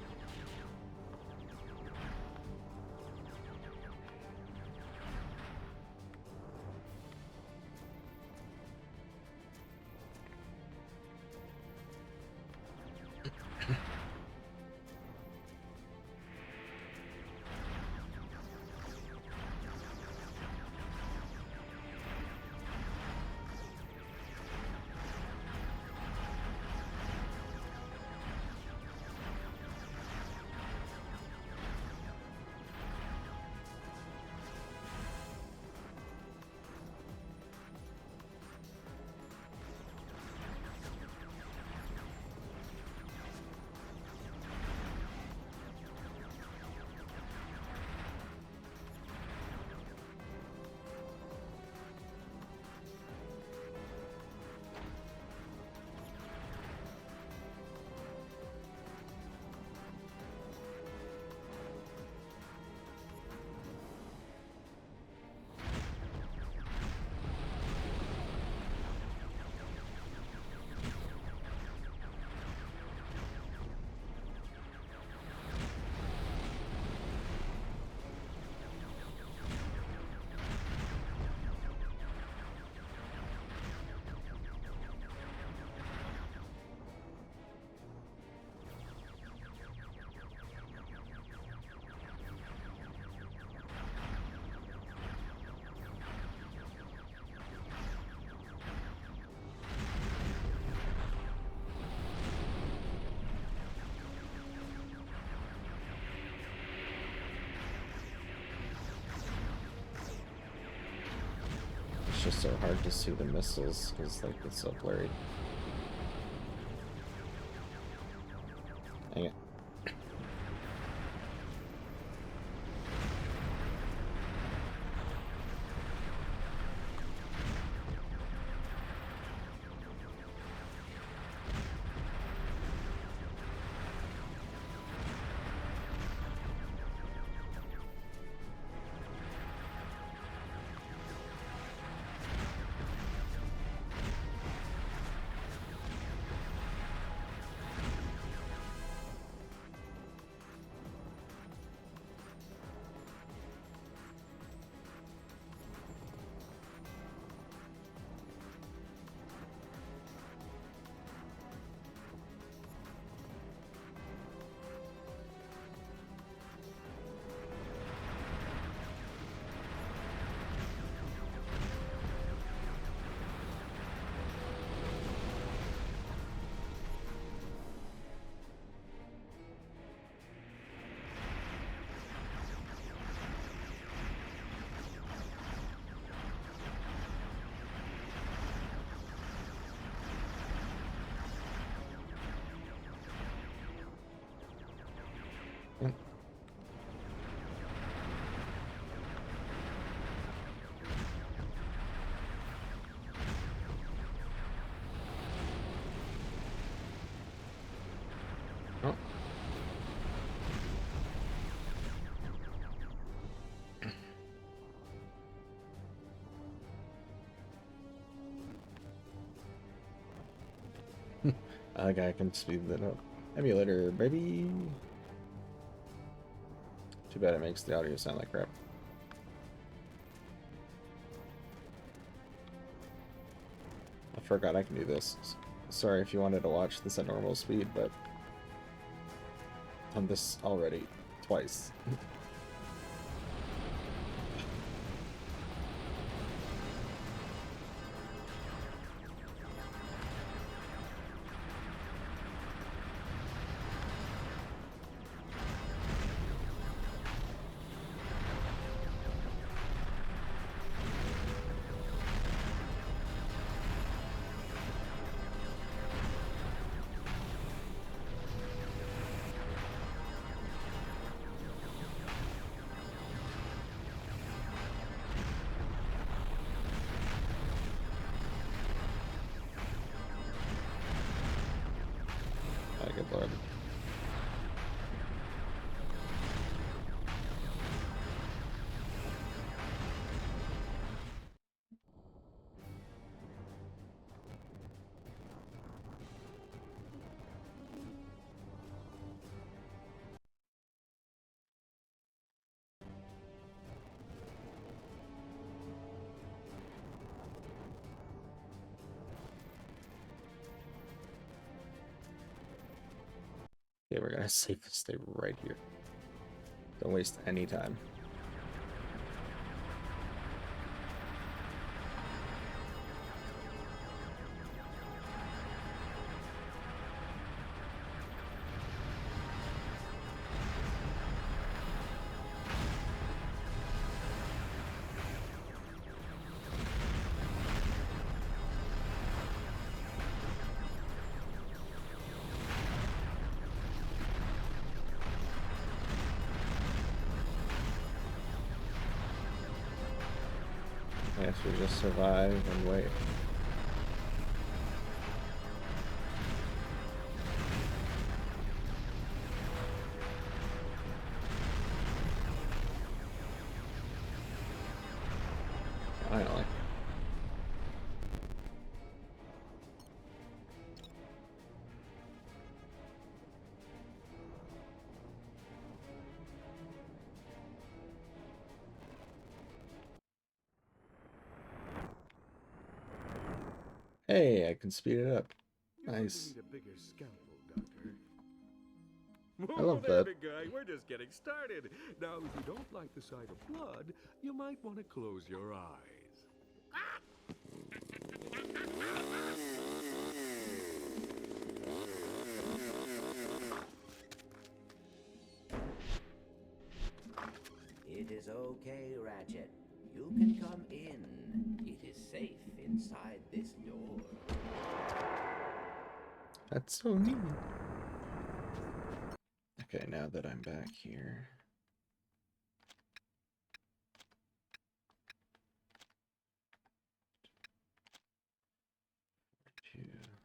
It's just so hard to see the missiles because like it's so blurry. Dang it. I think I can speed that up. Emulator, baby. Too bad it makes the audio sound like crap. I forgot I can do this. Sorry if you wanted to watch this at normal speed, but I've done this already twice. Good lord. Okay, we're gonna save this stay right here. Don't waste any time. I guess we just survive and wait. Finally. Hey, I can speed it up. Nice. Need a bigger scalpel, Doctor. I love there, that. big guy. We're just getting started. Now, if you don't like the sight of blood, you might want to close your eyes. It is okay, Ratchet. You can come in. It is safe inside this door. That's so neat. Okay, now that I'm back here.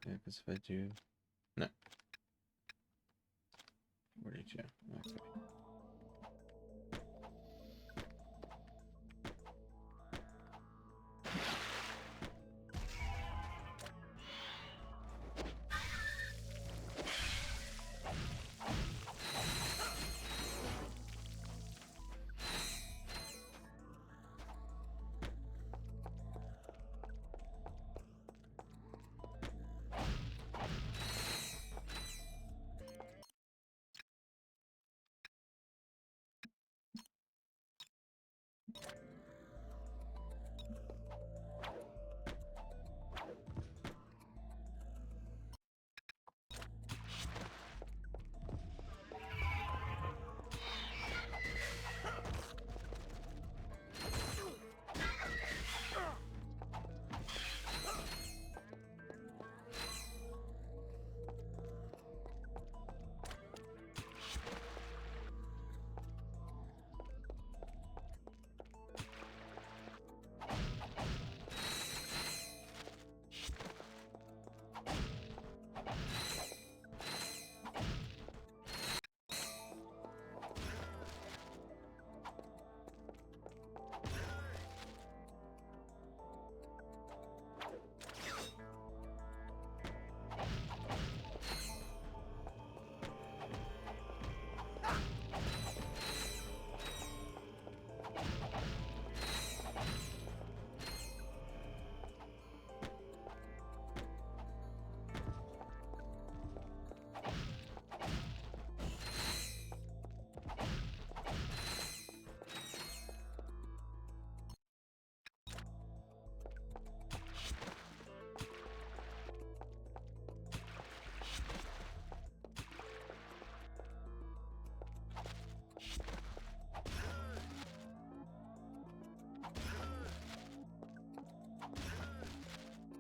Yeah, because if I do... No. 42. Okay.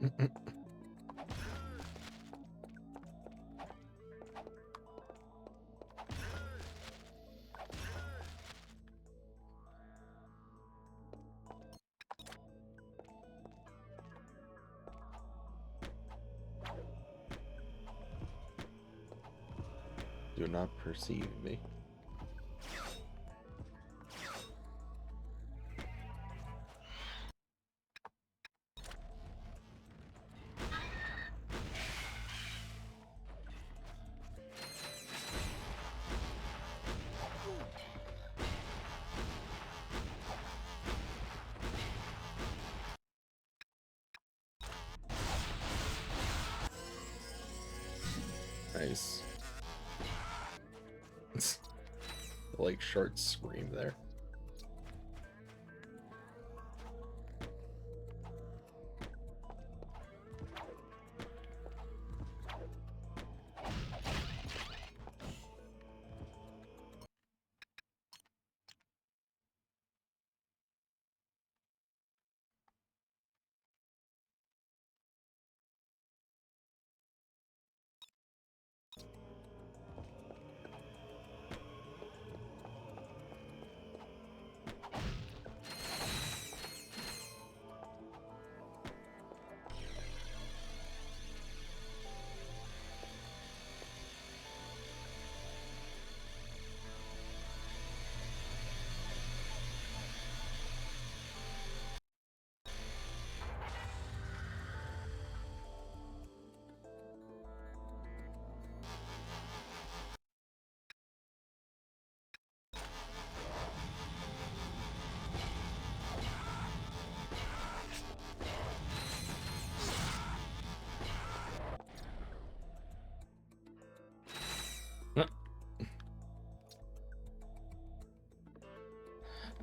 Do not perceive me. Nice. Like short scream there.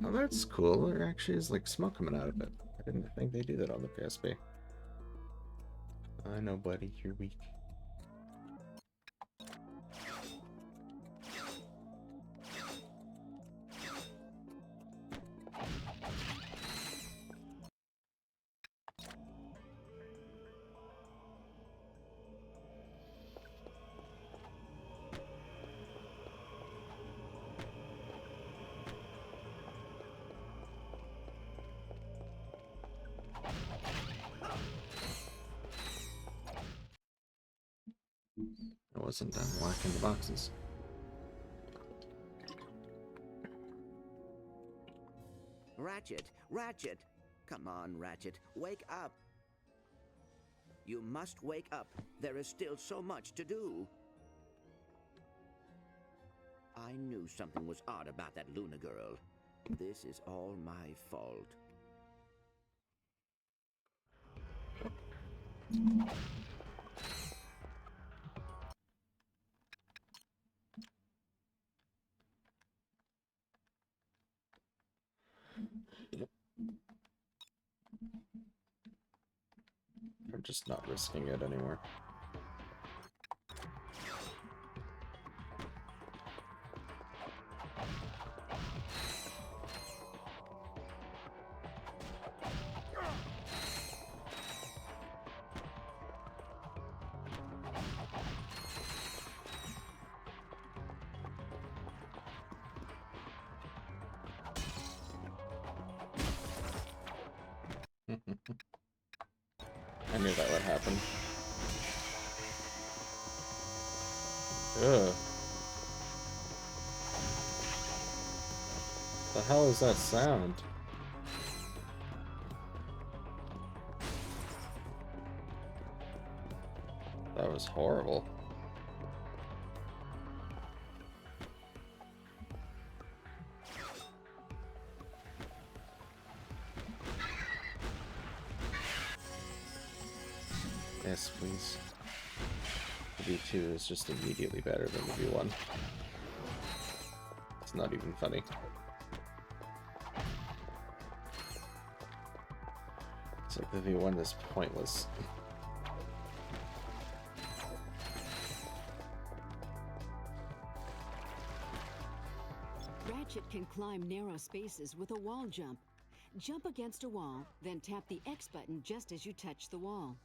Oh, that's cool. There actually is like smoke coming out of it. I didn't think they do that on the PSP. I know, buddy, you're weak. I wasn't done whacking the boxes. Ratchet, Ratchet! Come on, Ratchet, wake up! You must wake up. There is still so much to do. I knew something was odd about that Luna girl. This is all my fault. I'm just not risking it anymore. I knew that would happen. Ugh. The hell is that sound? That was horrible. Yes, please. The V2 is just immediately better than the V1. It's not even funny. It's like the V1 is pointless. Ratchet can climb narrow spaces with a wall jump. Jump against a wall, then tap the X button just as you touch the wall.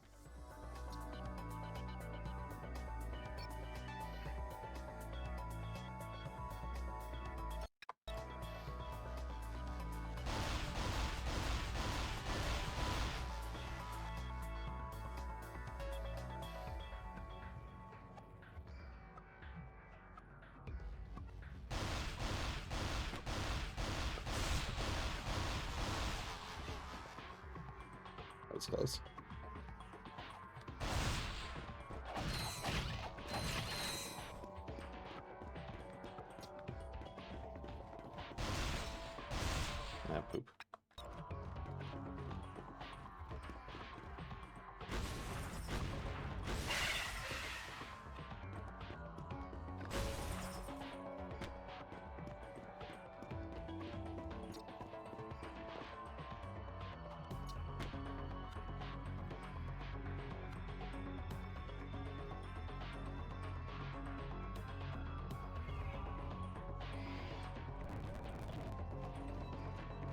That's close. Ah, poop.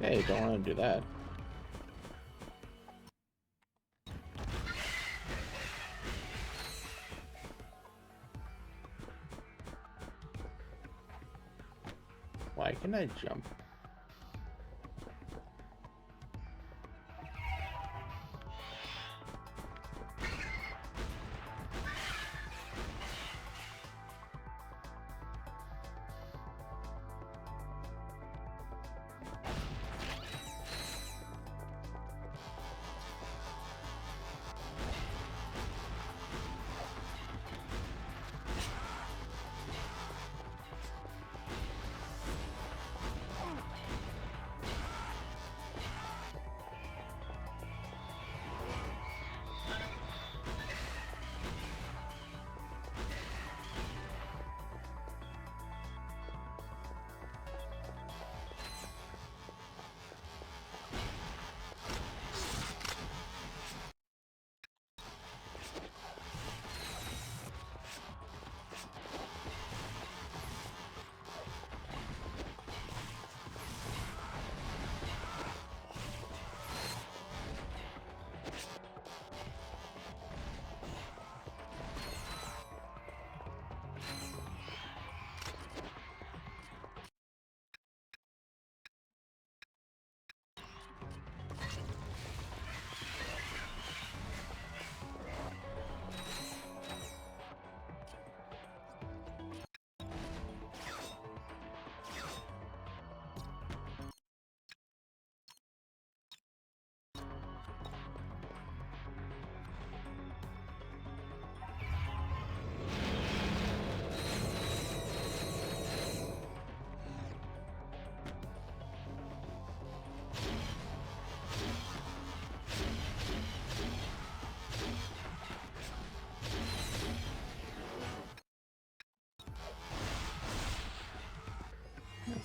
Hey, don't want to do that. Why can I jump?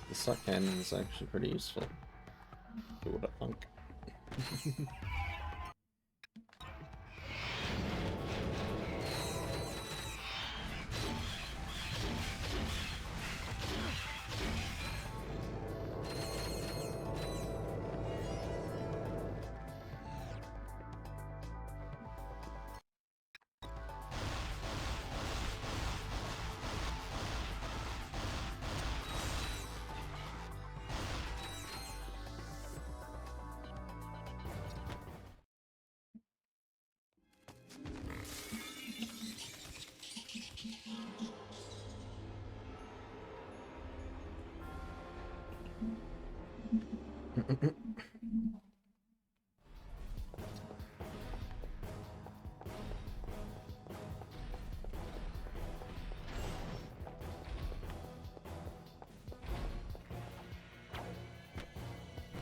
The suck cannon is actually pretty useful. Who would have thunk?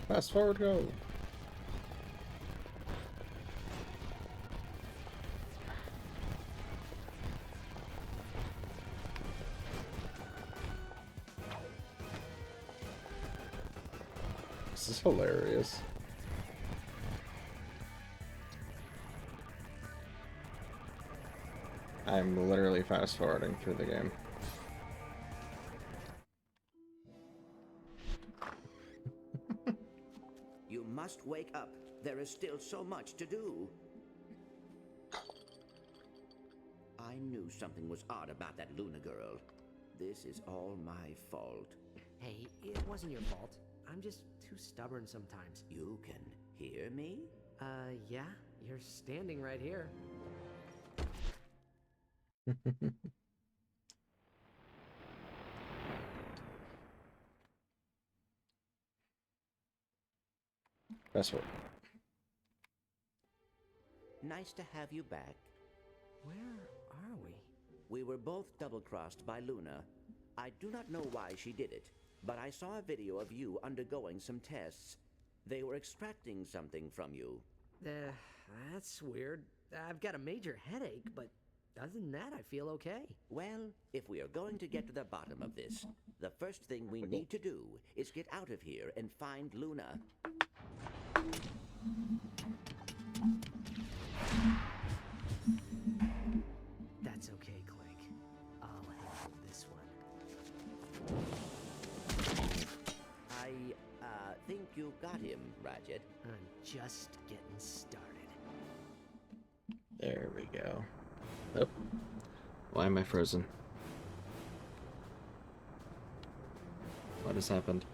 Fast forward, go. This is hilarious. I'm literally fast forwarding through the game. You must wake up. There is still so much to do. I knew something was odd about that Luna girl. This is all my fault. Hey, it wasn't your fault. I'm just too stubborn sometimes. You can hear me? Yeah, you're standing right here. That's what. Nice to have you back. Where are we? We were both double-crossed by Luna. I do not know why she did it, but I saw a video of you undergoing some tests. They were extracting something from you. That's weird. I've got a major headache, but other than that, I feel okay. Well, if we are going to get to the bottom of this, the first thing we need to do is get out of here and find Luna. That's okay, Clank. I'll handle this one. I think you got him, Ratchet. I'm just getting started. There we go. Oh. Why am I frozen? What has happened?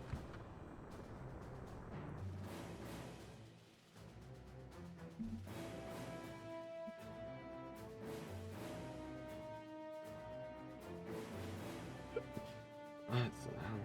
What the hell?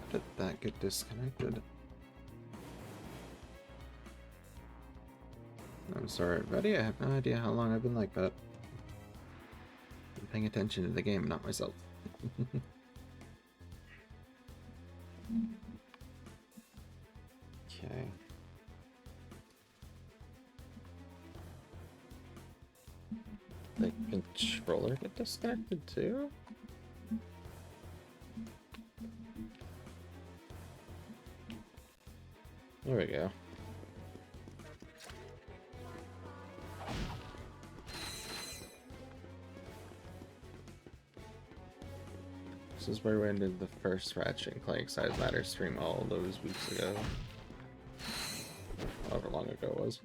How did that get disconnected? I'm sorry, everybody. I have no idea how long I've been like that. I'm paying attention to the game, not myself. Okay. The controller get disconnected too? There we go. This is where we ended the first Ratchet and Clank Size Matter stream all those weeks ago. However long ago it was.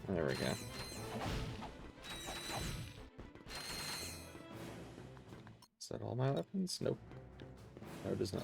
There we go. Is that all my weapons? Nope. No, it is not.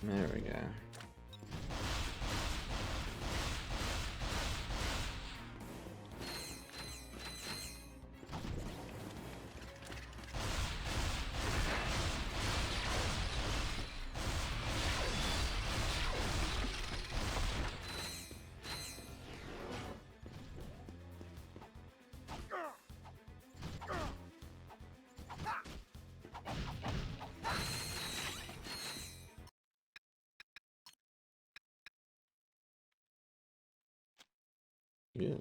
There we go. Yeah.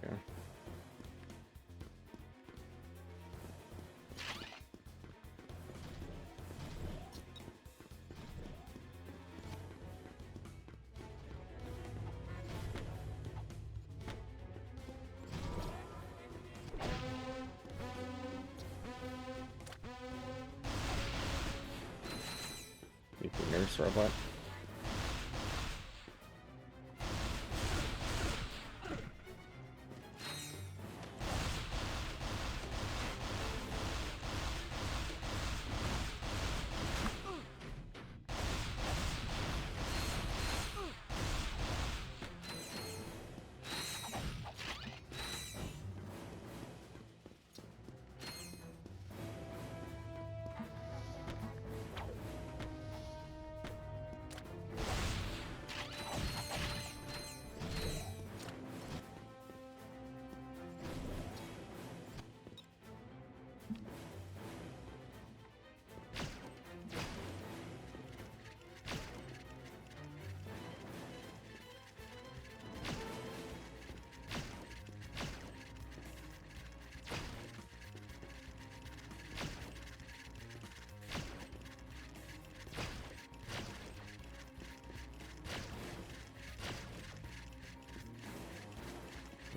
Yeah. Creepy nurse robot.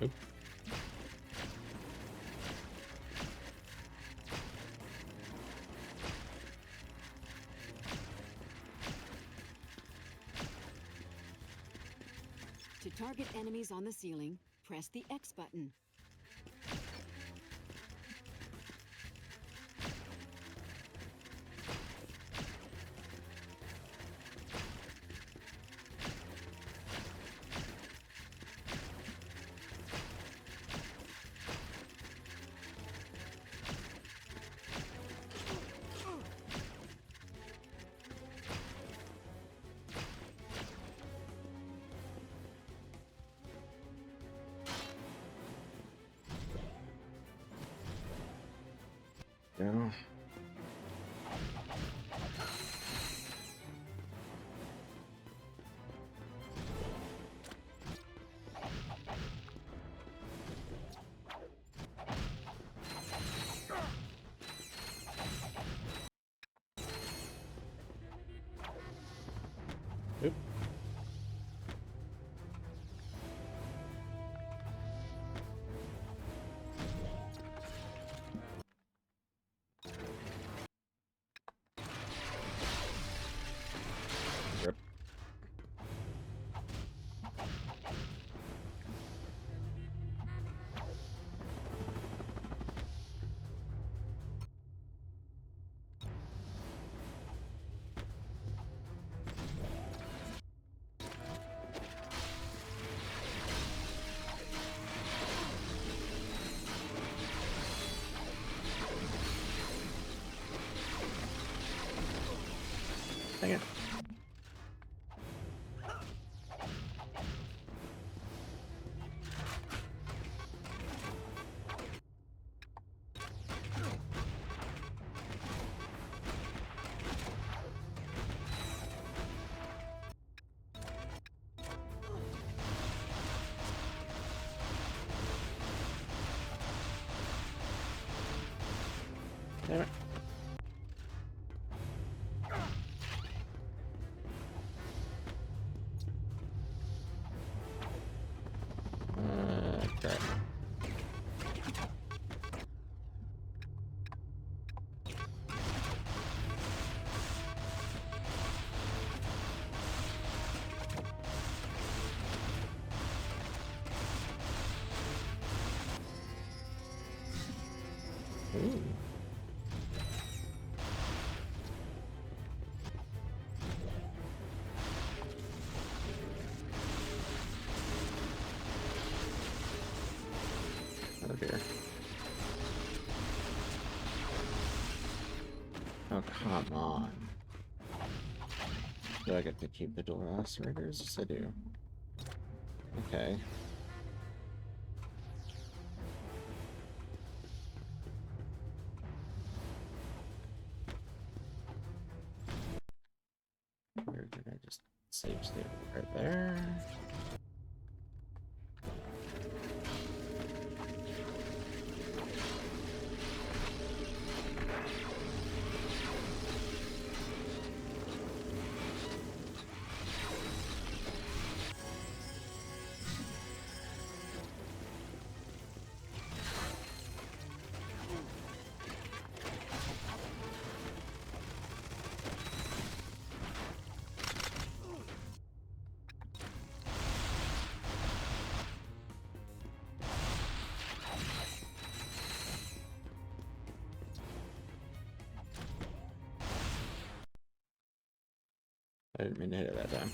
Oop. To target enemies on the ceiling, press the X button. Yeah. Oop. Rip. Dang it. Damn it. Crap. Ooh. Oh dear. Oh, come on. Do I get to keep the door oscillators? Yes, I do. Okay. Where did I just save state? Right there. I didn't mean to hit it that time.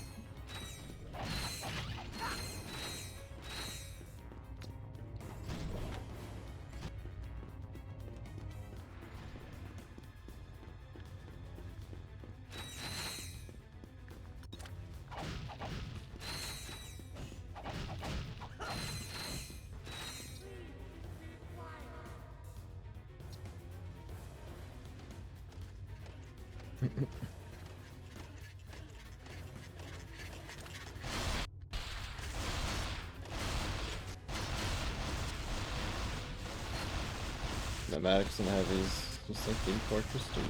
Pneumatics and heavies, just like Team Fortress 2.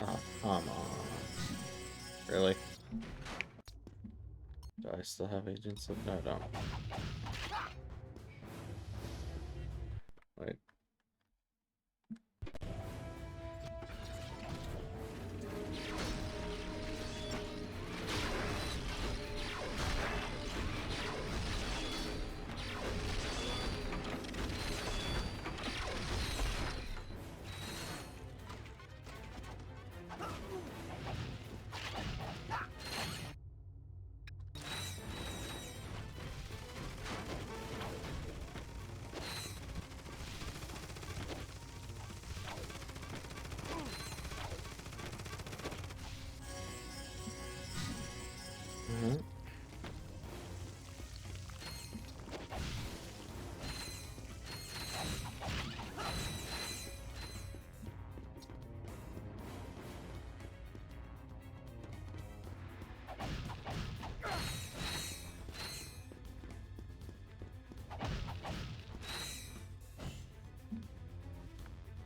Oh, come on. Really? Do I still have agents? No, I don't. Wait.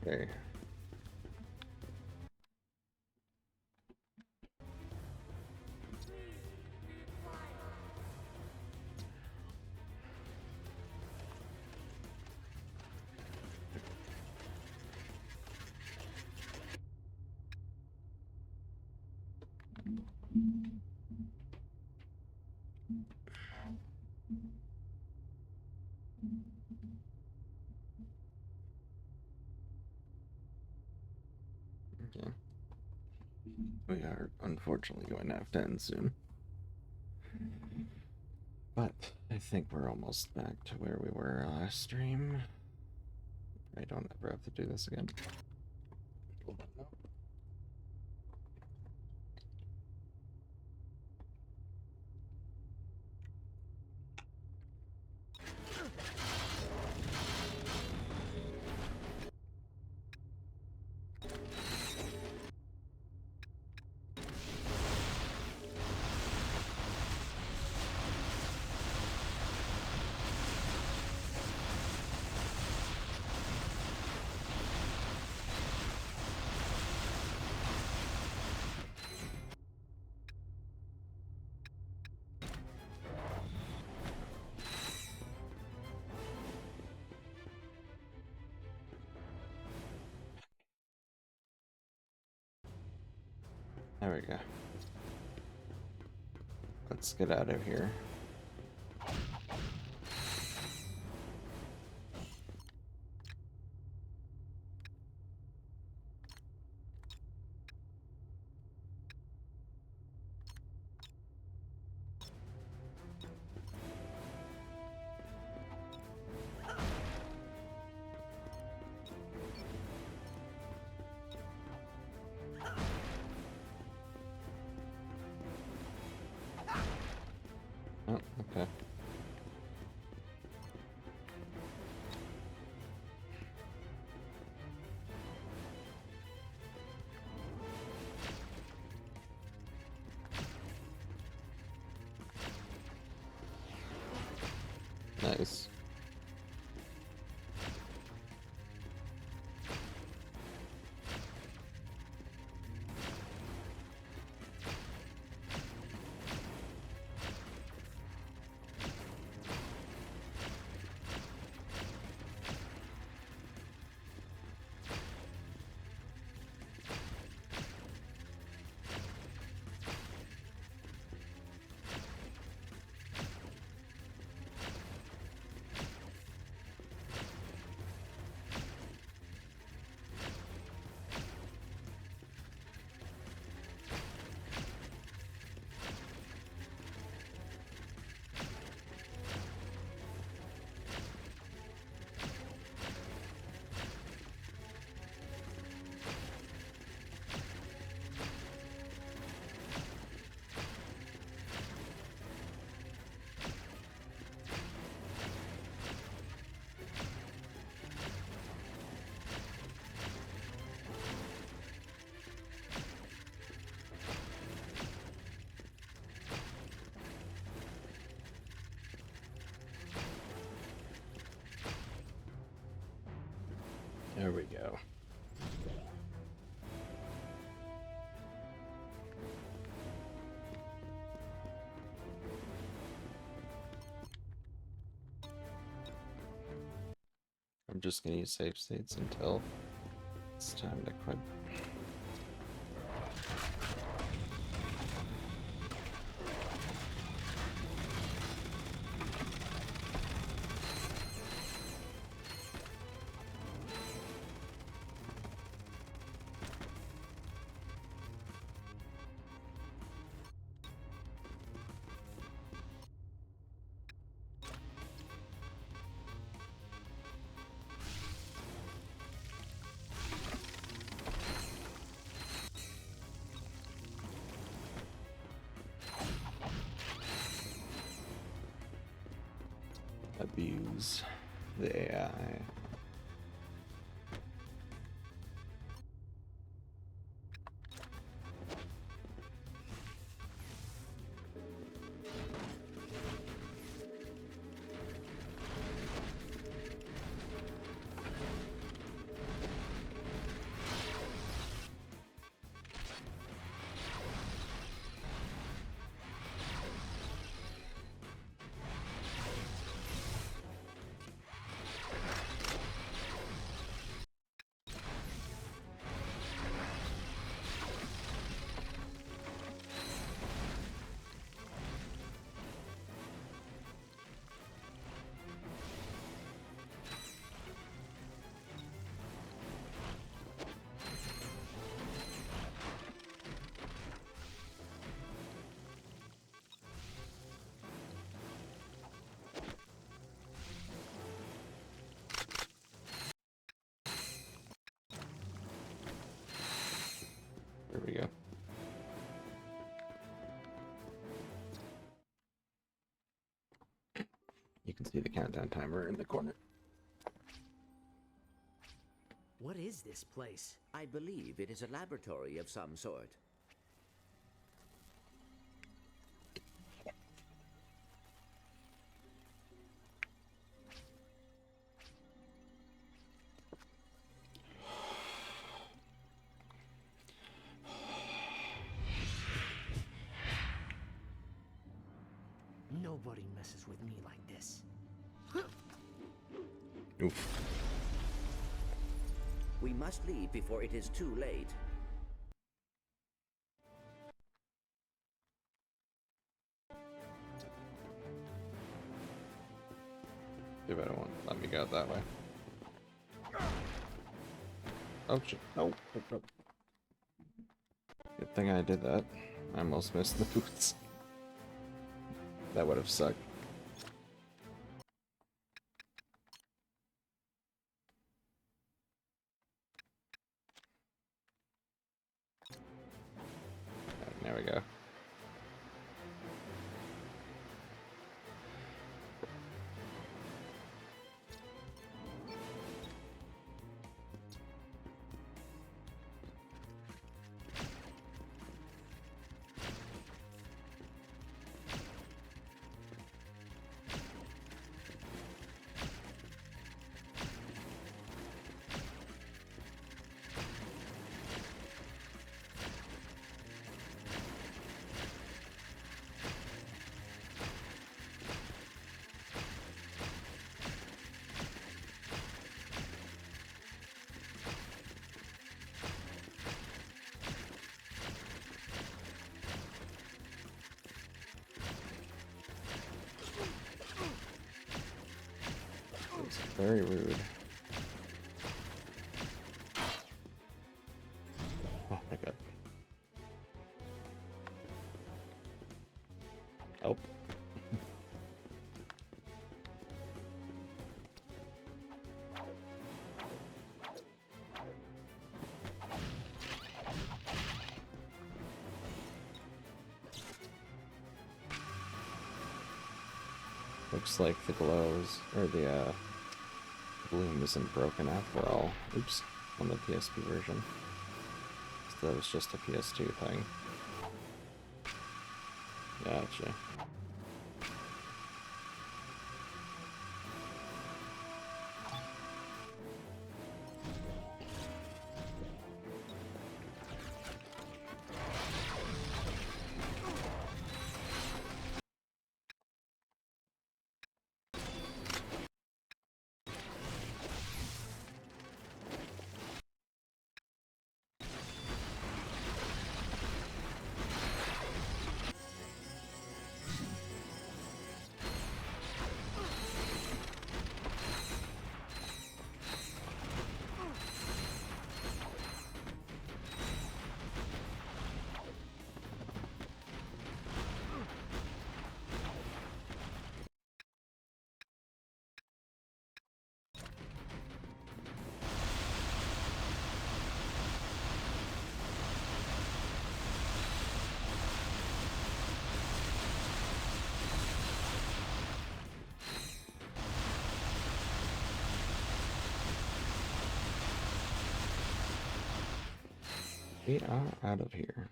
Okay. Okay. We are unfortunately going to have to end soon. But I think we're almost back to where we were last stream. I don't ever have to do this again. There we go. Let's get out of here. Oh, okay. Nice. There we go. I'm just gonna use save states until it's time to quit. Abuse the AI. There we go. You can see the countdown timer in the corner. What is this place? I believe it is a laboratory of some sort. Nobody messes with me like this. Oof. We must leave before it is too late. Too bad it won't let me go that way. Oh shit. No. Good thing I did that. I almost missed the boots. That would have sucked. There we go. It's very rude. Oh my god. Oh. Looks like the glows, or the bloom isn't broken after all. Oops, on the PSP version. So that was just a PS2 thing. Gotcha. We are out of here.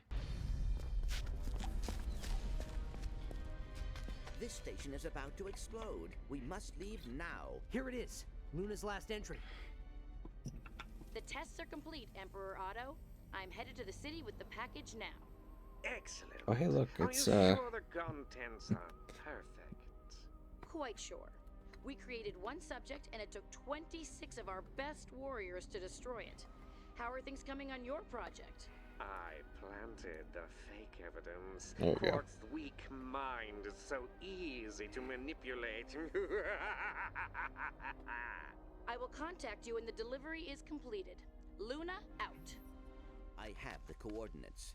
This station is about to explode. We must leave now. Here it is. Luna's last entry. The tests are complete, Emperor Otto. I'm headed to the city with the package now. Excellent. Oh, hey, look, it's, Are you sure the contents are perfect? Quite sure. We created one subject, and it took 26 of our best warriors to destroy it. How are things coming on your project? I planted the fake evidence. There we go. Quark's weak mind is so easy to manipulate. I will contact you when the delivery is completed. Luna, out. I have the coordinates.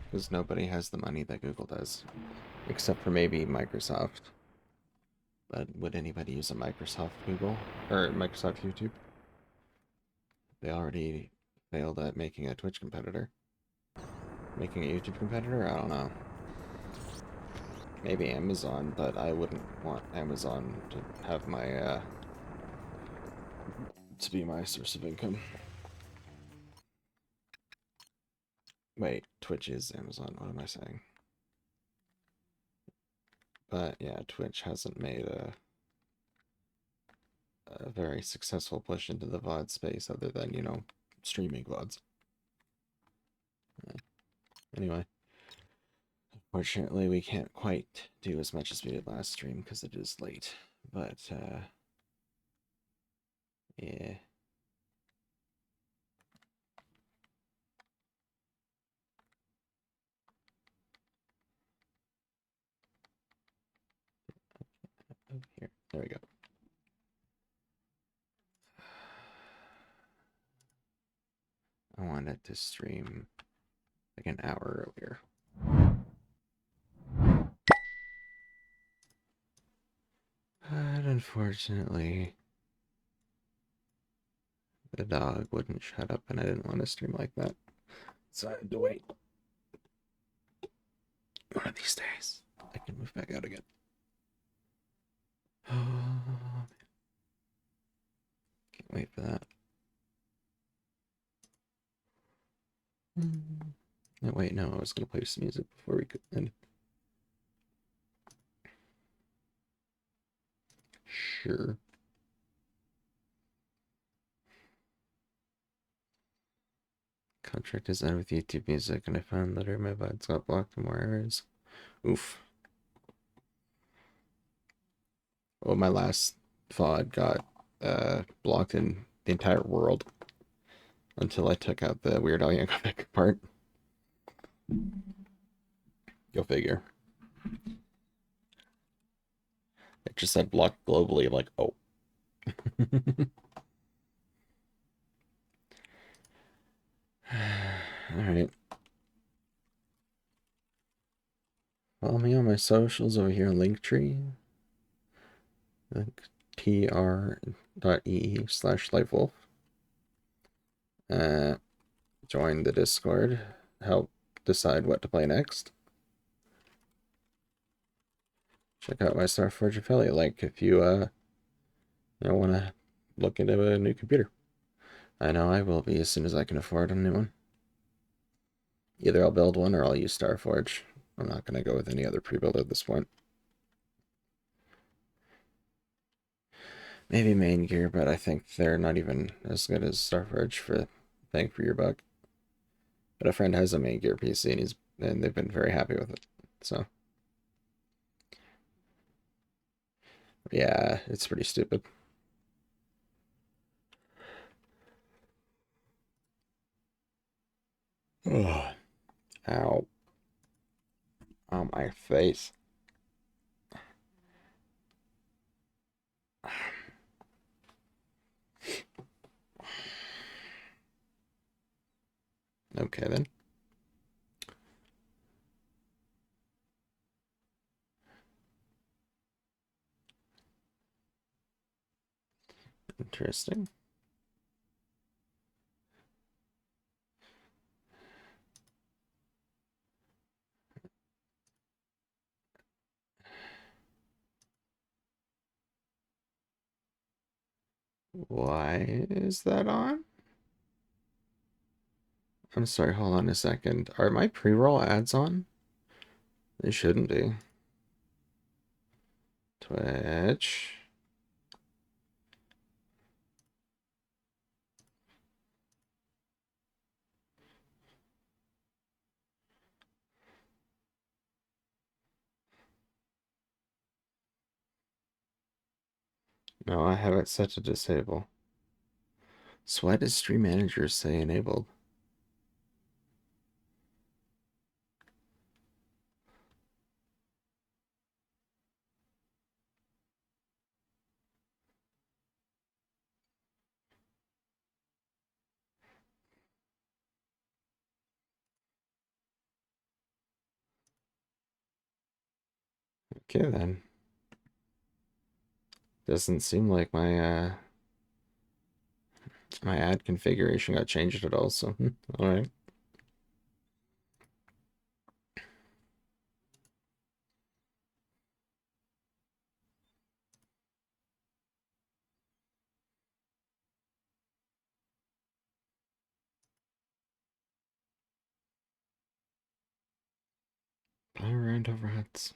Because nobody has the money that Google does. Except for maybe Microsoft. But would anybody use a Microsoft Google? Or Microsoft YouTube? They already failed at making a Twitch competitor. Making a YouTube competitor? I don't know. Maybe Amazon, but I wouldn't want Amazon to have my, to be my source of income. Wait, Twitch is Amazon, what am I saying? But yeah, Twitch hasn't made a very successful push into the VOD space other than, you know, streaming VODs. Anyway, unfortunately we can't quite do as much as we did last stream because it is late, but yeah. Here, there we go. I wanted to stream like an hour earlier. But unfortunately, the dog wouldn't shut up and I didn't want to stream like that. So I had to wait. One of these days, I can move back out again. Oh, man. Can't wait for that. No, wait, no, I was going to play some music before we could end. Sure. Contract is done with YouTube Music, and I found that my VODs got blocked in more areas. Oof. Well, my last VOD got blocked in the entire world until I took out the Weird Al Yankovic part. Go figure. It just said blocked globally. I'm like, oh. Alright. Follow me on my socials over here on Linktree. tr.ee/LifeWolf. Join the Discord. Help decide what to play next. Check out my Starforge affiliate link if you want to look into a new computer. I know I will be as soon as I can afford a new one. Either I'll build one or I'll use Starforge. I'm not going to go with any other pre-build at this point. Maybe Main Gear, but I think they're not even as good as Starforge for bang for your buck. But a friend has a Main Gear PC and they've been very happy with it. So yeah, it's pretty stupid. Ugh. Ow. On my face. Okay then. Interesting. Why is that on? I'm sorry, hold on a second. Are my pre-roll ads on? They shouldn't be. Twitch. No, I have it set to disable. So why does Stream Manager say enabled? Okay then. Doesn't seem like my my ad configuration got changed at all, so alright. Power and overheads.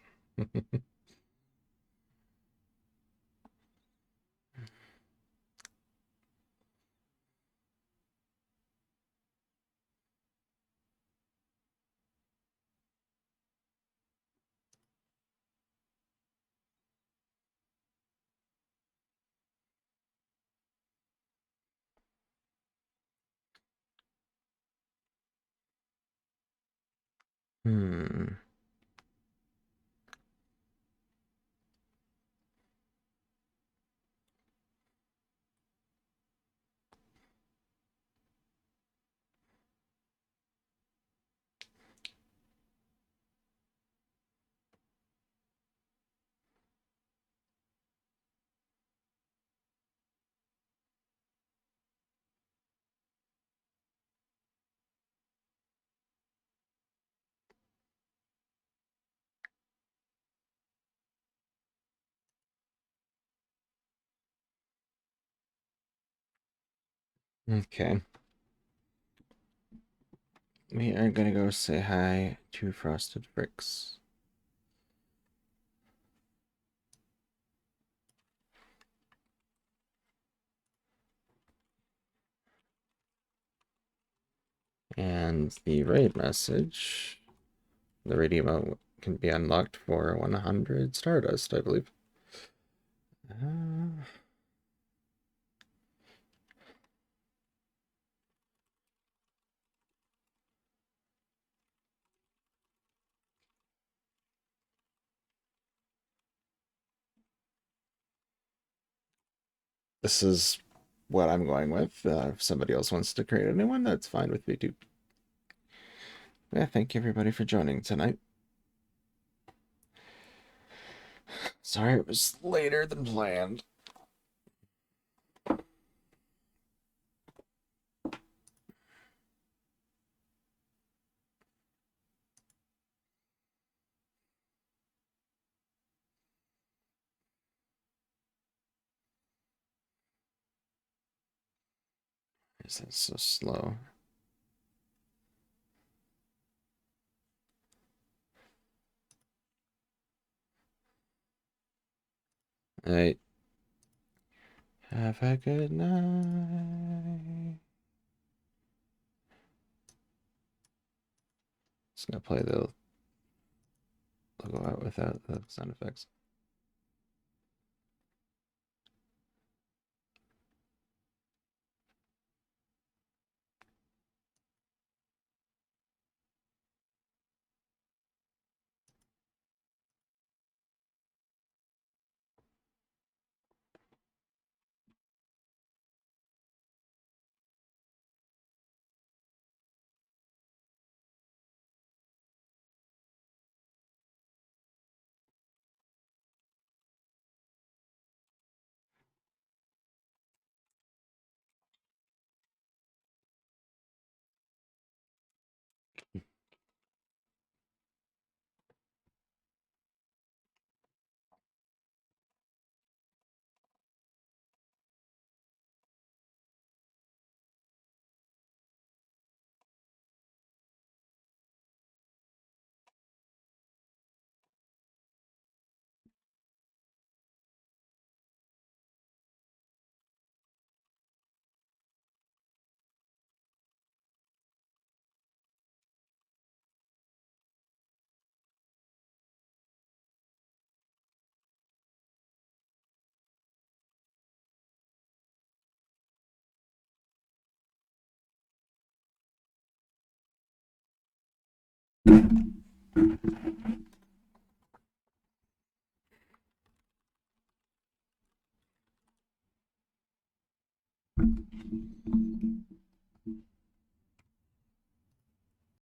Hmm. Okay. We are gonna go say hi to Frosted Bricks. And the raid message, the raid emote can be unlocked for 100 Stardust, I believe. This is what I'm going with. If somebody else wants to create a new one, that's fine with me too. Yeah, thank you everybody for joining tonight. Sorry it was later than planned. Why is that so slow? Alright. Have a good night. Just gonna play the logo out without the sound effects. Bye.